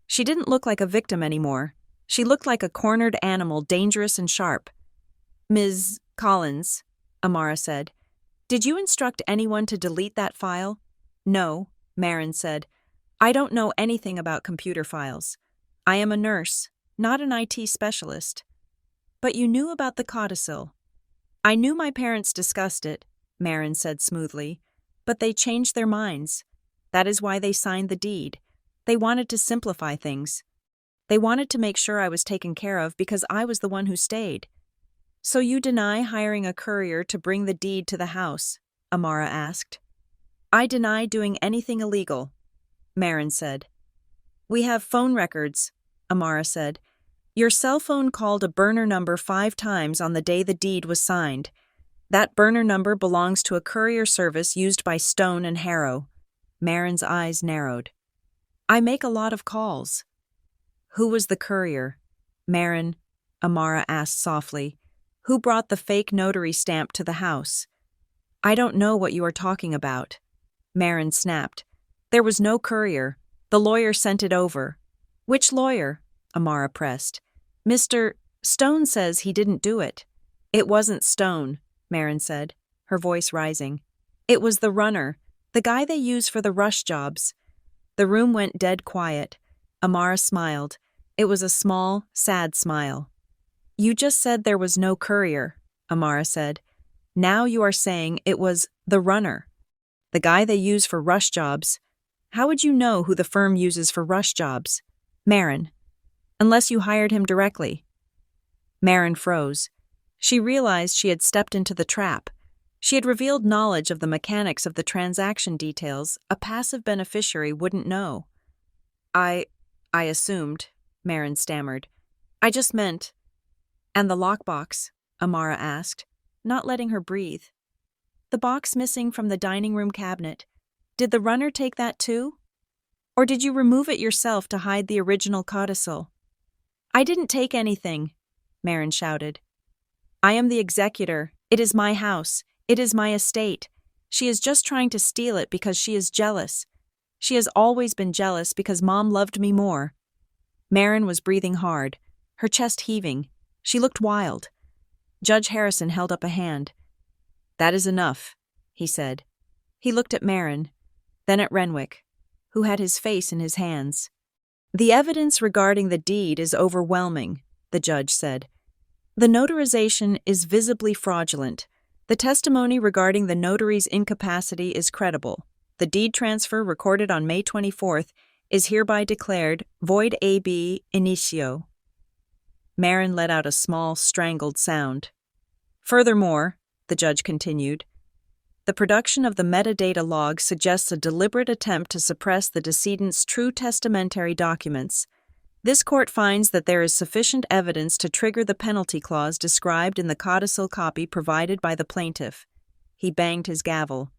She didn't look like a victim anymore. She looked like a cornered animal, dangerous and sharp. Ms. Collins, Amara said, did you instruct anyone to delete that file? No, Maren said. I don't know anything about computer files. I am a nurse, not an IT specialist. But you knew about the codicil. I knew my parents discussed it, Maren said smoothly, but they changed their minds. That is why they signed the deed. They wanted to simplify things. They wanted to make sure I was taken care of because I was the one who stayed. So you deny hiring a courier to bring the deed to the house? Amara asked. I deny doing anything illegal, Maren said. We have phone records, Amara said. Your cell phone called a burner number 5 times on the day the deed was signed. That burner number belongs to a courier service used by Stone and Harrow. Maren's eyes narrowed. I make a lot of calls. Who was the courier? Maren, Amara asked softly. Who brought the fake notary stamp to the house? I don't know what you are talking about. Maren snapped. There was no courier. The lawyer sent it over. Which lawyer? Amara pressed. Mr. Stone says he didn't do it. It wasn't Stone, Maren said, her voice rising. It was the runner, the guy they use for the rush jobs. The room went dead quiet. Amara smiled. It was a small, sad smile. You just said there was no courier, Amara said. Now you are saying it was the runner, the guy they use for rush jobs. How would you know who the firm uses for rush jobs? Maren. Unless you hired him directly. Maren froze. She realized she had stepped into the trap. She had revealed knowledge of the mechanics of the transaction details a passive beneficiary wouldn't know. I assumed, Maren stammered. I just meant. And the lockbox? Amara asked, not letting her breathe. The box missing from the dining room cabinet. Did the runner take that too? Or did you remove it yourself to hide the original codicil? I didn't take anything, Maren shouted. I am the executor. It is my house. It is my estate. She is just trying to steal it because she is jealous. She has always been jealous because Mom loved me more. Maren was breathing hard, her chest heaving. She looked wild. Judge Harrison held up a hand. That is enough, he said. He looked at Maren, then at Renwick, who had his face in his hands. The evidence regarding the deed is overwhelming, the judge said. The notarization is visibly fraudulent. The testimony regarding the notary's incapacity is credible. The deed transfer recorded on May 24th is hereby declared void ab initio. Maren let out a small, strangled sound. Furthermore, the judge continued, the production of the metadata log suggests a deliberate attempt to suppress the decedent's true testamentary documents. This court finds that there is sufficient evidence to trigger the penalty clause described in the codicil copy provided by the plaintiff. He banged his gavel.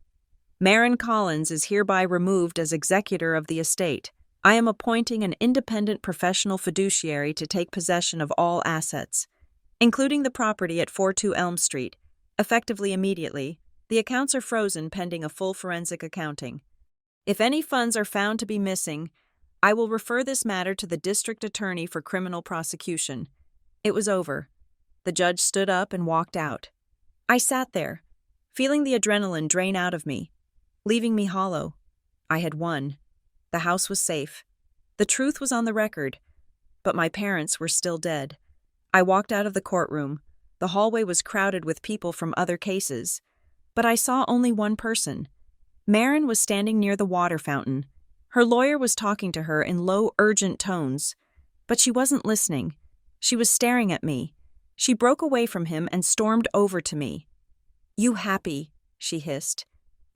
Marin Collins is hereby removed as executor of the estate. I am appointing an independent professional fiduciary to take possession of all assets, including the property at 42 Elm Street, effectively immediately. The accounts are frozen pending a full forensic accounting. If any funds are found to be missing, I will refer this matter to the district attorney for criminal prosecution. It was over. The judge stood up and walked out. I sat there, feeling the adrenaline drain out of me, leaving me hollow. I had won. The house was safe. The truth was on the record, but my parents were still dead. I walked out of the courtroom. The hallway was crowded with people from other cases, but I saw only one person. Marin was standing near the water fountain. Her lawyer was talking to her in low, urgent tones, but she wasn't listening. She was staring at me. She broke away from him and stormed over to me. "You happy?" she hissed.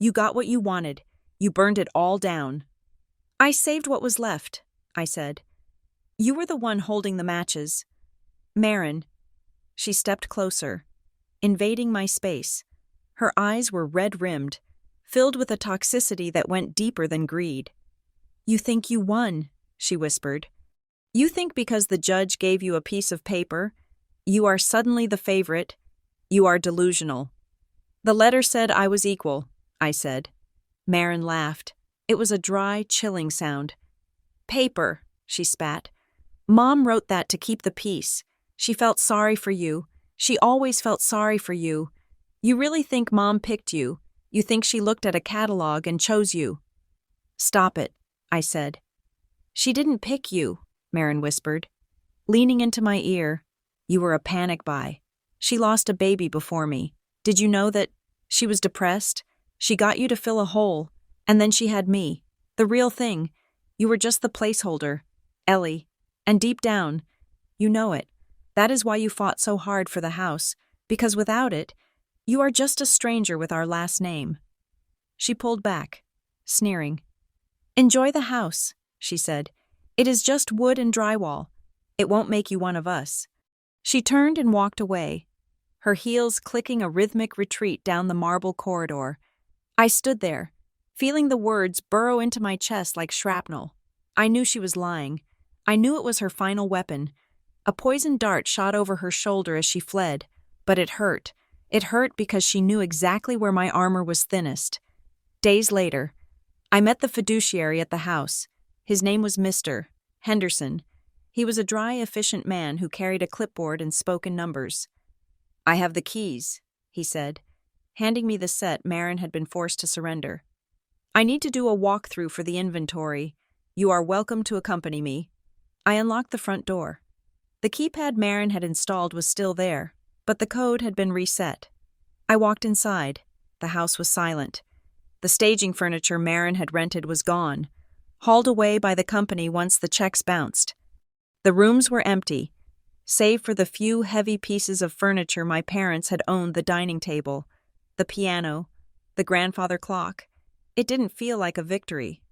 "You got what you wanted. You burned it all down." "I saved what was left," I said. "You were the one holding the matches." "Marin." She stepped closer, invading my space. Her eyes were red-rimmed, filled with a toxicity that went deeper than greed. "You think you won," she whispered. "You think because the judge gave you a piece of paper, you are suddenly the favorite. You are delusional." "The letter said I was equal," I said. Marin laughed. It was a dry, chilling sound. "Paper," she spat. "Mom wrote that to keep the peace. She felt sorry for you. She always felt sorry for you. You really think Mom picked you? You think she looked at a catalog and chose you?" "Stop it," I said. "She didn't pick you," Marin whispered, leaning into my ear. "You were a panic buy. She lost a baby before me. Did you know that she was depressed? She got you to fill a hole, and then she had me, the real thing. You were just the placeholder, Ellie. And deep down, you know it. That is why you fought so hard for the house, because without it, you are just a stranger with our last name." She pulled back, sneering. "Enjoy the house," she said. "It is just wood and drywall. It won't make you one of us." She turned and walked away, her heels clicking a rhythmic retreat down the marble corridor. I stood there, feeling the words burrow into my chest like shrapnel. I knew she was lying. I knew it was her final weapon. A poisoned dart shot over her shoulder as she fled, but it hurt. It hurt because she knew exactly where my armor was thinnest. Days later, I met the fiduciary at the house. His name was Mr. Henderson. He was a dry, efficient man who carried a clipboard and spoke in numbers. "I have the keys," he said, handing me the set Marin had been forced to surrender. "I need to do a walkthrough for the inventory. You are welcome to accompany me." I unlocked the front door. The keypad Marin had installed was still there, but the code had been reset. I walked inside. The house was silent. The staging furniture Marin had rented was gone, hauled away by the company once the checks bounced. The rooms were empty, save for the few heavy pieces of furniture my parents had owned: the dining table, the piano, the grandfather clock. It didn't feel like a victory.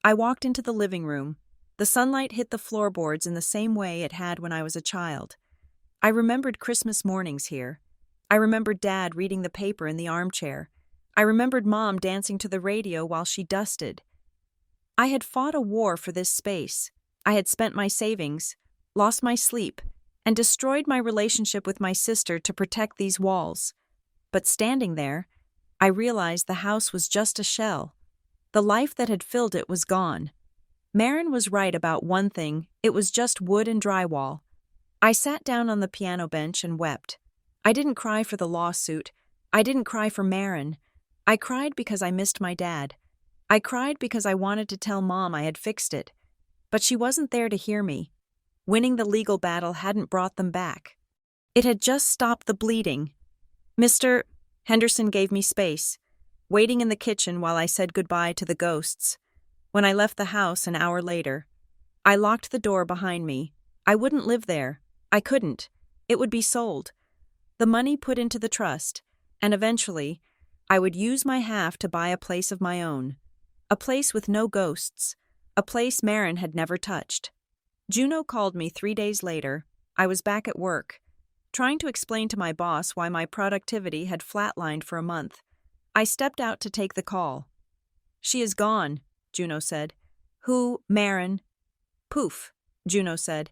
I walked into the living room. The sunlight hit the floorboards in the same way it had when I was a child. I remembered Christmas mornings here. I remembered Dad reading the paper in the armchair. I remembered Mom dancing to the radio while she dusted. I had fought a war for this space. I had spent my savings, lost my sleep, and destroyed my relationship with my sister to protect these walls. But standing there, I realized the house was just a shell. The life that had filled it was gone. Marin was right about one thing: it was just wood and drywall. I sat down on the piano bench and wept. I didn't cry for the lawsuit. I didn't cry for Marin. I cried because I missed my dad. I cried because I wanted to tell Mom I had fixed it. But she wasn't there to hear me. Winning the legal battle hadn't brought them back. It had just stopped the bleeding. Mr. Henderson gave me space, waiting in the kitchen while I said goodbye to the ghosts. When I left the house an hour later, I locked the door behind me. I wouldn't live there. I couldn't. It would be sold. The money put into the trust, and eventually, I would use my half to buy a place of my own. A place with no ghosts. A place Marin had never touched. Juno called me 3 days later. I was back at work, trying to explain to my boss why my productivity had flatlined for a month. I stepped out to take the call. "She is gone," Juno said. "Who, Marin?" "Poof," Juno said.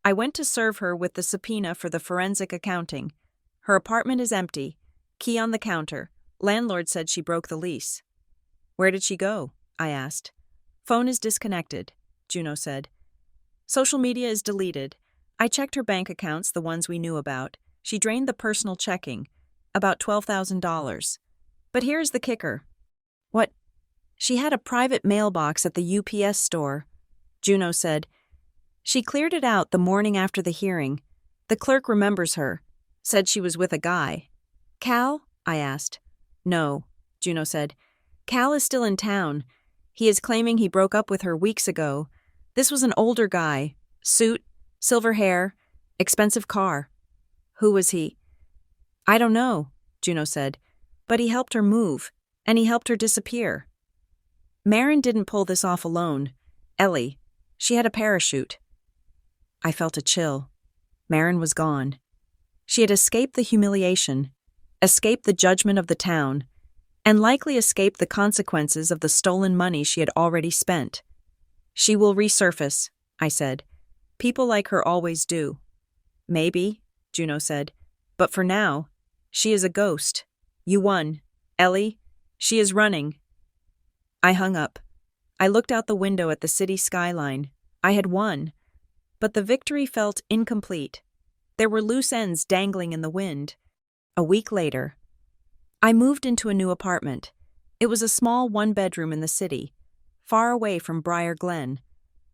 "I went to serve her with the subpoena for the forensic accounting. Her apartment is empty. Key on the counter. Landlord said she broke the lease." "Where did she go?" I asked. "Phone is disconnected," Juno said. "Social media is deleted. I checked her bank accounts, the ones we knew about. She drained the personal checking, about $12,000. But here's the kicker." "What?" "She had a private mailbox at the UPS store," Juno said. "She cleared it out the morning after the hearing. The clerk remembers her. Said she was with a guy." "Cal?" I asked. "No," Juno said. "Cal is still in town. He is claiming he broke up with her weeks ago. This was an older guy. Suit, silver hair, expensive car." "Who was he?" "I don't know," Juno said. "But he helped her move, and he helped her disappear." "Marin didn't pull this off alone. Ellie. She had a parachute." I felt a chill. Marin was gone. She had escaped the humiliation, escaped the judgment of the town, and likely escaped the consequences of the stolen money she had already spent. "She will resurface," I said. "People like her always do." "Maybe," Juno said. "But for now, she is a ghost. You won. Ellie, she is running." I hung up. I looked out the window at the city skyline. I had won. But the victory felt incomplete. There were loose ends dangling in the wind. A week later, I moved into a new apartment. It was a small one-bedroom in the city, far away from Briar Glen.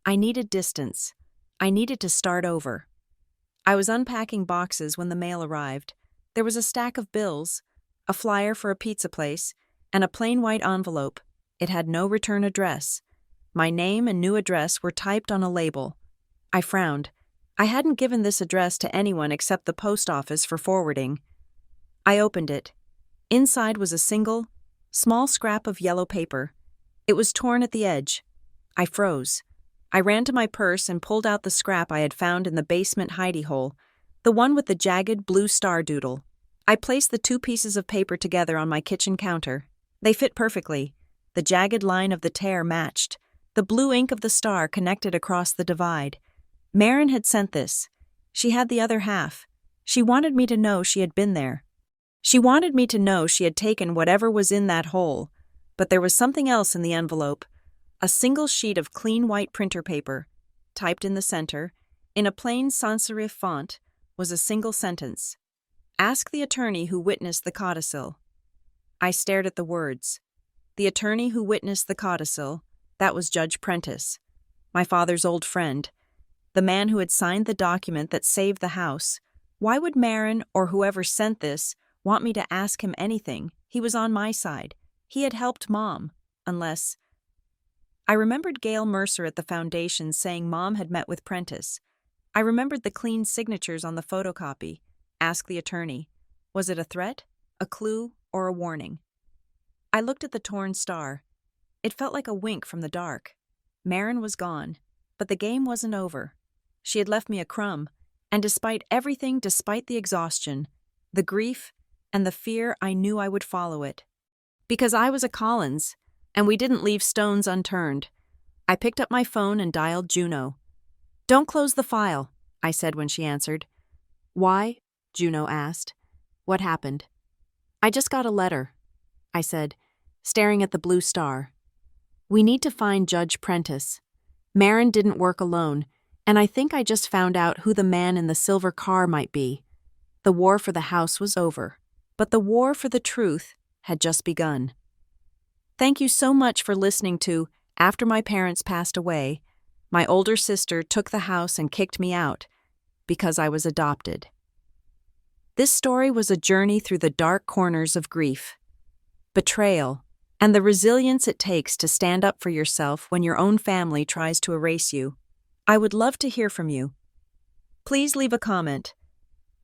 I needed distance. I needed to start over. I was unpacking boxes when the mail arrived. There was a stack of bills, a flyer for a pizza place, and a plain white envelope. It had no return address. My name and new address were typed on a label. I frowned. I hadn't given this address to anyone except the post office for forwarding. I opened it. Inside was a single, small scrap of yellow paper. It was torn at the edge. I froze. I ran to my purse and pulled out the scrap I had found in the basement hidey hole, the one with the jagged blue star doodle. I placed the two pieces of paper together on my kitchen counter. They fit perfectly. The jagged line of the tear matched. The blue ink of the star connected across the divide. Marin had sent this. She had the other half. She wanted me to know she had been there. She wanted me to know she had taken whatever was in that hole. But there was something else in the envelope. A single sheet of clean white printer paper. Typed in the center, in a plain sans serif font, was a single sentence. "Ask the attorney who witnessed the codicil." I stared at the words. The attorney who witnessed the codicil, that was Judge Prentice, my father's old friend, the man who had signed the document that saved the house. Why would Marin, or whoever sent this, want me to ask him anything? He was on my side. He had helped Mom, unless... I remembered Gail Mercer at the foundation saying Mom had met with Prentice. I remembered the clean signatures on the photocopy. Ask the attorney. Was it a threat, a clue, or a warning? I looked at the torn star. It felt like a wink from the dark. Marin was gone, but the game wasn't over. She had left me a crumb, and despite everything, despite the exhaustion, the grief, and the fear, I knew I would follow it. Because I was a Collins, and we didn't leave stones unturned. I picked up my phone and dialed Juno. "Don't close the file," I said when she answered. "Why?" Juno asked. "What happened?" "I just got a letter," I said, staring at the blue star. "We need to find Judge Prentice. Marin didn't work alone, and I think I just found out who the man in the silver car might be. The war for the house was over, but the war for the truth had just begun." Thank you so much for listening to After My Parents Passed Away. My older sister took the house and kicked me out because I was adopted. This story was a journey through the dark corners of grief, betrayal, and the resilience it takes to stand up for yourself when your own family tries to erase you. I would love to hear from you. Please leave a comment,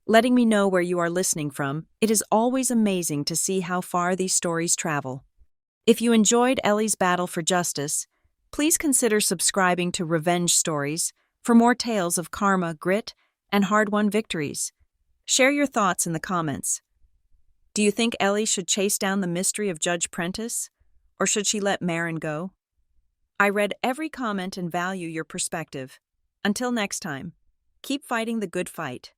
letting me know where you are listening from. It is always amazing to see how far these stories travel. If you enjoyed Ellie's battle for justice, please consider subscribing to Revenge Stories for more tales of karma, grit, and hard-won victories. Share your thoughts in the comments. Do you think Ellie should chase down the mystery of Judge Prentice, or should she let Marin go? I read every comment and value your perspective. Until next time, keep fighting the good fight.